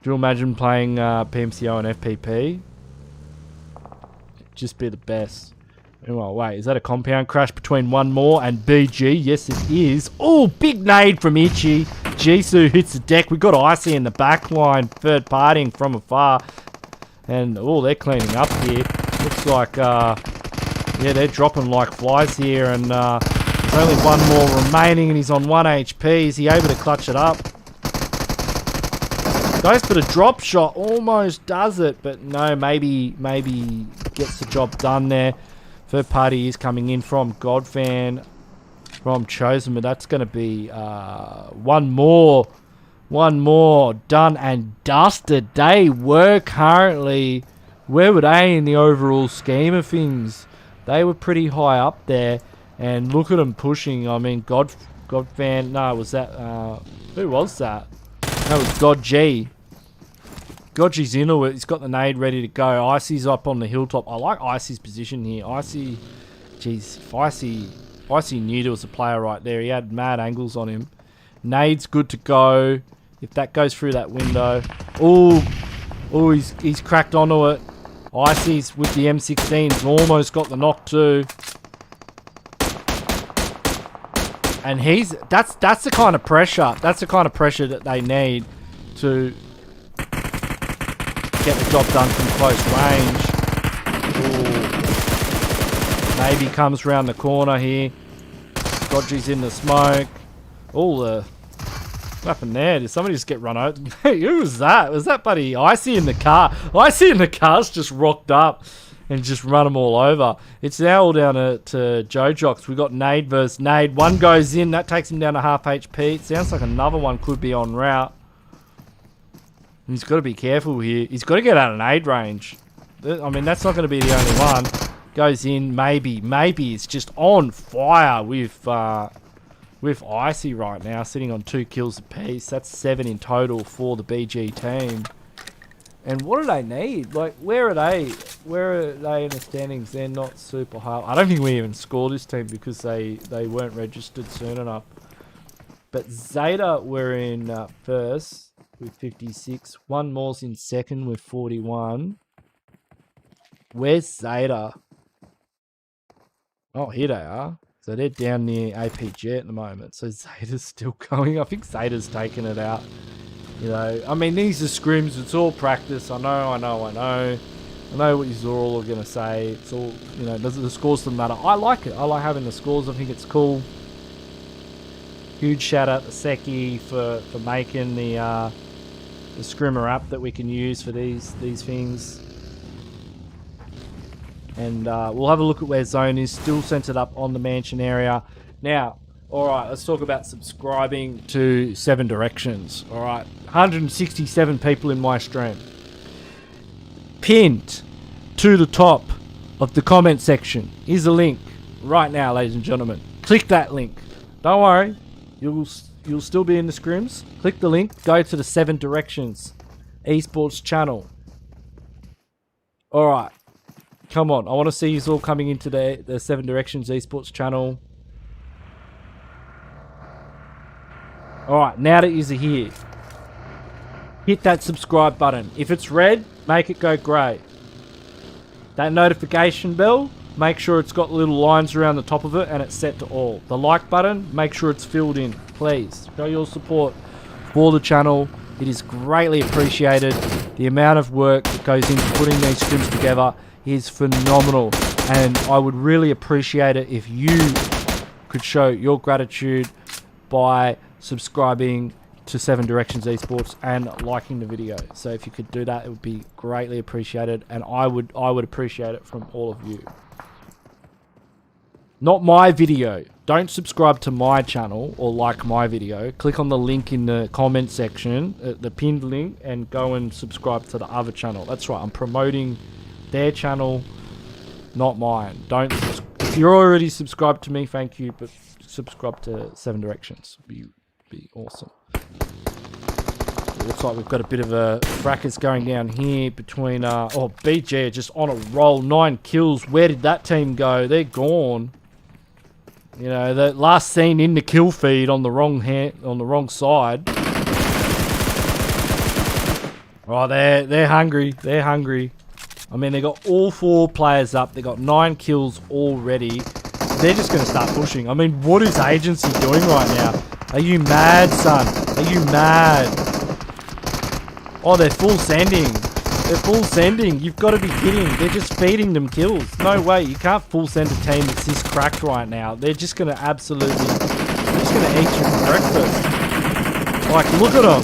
Do you imagine playing PMCO and FPP? It'd just be the best. Well, wait, is that a compound crash between one more and BG? Yes, it is. Oh, big nade from Ichi. Jisoo hits the deck. We've got Icy in the back line, third partying from afar. And, oh, they're cleaning up here. Looks like, yeah, they're dropping like flies here. And there's only one more remaining and he's on 1 HP. Is he able to clutch it up? Goes for the drop shot, almost does it, but no, maybe gets the job done there. Third party is coming in from Godfan, from Chosen, but that's going to be one more done and dusted. They were currently, where were they in the overall scheme of things? They were pretty high up there, and look at them pushing. I mean, Godfan, no, was that, who was that? That was God G. Godji's in it. He's got the nade ready to go. Icy's up on the hilltop. I like Icy's position here. Icy, jeez, if Icy knew there was a player right there. He had mad angles on him. Nade's good to go. If that goes through that window. Oh, he's cracked onto it. Icy's with the M16. He's almost got the knock too. And that's the kind of pressure. That's the kind of pressure that they need to get the job done from close range. Ooh. Maybe comes around the corner here. Godji's in the smoke. All the what happened there? Did somebody just get run over? Who was that? Was that buddy Icy in the car? Icy in the car's just rocked up and just run them all over. It's now all down to Joe Jocks. We've got nade versus nade. One goes in. That takes him down to half HP. It sounds like another one could be en route. He's got to be careful here. He's got to get out of nade range. I mean, that's not going to be the only one. Goes in. Maybe it's just on fire with Icy right now. Sitting on 2 kills apiece. That's 7 in total for the BG team. And what do they need? Like, where are they? Where are they in the standings? They're not super high. I don't think we even scored this team because they weren't registered soon enough. But ZETA were in first with 56. One more's in second with 41. Where's ZETA? Oh, here they are. So they're down near APG at the moment. So ZETA's still going. I think ZETA's taking it out. You know, I mean, these are scrims. It's all practice. I know. I know what you're all going to say. It's all, you know, the scores don't matter. I like it. I like having the scores. I think it's cool. Huge shout out to Seki for making the Scrimmer app that we can use for these things. And we'll have a look at where Zone is. Still centered up on the mansion area. Now, alright, let's talk about subscribing to 7DIRECTIONS. Alright, 167 people in my stream. Pinned to the top of the comment section is a link right now, ladies and gentlemen. Click that link. Don't worry, you'll still be in the scrims. Click the link, go to the 7DIRECTIONS esports channel. Alright, Come on, I want to see you all coming into the 7 Directions Esports channel. Alright, now that you're here, hit that subscribe button. If it's red, make it go grey. That notification bell, make sure it's got little lines around the top of it and it's set to all. The like button, make sure it's filled in. Please, show your support for the channel. It is greatly appreciated. The amount of work that goes into putting these scrims together is phenomenal. And I would really appreciate it if you could show your gratitude by subscribing to 7 Directions Esports and liking the video. So if you could do that, it would be greatly appreciated, and I would appreciate it from all of you. Not my video. Don't subscribe to my channel or like my video. Click on the link in the comment section, the pinned link, and go and subscribe to the other channel. That's right, I'm promoting their channel, not mine. If you're already subscribed to me, thank you, but subscribe to 7 Directions. Be awesome. It looks like we've got a bit of a fracas going down here between BG are just on a roll. 9 kills. Where did that team go? They're gone. You know, the last seen in the kill feed on the wrong side. Oh, they're hungry. They're hungry. I mean, they got all 4 players up. They got 9 kills already. They're just going to start pushing. I mean, what is Agency doing right now? Are you mad, son? Are you mad? Oh, they're full sending. They're full sending. You've got to be kidding. They're just feeding them kills. No way. You can't full send a team that's this cracked right now. They're just going to absolutely... They're just going to eat you for breakfast. Like, look at them.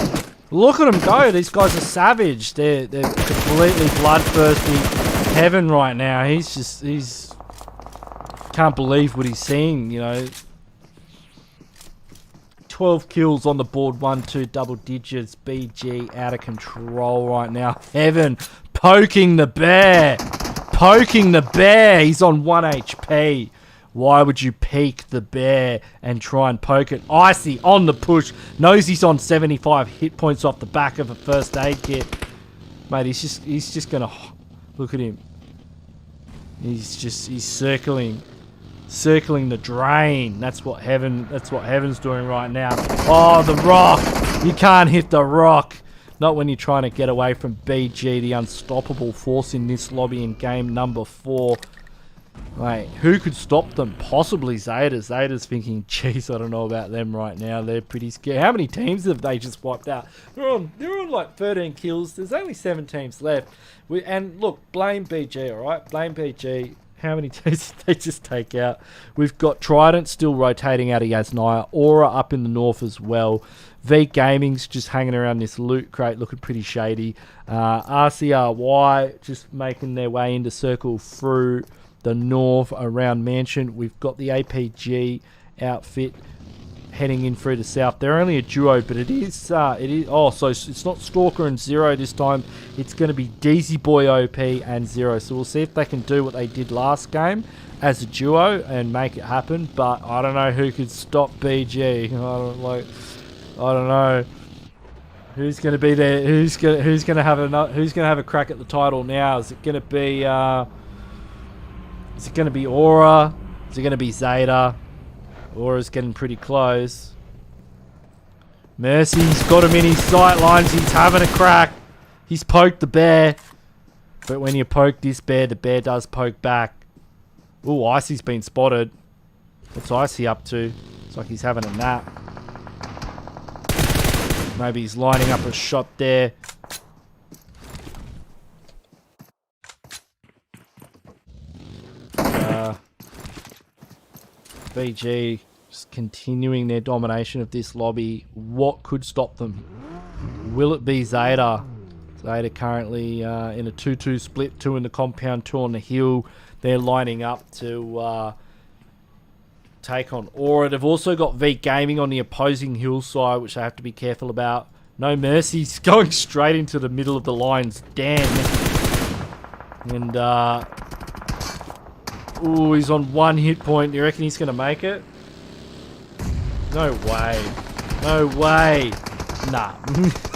Look at them go. These guys are savage. They're completely bloodthirsty. Heaven right now. He's... Can't believe what he's seeing, you know. 12 kills on the board, 1-2 double digits. BG out of control right now. Heaven poking the bear. Poking the bear. He's on 1 HP. Why would you peek the bear and try and poke it? Icy on the push. Knows he's on 75 hit points off the back of a first aid kit. Mate, he's just gonna look at him. He's circling the drain. That's what Heaven's doing right now. Oh, the rock. You can't hit the rock. Not when you're trying to get away from BG, the unstoppable force in this lobby in game number 4. Wait, who could stop them? Possibly ZETA. ZETA's thinking, jeez, I don't know about them right now. They're pretty scared. How many teams have they just wiped out? They're on like 13 kills. There's only 7 teams left. And look, blame BG, alright? Blame BG. How many teams did they just take out? We've got Trident still rotating out of Yasnaya. Aura up in the north as well. V Gaming's just hanging around this loot crate looking pretty shady. RCRY just making their way into circle through the north around Mansion. We've got the APG outfit heading in through the south. They're only a duo, but it is oh, so it's not Stalker and Zero this time. It's going to be DZ Boy OP and Zero. So we'll see if they can do what they did last game as a duo and make it happen. But I don't know who could stop BG. I don't know who's going to be there. Who's going to have a crack at the title now? Is it going to be Aura? Is it going to be ZETA? Aura's getting pretty close. Mercy's got him in his sight lines. He's having a crack. He's poked the bear. But when you poke this bear, the bear does poke back. Ooh, Icy's been spotted. What's Icy up to? Looks like he's having a nap. Maybe he's lining up a shot there. BG just continuing their domination of this lobby. What could stop them? Will it be ZETA? ZETA currently in a 2-2 split, 2 in the compound, 2 on the hill. They're lining up to take on Aura. They've also got V Gaming on the opposing hillside, which they have to be careful about. No mercies, going straight into the middle of the lines. Damn. And ooh, he's on 1 hit point. You reckon he's going to make it? No way. No way. Nah.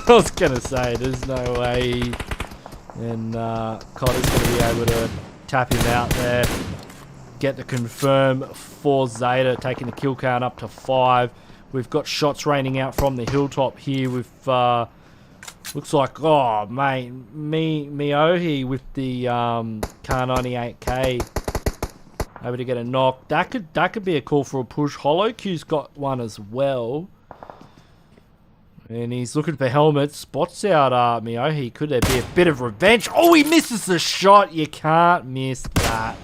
I was going to say, there's no way. And Cotter's going to be able to tap him out there. Get the confirm for ZETA, taking the kill count up to 5. We've got shots raining out from the hilltop here with, looks like, oh, mate, Miohi with the Kar98K. Able to get a knock. That could be a call for a push. HoloQ's got one as well. And he's looking for helmets. Spots out Miohi. Could there be a bit of revenge? Oh, he misses the shot. You can't miss that.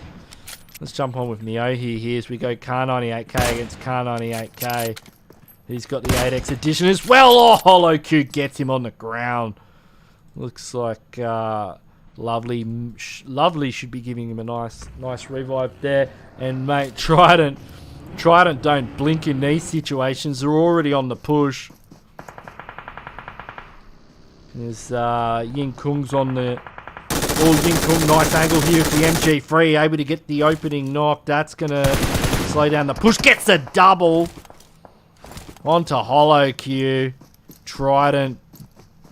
Let's jump on with Miohi here as we go Kar98K against Kar98K. He's got the 8x edition as well. Oh, HoloQ gets him on the ground. Looks like Lovely should be giving him a nice revive there. And mate, Trident don't blink in these situations. They're already on the push. There's Yin Kung's on the... Oh, Yin Kung, nice angle here with the MG3. Able to get the opening knock. That's going to slow down the push. Gets a double. Onto HoloQ. Trident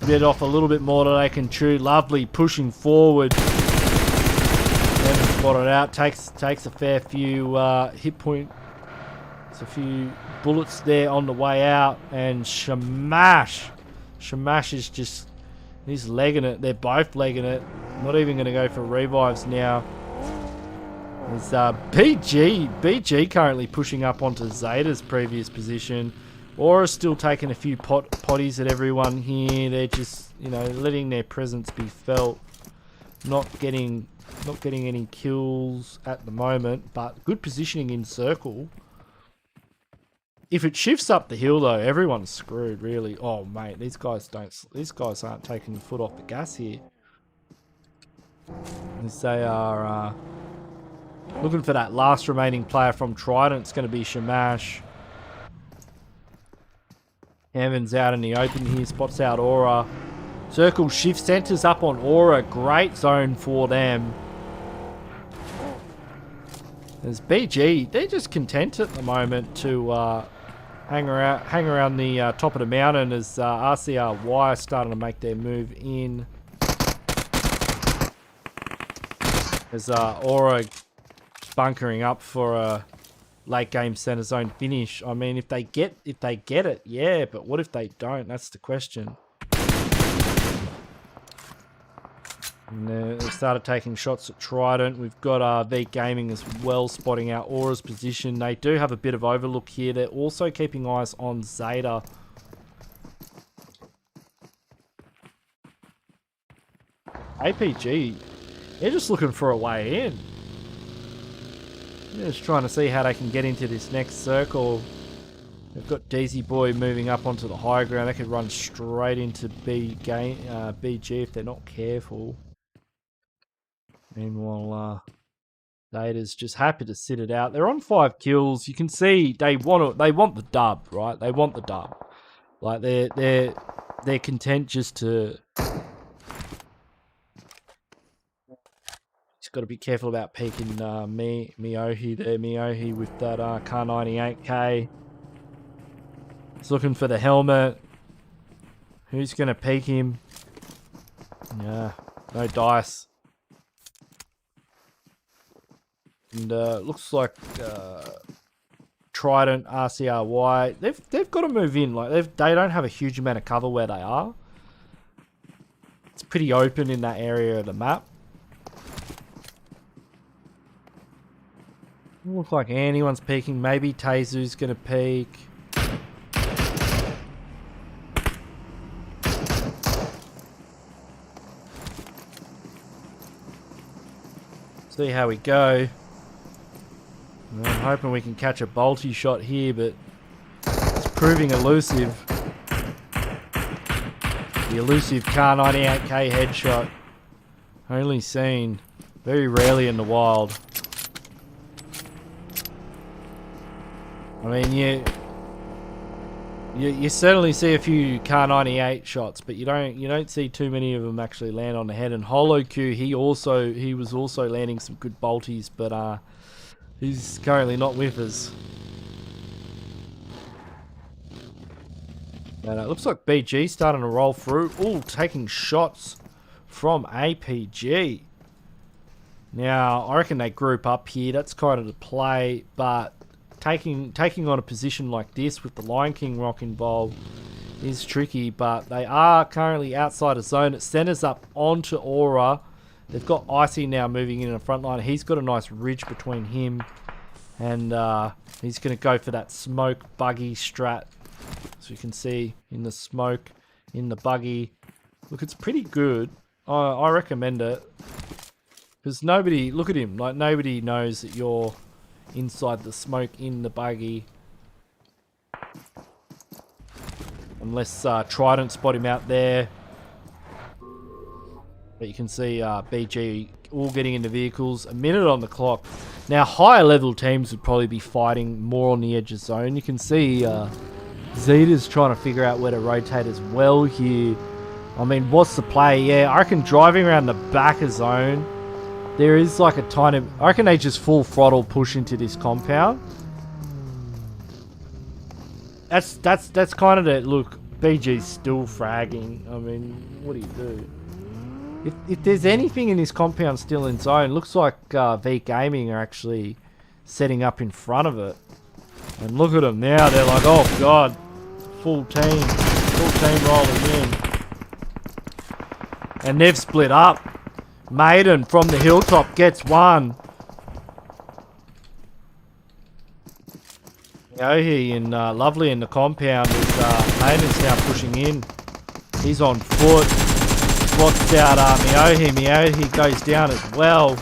bit off a little bit more than they can chew. Lovely pushing forward. Then spotted out. Takes a fair few hit point. There's a few bullets there on the way out. And Shamash is just... He's legging it. They're both legging it. Not even going to go for revives now. There's BG currently pushing up onto ZETA's previous position. Aura's still taking a few potties at everyone here. They're just, you know, letting their presence be felt. Not getting any kills at the moment, but good positioning in circle. If it shifts up the hill though, everyone's screwed really. Oh mate, these guys aren't taking the foot off the gas here. As they are looking for that last remaining player from Trident. It's going to be Shamash. Evan's out in the open here, spots out Aura. Circle shift, centers up on Aura. Great zone for them. There's BG. They're just content at the moment to hang around the top of the mountain as RCRY starting to make their move in. As Aura bunkering up for a late game center zone finish. I mean, if they get it, yeah, but what if they don't? That's the question. And they started taking shots at Trident. We've got V Gaming as well spotting out Aura's position. They do have a bit of overlook here. They're also keeping eyes on ZETA. APG, they're just looking for a way in. They're just trying to see how they can get into this next circle. They've got DZ Boy moving up onto the high ground. They could run straight into BG if they're not careful. Meanwhile, ZETA's just happy to sit it out. They're on 5 kills. You can see they want the dub, right? They want the dub. Like they're content just to. Just got to be careful about peeking Miohi there. Miohi with that Kar98K. He's looking for the helmet. Who's going to peek him? Yeah, no dice. And looks like Trident, RCRY. They've got to move in. Like they don't have a huge amount of cover where they are. It's pretty open in that area of the map. Look like anyone's peeking. Maybe Teizu's gonna peek. See how we go. I'm hoping we can catch a bolty shot here, but it's proving elusive. The elusive Kar98K headshot. Only seen very rarely in the wild. I mean, you certainly see a few Kar98 shots, but you don't see too many of them actually land on the head. And HoloQ, he was also landing some good bolties, but he's currently not with us. And it looks like BG starting to roll through. Ooh, taking shots from APG. Now, I reckon they group up here. That's kind of the play, but taking on a position like this with the Lion King rock involved is tricky, but they are currently outside of zone. It centers up onto Aura. They've got Icy now moving in the front line. He's got a nice ridge between him, and he's going to go for that smoke buggy strat. So you can see in the smoke, in the buggy. Look, it's pretty good. I recommend it. Because nobody, look at him, like nobody knows that you're inside the smoke in the buggy. Unless Trident spot him out there. But you can see BG all getting into vehicles. A minute on the clock. Now higher level teams would probably be fighting more on the edge of zone. You can see ZETA's trying to figure out where to rotate as well here. I mean, what's the play? Yeah, I reckon driving around the back of zone, there is like a tiny... I reckon they just full throttle push into this compound. That's kind of the... Look, BG's still fragging. I mean, what do you do? If there's anything in this compound still in zone, looks like V Gaming are actually setting up in front of it. And look at them now. They're like, oh god, full team rolling in. And they've split up. Maiden from the hilltop gets one. Yohi and Lovely in the compound as Maiden's now pushing in. He's on foot. Spots out Miyohi. Miyohi goes down as well.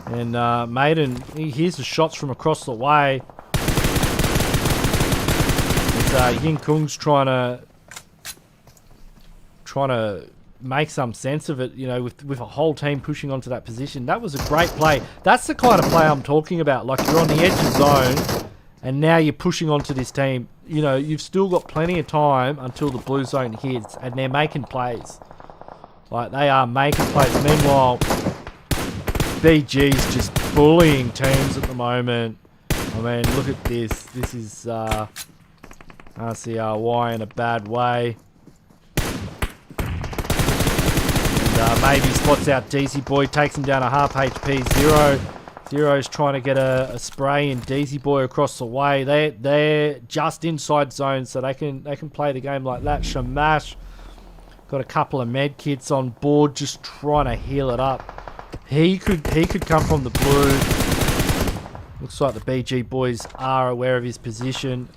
And Maiden, he hears the shots from across the way. As Yin Kung's trying to make some sense of it, you know, with a whole team pushing onto that position. That was a great play. That's the kind of play I'm talking about. Like, you're on the edge of zone, and now you're pushing onto this team. You know, you've still got plenty of time until the blue zone hits, and they're making plays. Like, they are making plays. Meanwhile, BG's just bullying teams at the moment. I mean, look at this. This is RCRY in a bad way. Maybe spots out DC Boy, takes him down a half HP. Zero's trying to get a spray in DC Boy across the way. They're just inside zone, so they can play the game like that. Shamash got a couple of med kits on board, just trying to heal it up. He could come from the blue. Looks like the BG boys are aware of his position.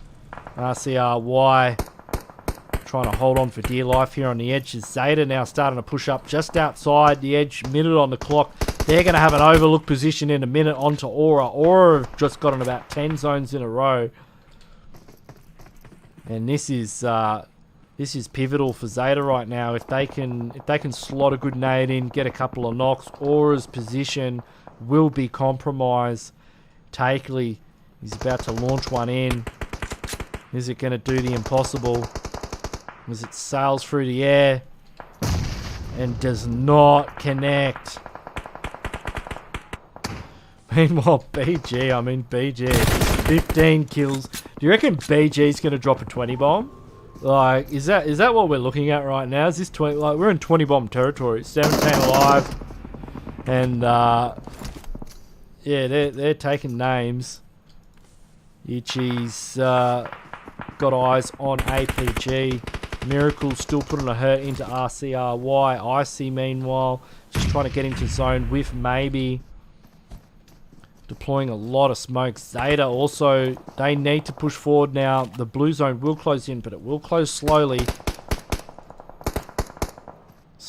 RCRY trying to hold on for dear life here on the edge. ZETA now starting to push up just outside the edge. Minute on the clock. They're going to have an overlook position in a minute onto Aura. Aura have just gotten about 10 zones in a row. And this is pivotal for ZETA right now. If they can slot a good nade in, get a couple of knocks, Aura's position will be compromised. Takeley is about to launch one in. Is it going to do the impossible? As it sails through the air and does not connect. Meanwhile, BG, 15 kills. Do you reckon BG's going to drop a 20 bomb? Like, is that what we're looking at right now? Is this 20? Like, we're in 20 bomb territory. 17 alive, and yeah, they're taking names. Ichi's got eyes on APG. Miracle still putting a hurt into RCRY. Icy, meanwhile, just trying to get into zone with maybe. Deploying a lot of smoke. ZETA also, they need to push forward now. The blue zone will close in, but it will close slowly.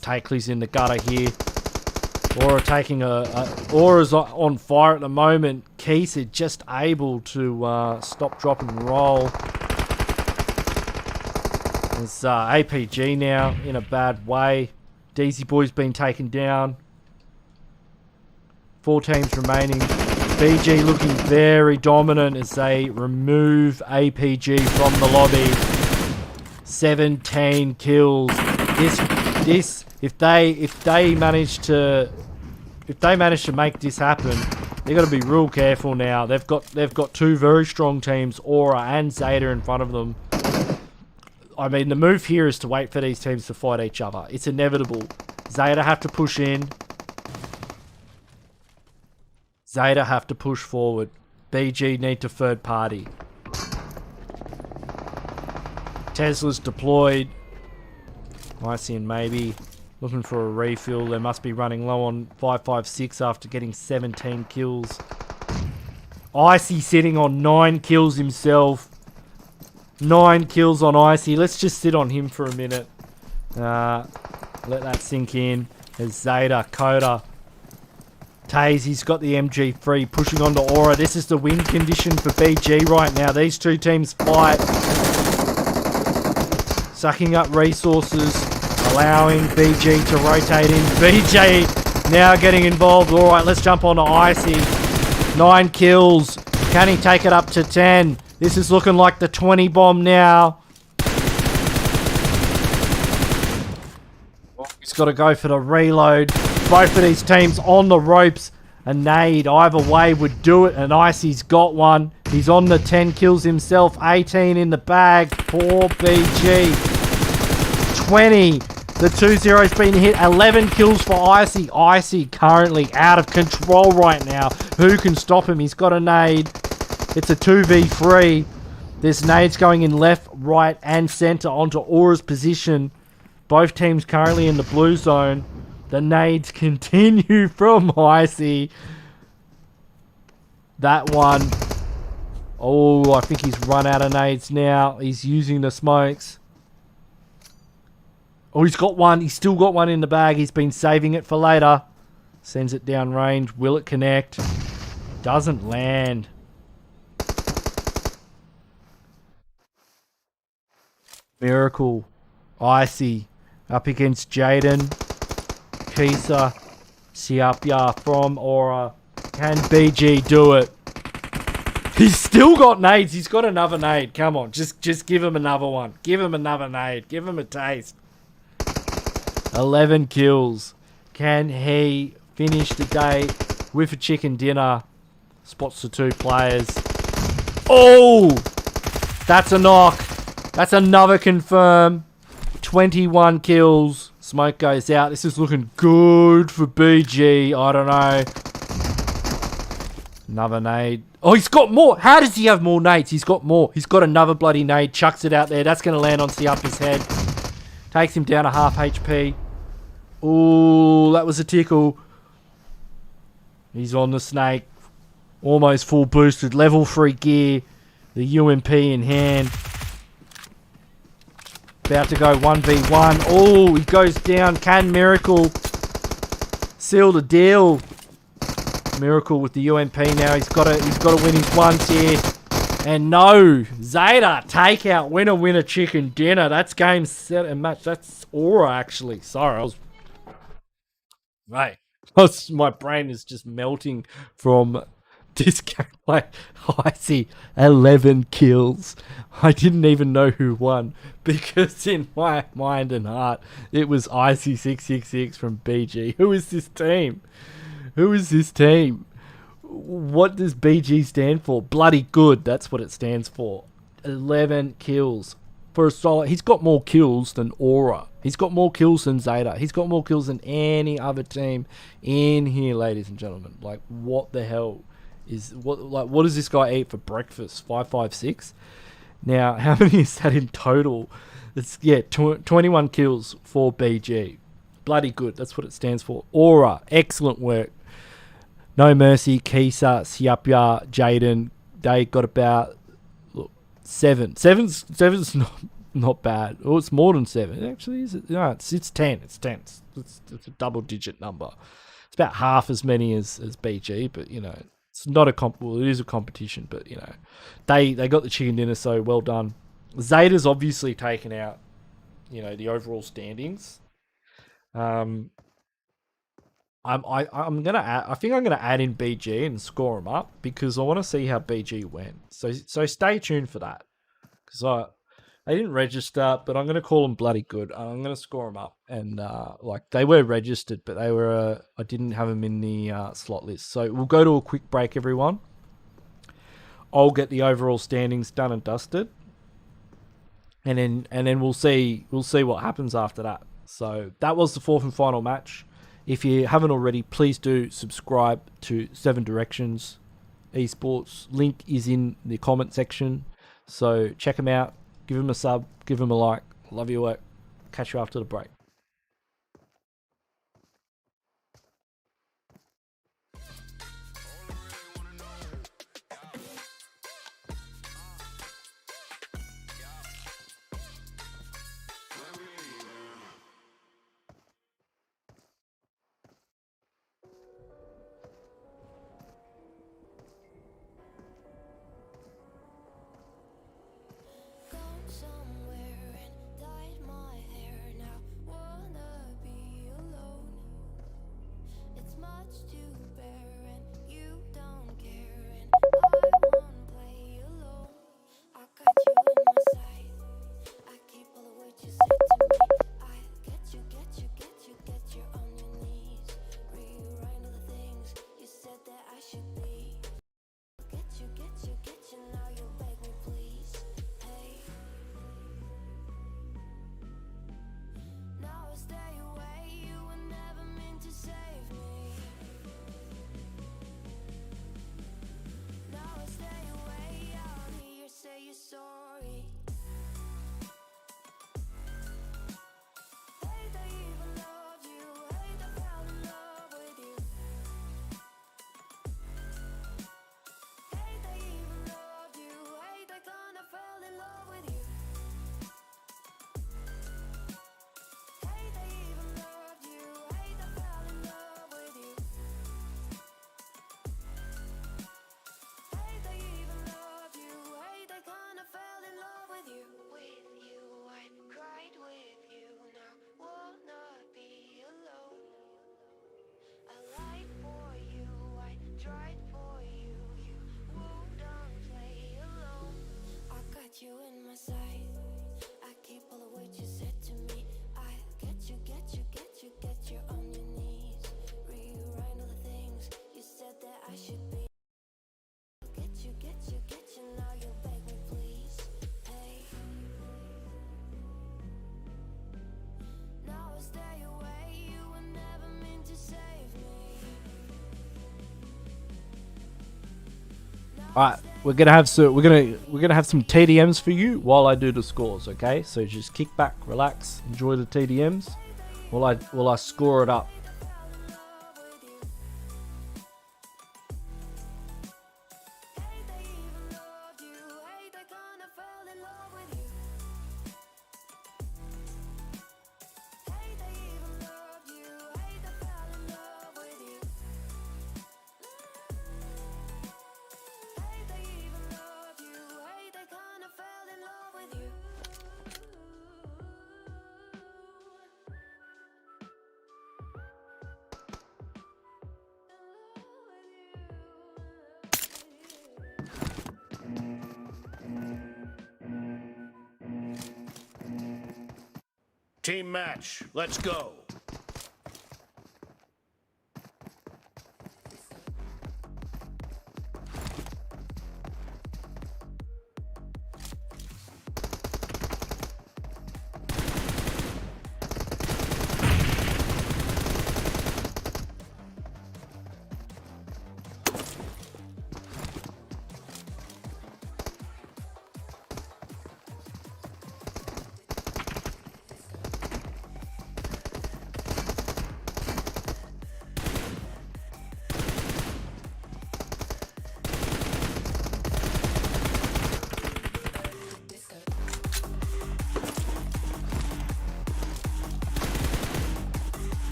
Takeley's in the gutter here. Aura taking Aura's on fire at the moment. Keisa just able to stop, drop, and roll. There's APG now in a bad way. DC Boy's been taken down. 4 teams remaining. BG looking very dominant as they remove APG from the lobby. 17 kills. This if they manage to make this happen, they've got to be real careful now. They've got 2 very strong teams, Aura and ZETA, in front of them. I mean, the move here is to wait for these teams to fight each other. It's inevitable. ZETA have to push in. Zeta have to push forward. BG need to third party. Tesla's deployed. Icy and maybe looking for a refill. They must be running low on 556 after getting 17 kills. Icy sitting on 9 kills himself. 9 kills on Icy. Let's just sit on him for a minute. Let that sink in. There's Zeta, Coda. Taze, he's got the MG3 pushing onto Aura. This is the win condition for BG right now. These two teams fight. Sucking up resources, allowing BG to rotate in. BG now getting involved. Alright, let's jump on to Icy. 9 kills. Can he take it up to 10? This is looking like the 20 bomb now. He's got to go for the reload. Both of these teams on the ropes. A nade either way would do it, and Icy's got one. He's on the 10 kills himself. 18 in the bag for BG. 20. The 2-0's been hit. 11 kills for Icy. Icy currently out of control right now. Who can stop him? He's got a nade. It's a 2v3. There's nades going in left, right, and center onto Aura's position. Both teams currently in the blue zone. The nades continue from Icy. That one. Oh, I think he's run out of nades now. He's using the smokes. Oh, he's got one. He's still got one in the bag. He's been saving it for later. Sends it down range. Will it connect? Doesn't land. Miracle. Icy. Up against Jaden. Kisa. Siapia from Aura. Can BG do it? He's still got nades. He's got another nade. Come on. Just give him another one. Give him another nade. Give him a taste. 11 kills. Can he finish the day with a chicken dinner? Spots the 2 players. Oh! That's a knock. That's another confirm. 21 kills. Smoke goes out. This is looking good for BG. I don't know. Another nade. Oh, he's got more. How does he have more nades? He's got more. He's got another bloody nade. Chucks it out there. That's going to land on Siapa's head. Takes him down to half HP. Ooh, that was a tickle. He's on the snake. Almost full boosted. Level 3 gear. The UMP in hand. About to go 1v1. Oh, he goes down. Can Miracle seal the deal? Miracle with the UMP now. He's got to win his ones here. And no, Zeta takeout, winner chicken dinner. That's game, set, and match. That's Aura actually. Sorry, I was right. My brain is just melting from this gameplay. I see 11 kills. I didn't even know who won because in my mind and heart it was IC666 from BG. Who is this team? Who is this team? What does BG stand for? Bloody good. That's what it stands for. 11 kills for a solid. He's got more kills than Aura. He's got more kills than Zeta. He's got more kills than any other team in here, ladies and gentlemen. Like, what the hell is what does this guy eat for breakfast? 556. Now, how many is that in total? It's 21 kills for BG. Bloody good. That's what it stands for. Aura, excellent work. No Mercy, Kisa, Siapia, Jaden. They got about 7. Seven's not bad. Oh, it's more than 7. Actually, is it? No, it's 10. It's 10. It's a double-digit number. It's about half as many as BG, but you know, it's not a well, it is a competition, but you know, they got the chicken dinner, so well done. Zeta's obviously taken out, you know, the overall standings. I'm gonna add. I think I'm gonna add in BG and score them up because I want to see how BG went. So stay tuned for that because they didn't register, but I'm gonna call them bloody good. I'm gonna score them up and like they were registered, but they were I didn't have them in the slot list. So we'll go to a quick break, everyone. I'll get the overall standings done and dusted, and then we'll see what happens after that. So that was the 4th and final match If you haven't already, please do subscribe to 7 Directions Esports. Link is in the comment section. So check them out. Give them a sub. Give them a like. Love your work. Catch you after the break. Gone somewhere and dyed my hair now. Wanna be alone. It's much to bear and you don't care. And I won't play alone. I got you in my sight. I keep all the words you said to me. I get you, get you, get you, get you on your knees. Rewrite all the things you said that I should be. Get you, get you, get you, now you beg me please. Hey. Now I stay away, you were never meant to save me. Now I stay away, I'll hear you say you're sorry. Hate I even loved you, hate I fell in love with you. Hate I even loved you, hate I kinda fell in love with you. Hate I even loved you, hate I fell in love with you. Hate I even loved you, hate I kinda fell in love with you. With you, I cried with you, now wanna be alone. I lied for you, I tried for you, you wouldn't play alone. I got you in my sight, I keep all the words you said to me. I get you, get you, get you, get you on your knees. Rewrite all the things you said that I should be. Get you, get you, get you, now you beg me please. Hey. Now I stay away, you were never meant to save me. All right, we're gonna have some TDMs for you while I do the scores. Okay, so just kick back, relax, enjoy the TDMs while I score it up. Hate I even loved you, hate I kinda fell in love with you. Hate I even loved you, hate I fell in love with you. Hate I even loved you, hate I kinda fell in love with you. Team match, let's go.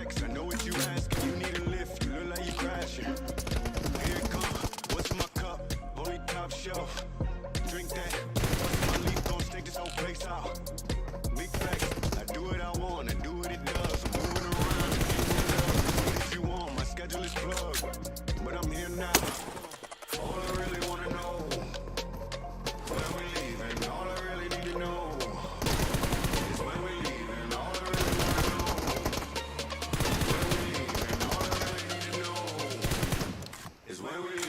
flex. I know what you asking. You need a lift. You look like you crashing. Here it come. What's in my cup? Only top shelf. Drink that. What's my leaf? Gon' stink this whole place out. Big facts. I do what I want. I do what it does. I'm moving around. If you want, my schedule is plugged. But I'm here now. All I really wanna know. When we leaving, all I really need to know is when we leaving. All I really wanna know. When we leaving, all I really need to know is when we leaving.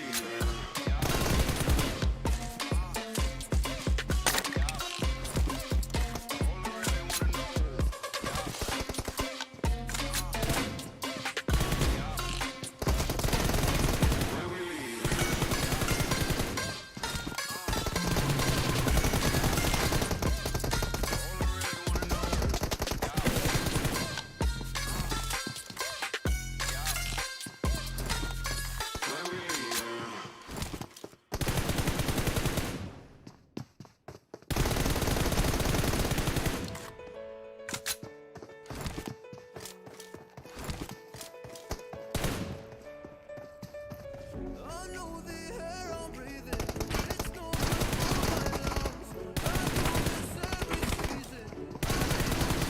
I know the air I'm breathing, it's no good for my lungs. I do this every season.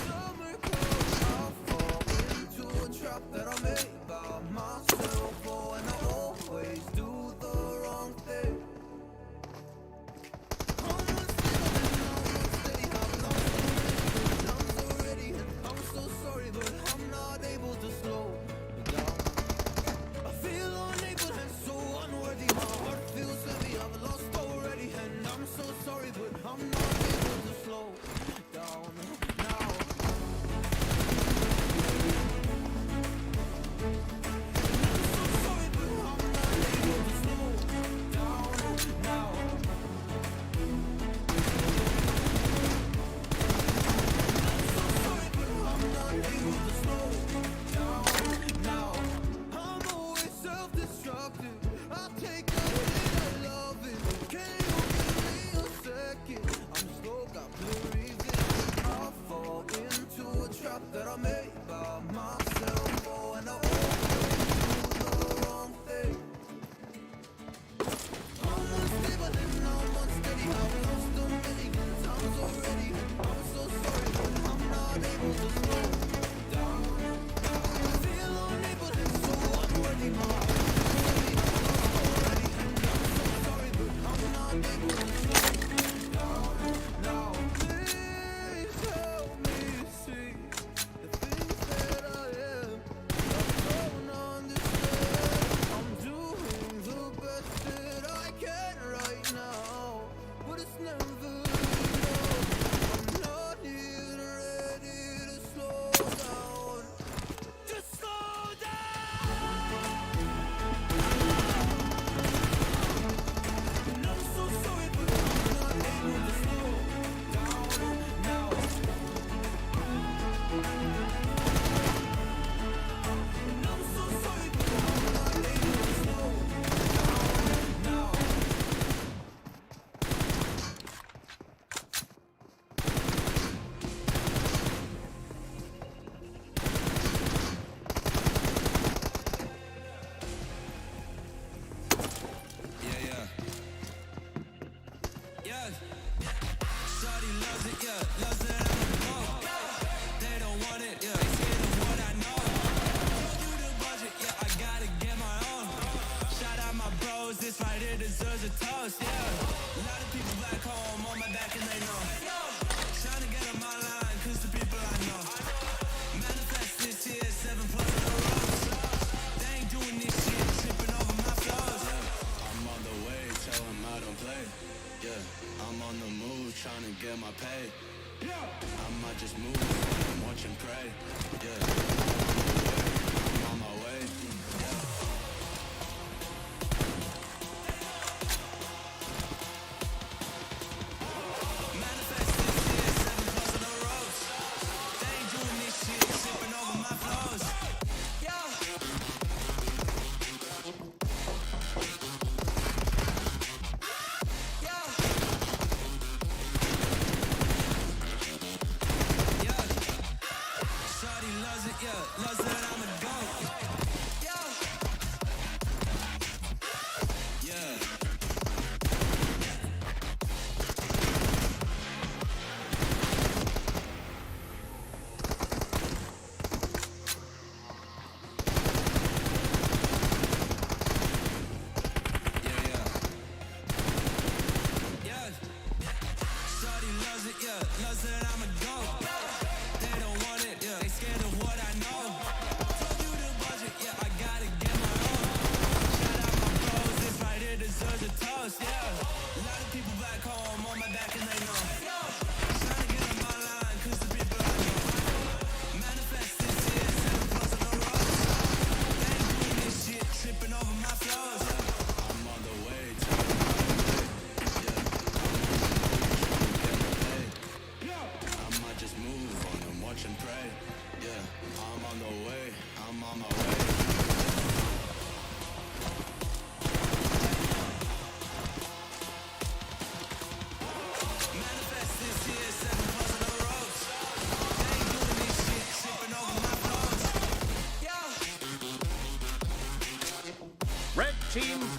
Summer comes, I fall into a trap that I made by myself. Oh, and I always do the wrong thing. I'm unsteady, I've lost the rhythm already, and I'm so sorry, but I'm not able to slow down. I feel unable and so unworthy. My heart feels heavy. I've lost already, and I'm so sorry, but I'm not able to slow down now. I'm so sorry, but I'm not able to slow down now. I'm so sorry, but I'm not able to slow down now. I'm always self-destructive. I take a hit, I love it. Can you give me a second? I'm slow, got blurry vision. I fall into a trap that I made by myself. Oh, and I always do the wrong thing. I'm unstable and I'm unsteady. I've lost a million times already. I'm so sorry, but I'm not able to slow down. I feel unable and so unworthy. My heart feels heavy. I've lost already, and I'm so sorry, but I'm not able to slow down now. Please help me see the things that I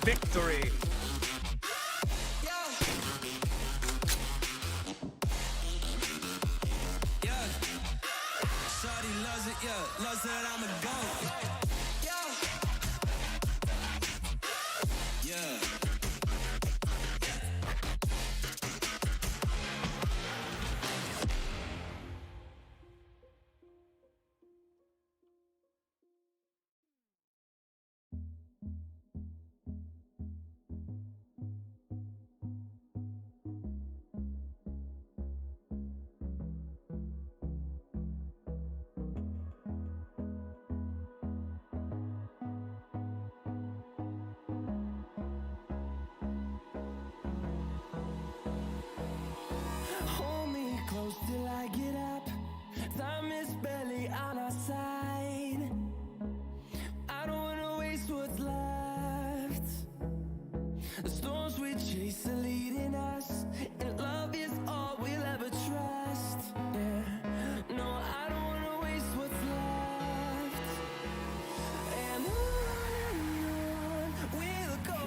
victory. Shawty loves it, yeah. Loves that I'm a goat. Yeah. Hold me close till I get up. Time is barely on our side. I don't wanna waste what's left. The storms we chase are leading us, and love is all we'll ever trust. Yeah, no, I don't wanna waste what's left. And on we'll go,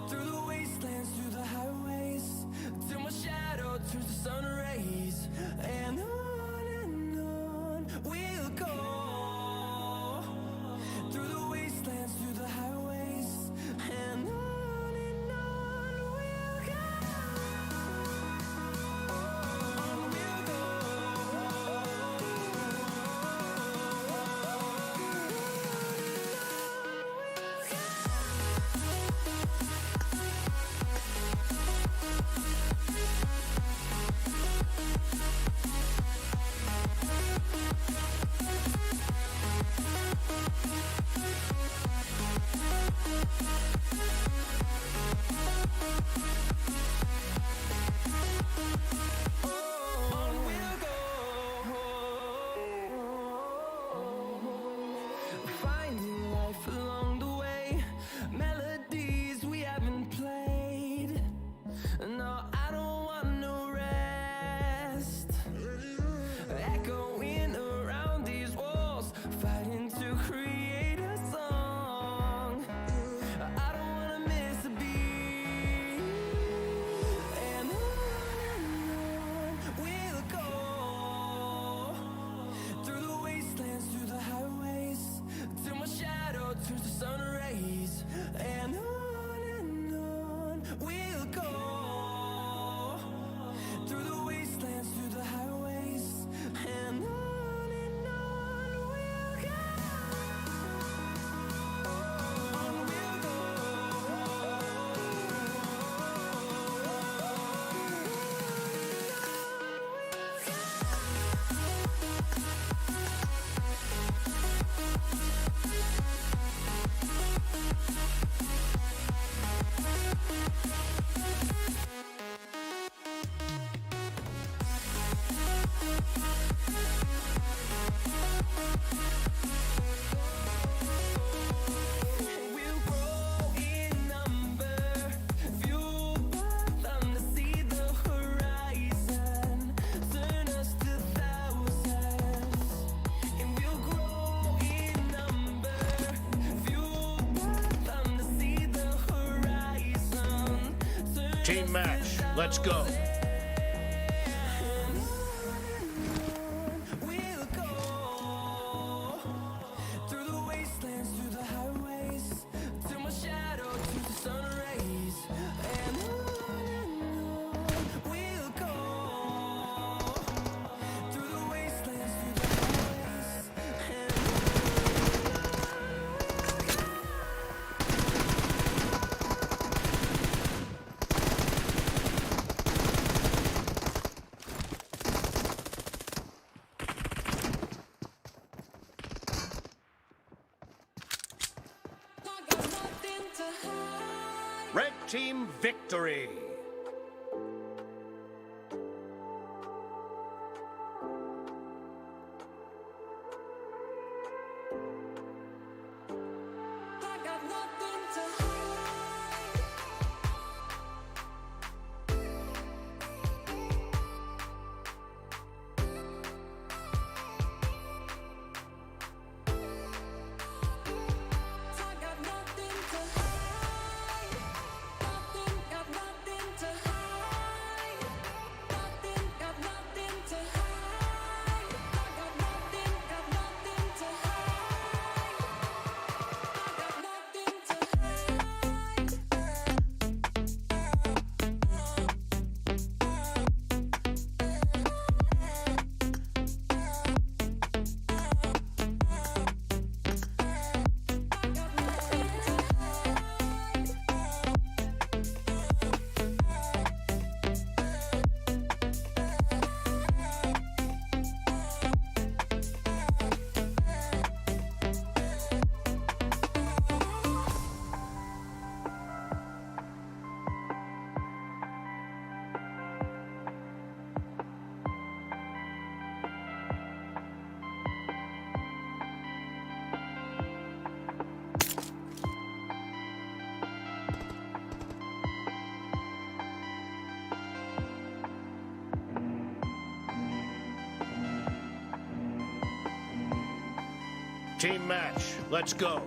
through the wastelands, through the highways, till my shadow turns to sun rays. And on we'll go, through the wastelands, through the highways. And on we'll go, on we'll go. On we'll go, finding life along the way, melodies we haven't played. No, I don't want no rest. Echoing around these walls, fighting to create a song. I don't wanna miss a beat. And on we'll go, through the wastelands, through the highways, till my shadow turns to sun rays. And on we'll go, through the wastelands, through the highways. And on we'll go, on we'll go. We'll grow in number, fueled by them to see the horizon, turn us to thousands. And we'll grow in number, fueled by them to see the horizon, turn Team match, let's go. we'll go, through the wastelands, through the highways, till my shadow turns to sun rays. And on we'll go, through the wastelands, through the highways. And Red team victory. I got nothing Team match. Let's go.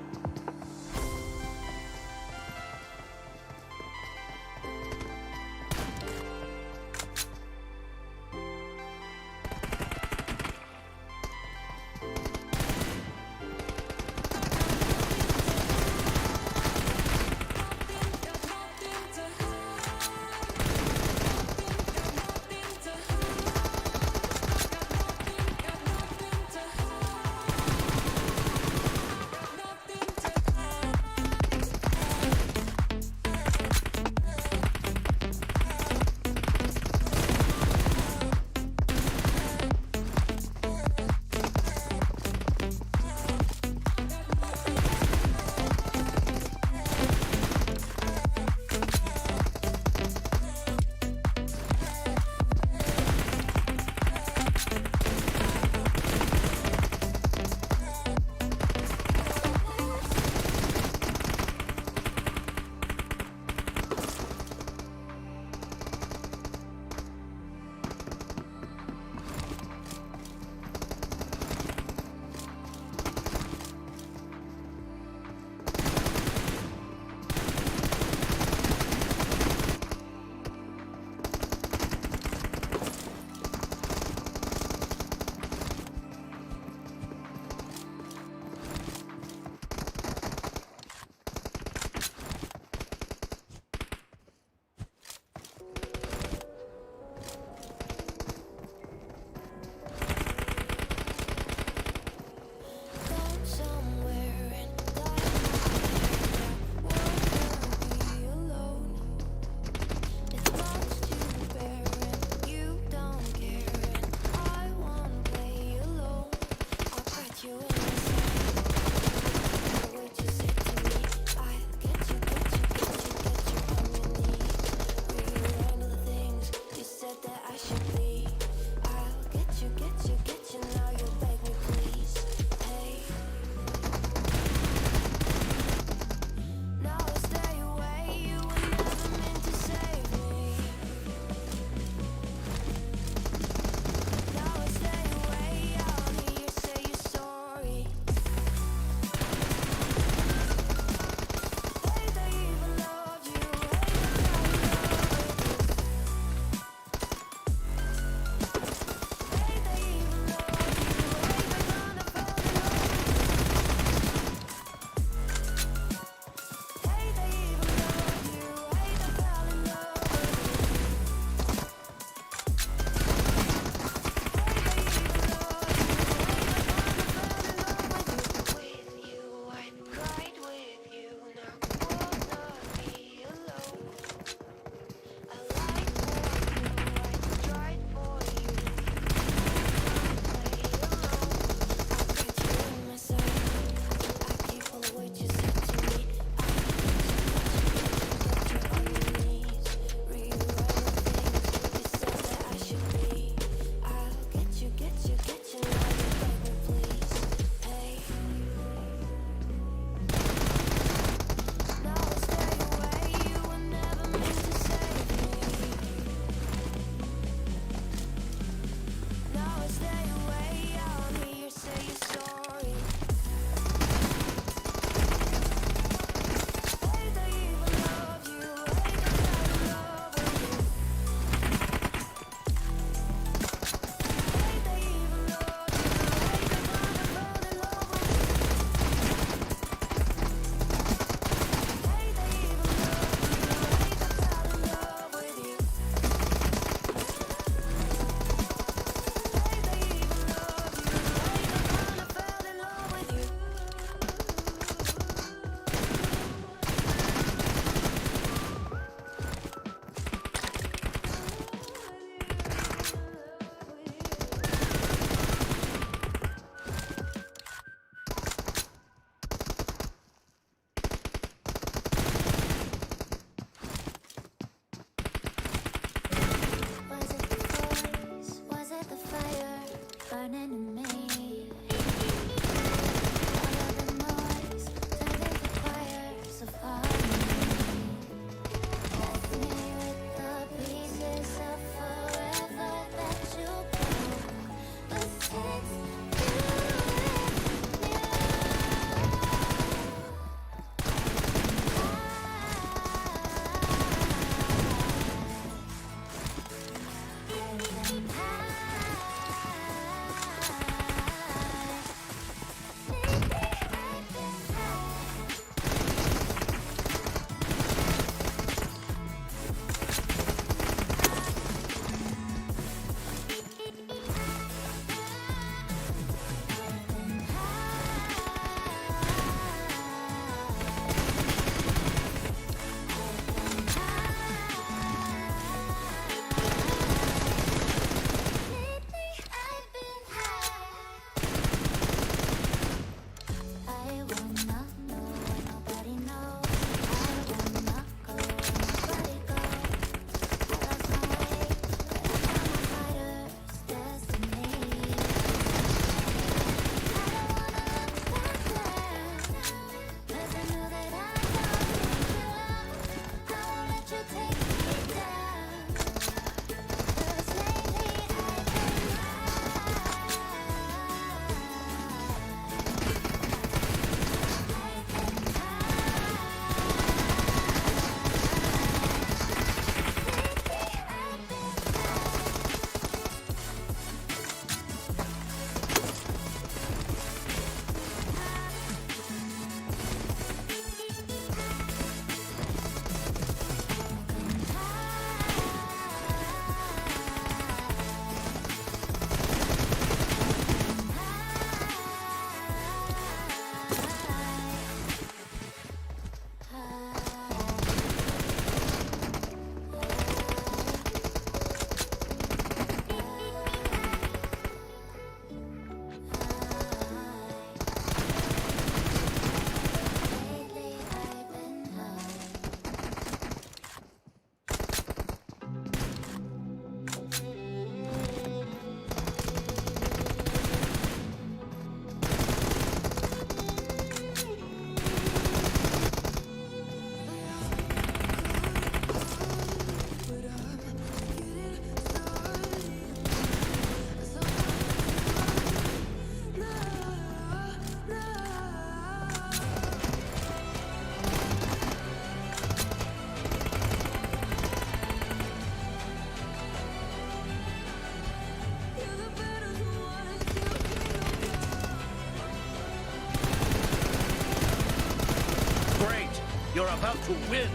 about to win.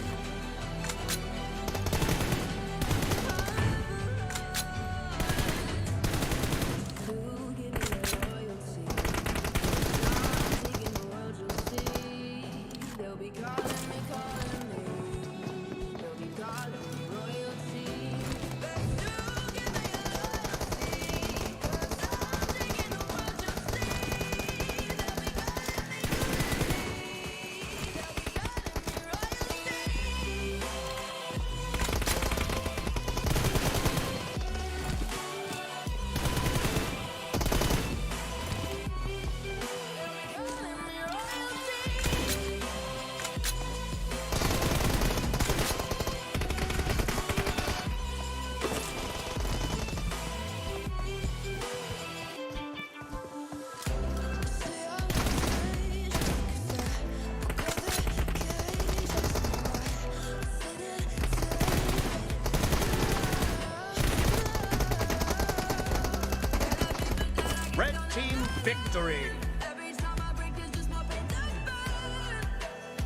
Red team victory. Every time I break, there's just more pain to burn.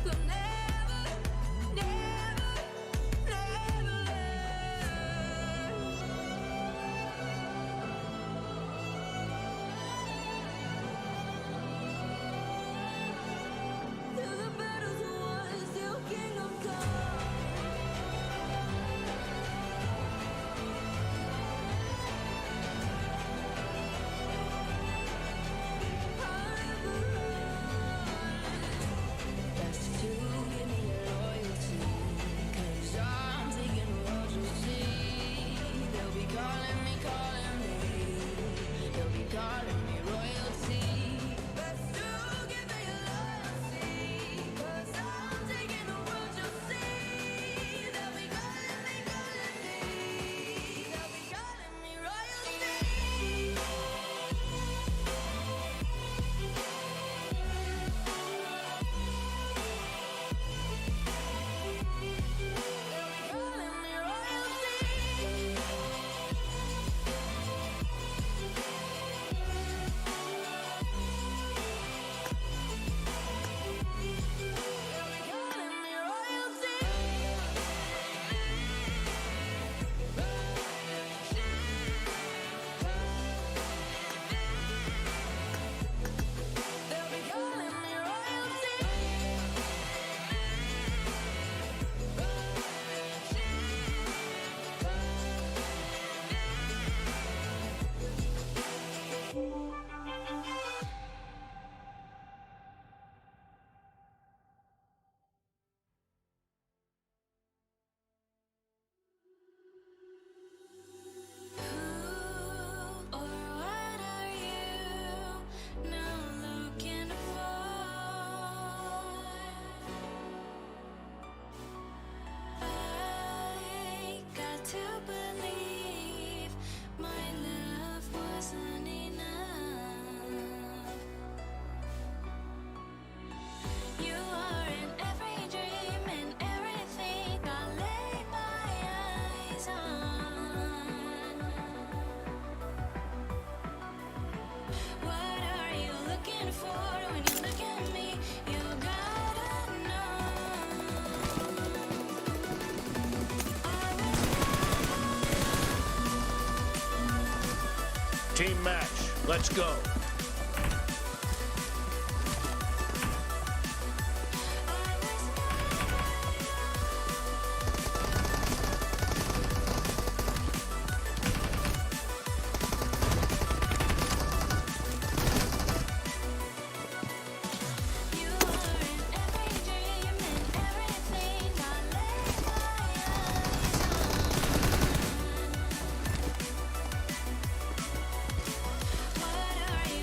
So never, never, never. Through the battles won, still kingdom come. Best to give me your loyalty, 'cause I'm taking what you see. They'll be calling me. They'll be calling me royalty. Best to give me your loyalty, 'cause I'm taking what you see. They'll be calling me. They'll be calling me royalty. Calling me royalty. Calling me royalty. They'll be calling me royalty. Who or what are you now looking for? I got to believe my love wasn't enough. You are in every dream and everything I lay my eyes on. What are you looking for when you look at me? You gotta know. Team match. Let's go. You are in every dream and everything I lay my eyes on. What are you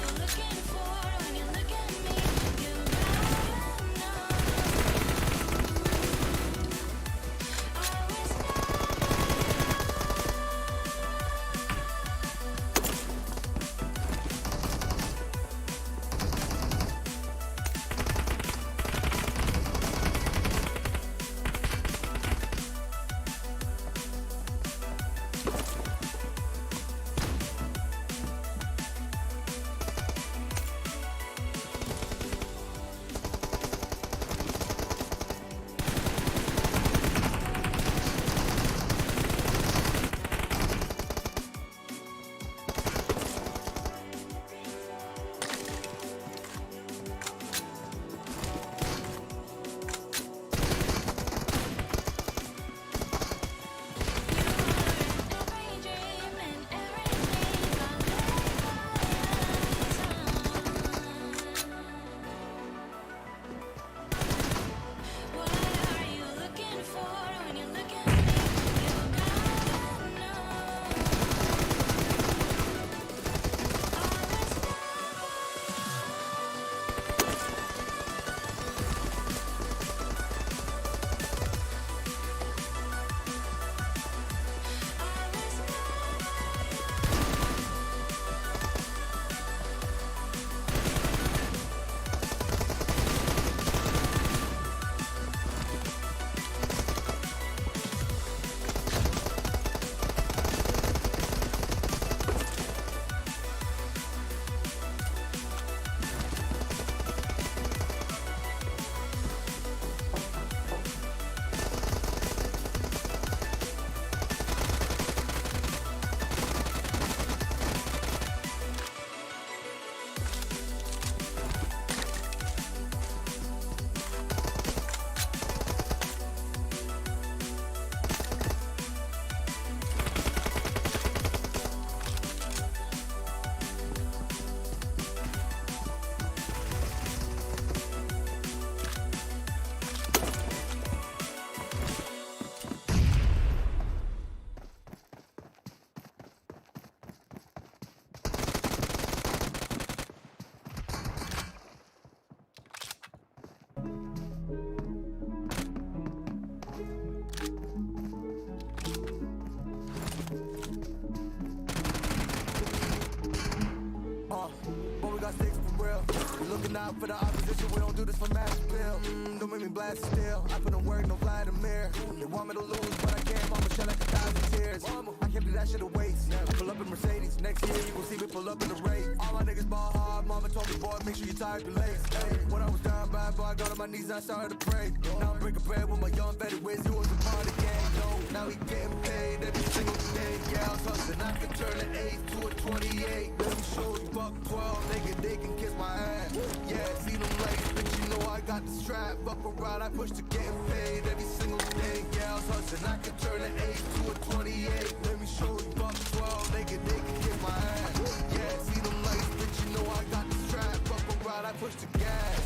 got stakes for real. We looking out for the opposition, we don't do this for mass appeal. Don't make me blast still. I put in work, no Vladimir. They want me to lose, but I can't. Mama shed like 1,000 tears. I can't do that shit a waste. I pull up in Mercedes. Next year, you gon' see me pull up in the race. All my niggas ball hard. Mama told me, boy, make sure you tie up your lace. Hey, when I was down bad, boy, I got on my knees and I started to pray. Now I'm breaking bread with my young Betty Wiz, who was a part of the gang. No, now he getting paid every single day. Yeah, I was hustling. I can turn an 8 to a 28. Let me show you buck 12, nigga, they can kiss my ass. Yeah, see them legs, bitch, you know I got the strap. Buck around, I push to getting paid every single day. Yeah, I was hustling. I can turn an 8 to a 28. Let me show you buck 12, nigga, they can kiss my ass. Yeah, see them legs, bitch, you know I got the strap. Buck around, I push the gas.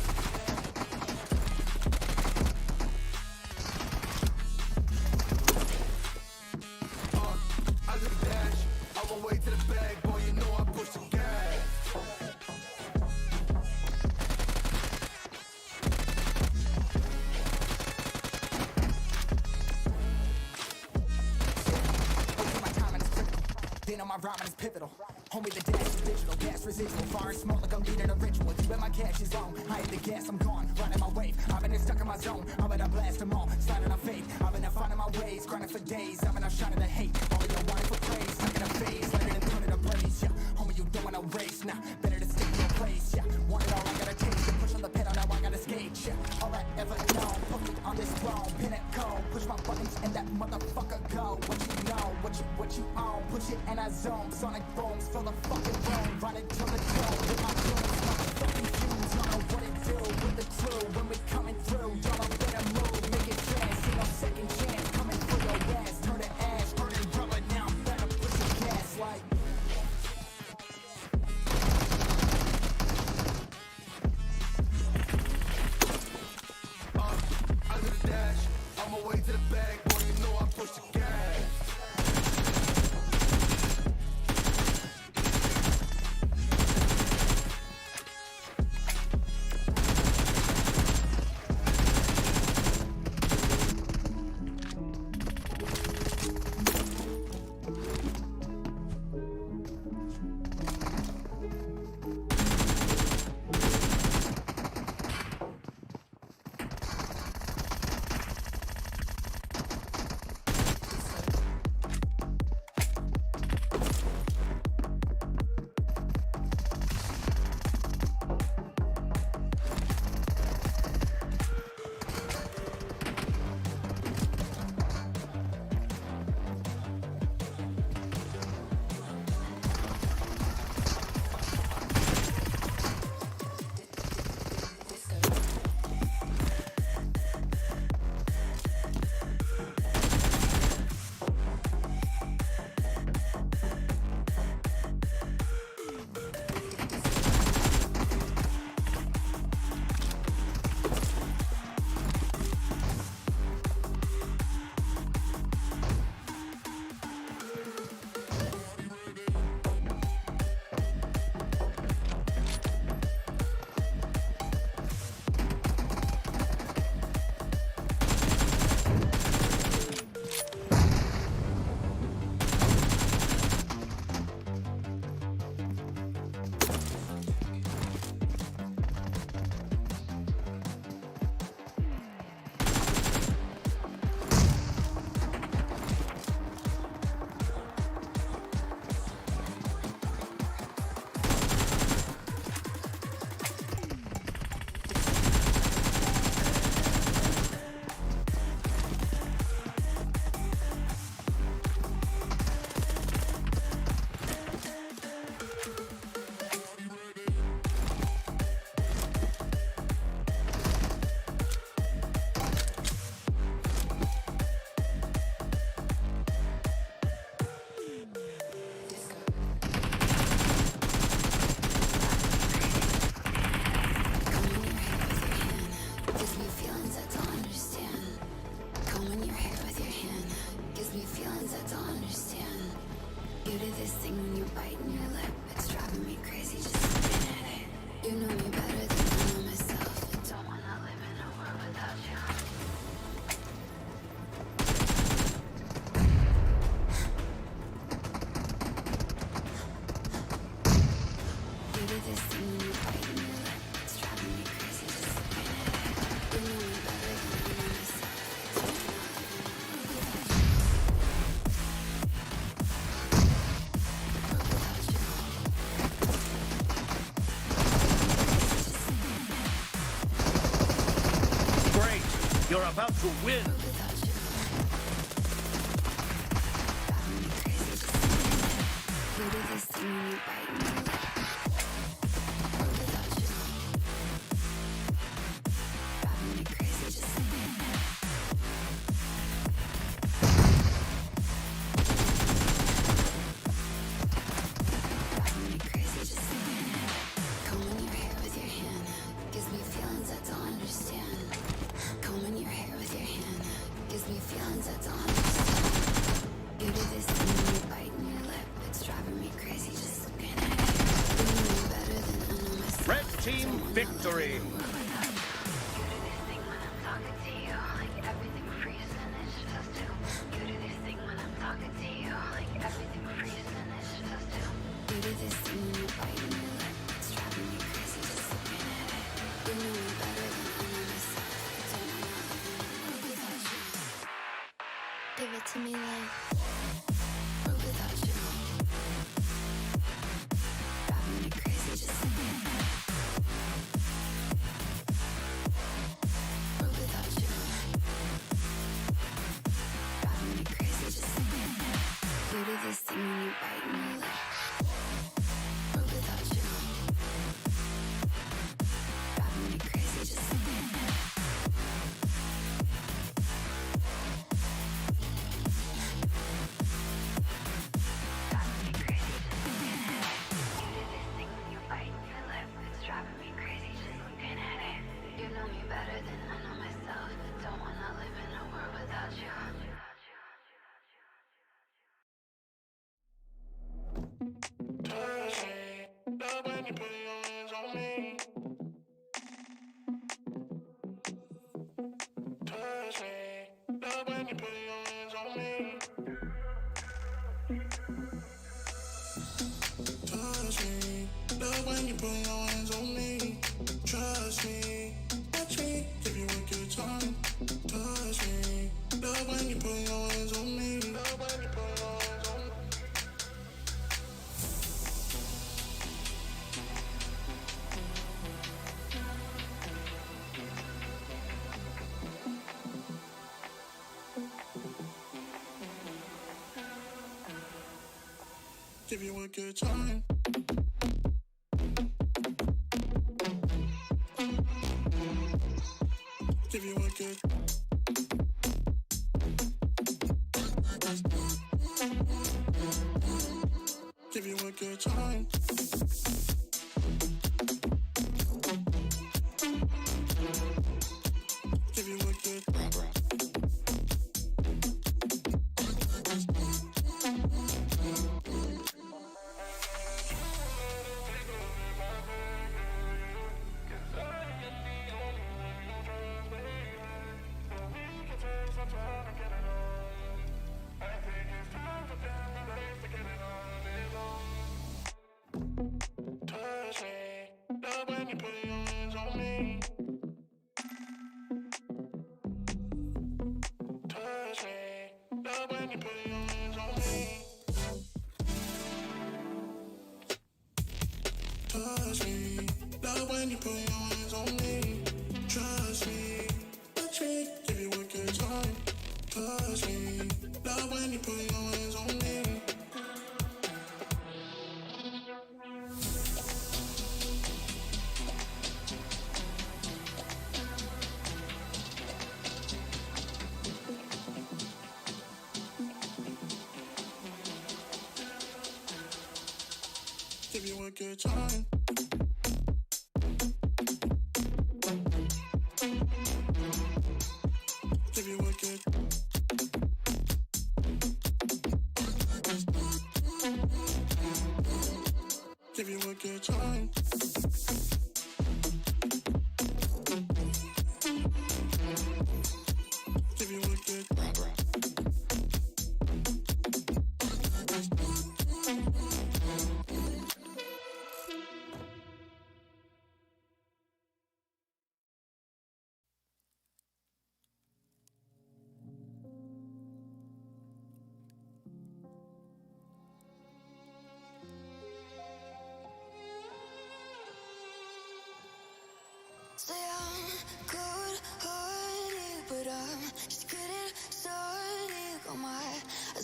I do the dash, on my way to the bag, boy, you know I push the gas. My timing is critical. Then on my rhyming is pivotal. Homie, the dash is digital, gas residual. Far and smoke like I'm leading a ritual. You bet my cash is on. I hit the gas, I'm gone. Riding my wave. I've been stuck in my zone. I'm gonna blast them all. Sliding on faith. I've been finding my ways. Grinding for days. I've been shining the hate. Only the wanting for praise. Stuck in a phase. Let it turn it a blaze. Yeah. Homie, you don't wanna race. Nah, better to stay in your place. Yeah. Want it all, I gotta taste it. Push on the pedal, now I gotta skate. Yeah. All I ever know. Put me on this throne. Pin it cold. Push my buttons and that motherfucker go. What you know? What you own? Push it and I zone. Sonic booms for the fucking room. Riding till the toe. With my tunes. Motherfucking tunes. Y'all know what it do with the crew. When we coming through, y'all better move. Make it fast. Ain't no second chance. Coming for your ass. Turn to ash. Burning rubber now. Better push the gas like. I do the dash, on my way to the bag, boy, you know I push the gas. this thing when you're biting your lip. It's driving me crazy just looking at it. You know me better than I know myself. Don't wanna live in a world without Great! You're about to win! you do this thing when you're biting your lip. Without you, driving me crazy just looking at it. Driving me crazy just looking at it. Combing your hair with your hand gives me feelings I don't understand. Combing your hair with your hand gives me feelings I don't understand. You do this thing when you're biting your lip. It's driving me crazy just looking at it. You know me better than I know myself. Red team Don't wanna victory! live in a world without you. You do this thing when I'm talking to you, like everything freezes and it's just us two. You do this thing when I'm talking to you, like everything freezes and it's just us two. You do this thing when you're biting your lip. It's driving me crazy just looking at it. You know me better than I know myself. Don't wanna live in a world without you. Give it to me like world without you. Driving me crazy just looking at it. World without you. Driving me crazy just looking at it. You do this thing when you're biting your lip. World without you. Driving me crazy just looking at it. Driving me crazy just looking at it. You do this thing when you're biting your lip. It's driving me crazy just looking at it. You know me better than I know myself. Don't wanna live in a world without you. Love when you put your hands on me. Touch me. Love when you put your hands on me. Touch me. Love when you put your hands on me. Trust me. Watch me. Give you a good time. Touch me. Love when you put your hands on me. Love when you put your hands on me. Give you a good time. Give you a good. Give you a good time. Give you a good. Touch me. Love when you put your hands on me. Touch me. Love when you put your hands on me. Touch me. Love when you put your hands on me. Trust me. Touch me. Give you a good time. Touch me. Love when you put your hands on me. Give you a good time. Give you a good. Give you a good time. Give you a good.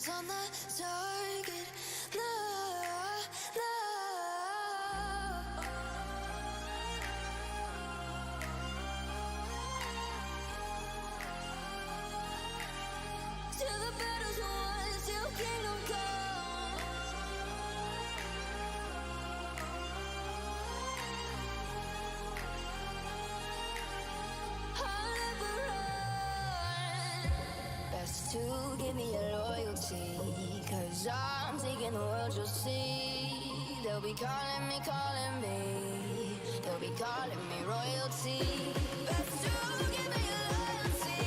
eyes on the target. No, no. Till the battle's won, till kingdom come. I'll never run. Best to give me your loyalty, 'cause I'm taking the world, you'll see. They'll be calling me, they'll be calling me royalty. Best to give me your loyalty,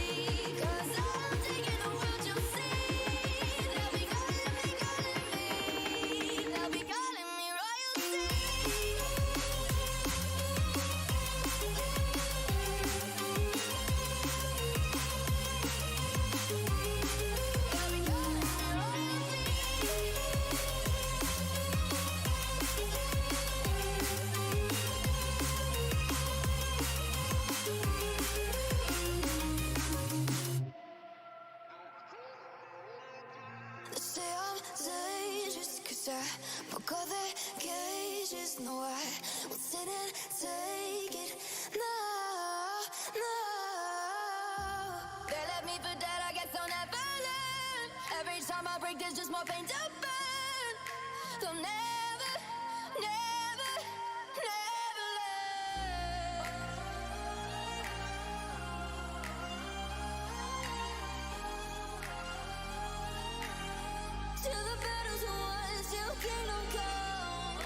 'cause I'm taking the world, you'll see. They'll be calling me, they'll be calling me royalty. They say I'm dangerous 'cause I broke all their cages. No, I won't sit and take it. No, no. They left me for dead, I guess I'll never learn. Every time I break, there's just more pain to burn. They'll never, never, never learn. Till the battle's won, till kingdom come.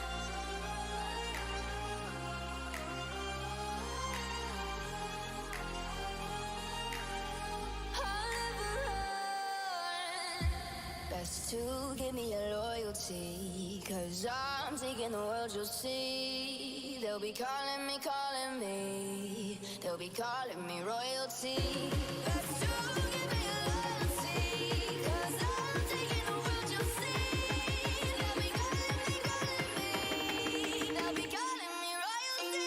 I'll never run. Best to give me your loyalty, 'cause I'm taking the world, you'll see. They'll be calling me, they'll be calling me royalty. Best to give me your loyalty, 'cause I'm taking the world, you'll see. They'll be calling me, they'll be calling me royalty.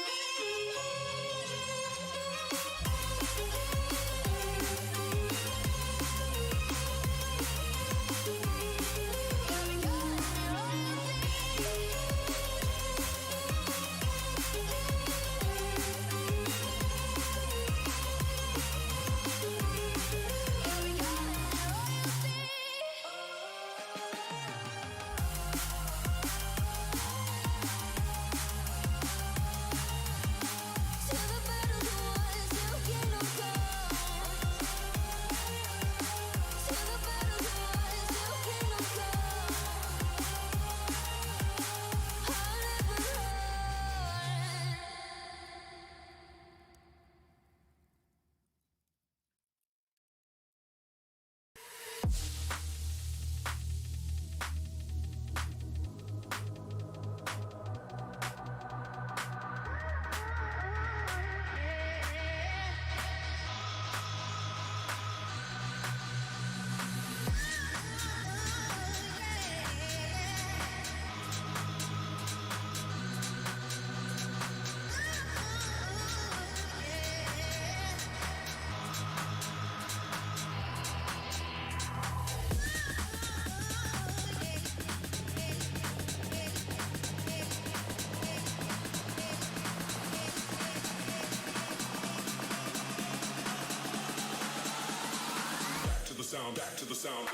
Till the battle's won, till kingdom come. Till the battle's won, till kingdom come. I'll never run. Back to the sound.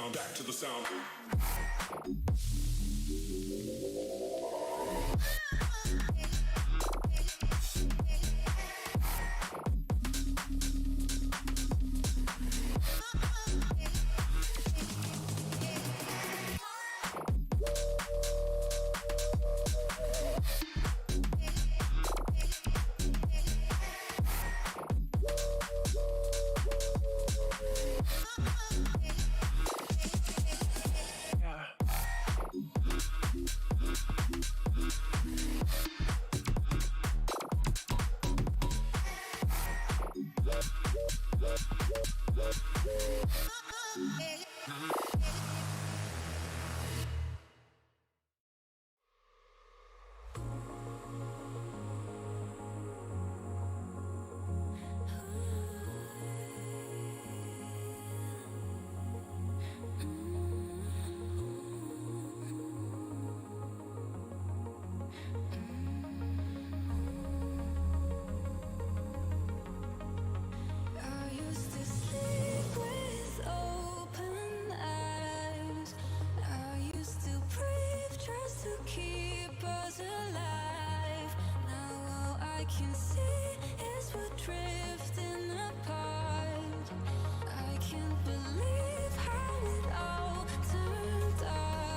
sound, back to the sound. I used to sleep with open eyes. I used to breathe just to keep us alive. Now all I can see is we're drifting apart. I can't believe how it all turned out.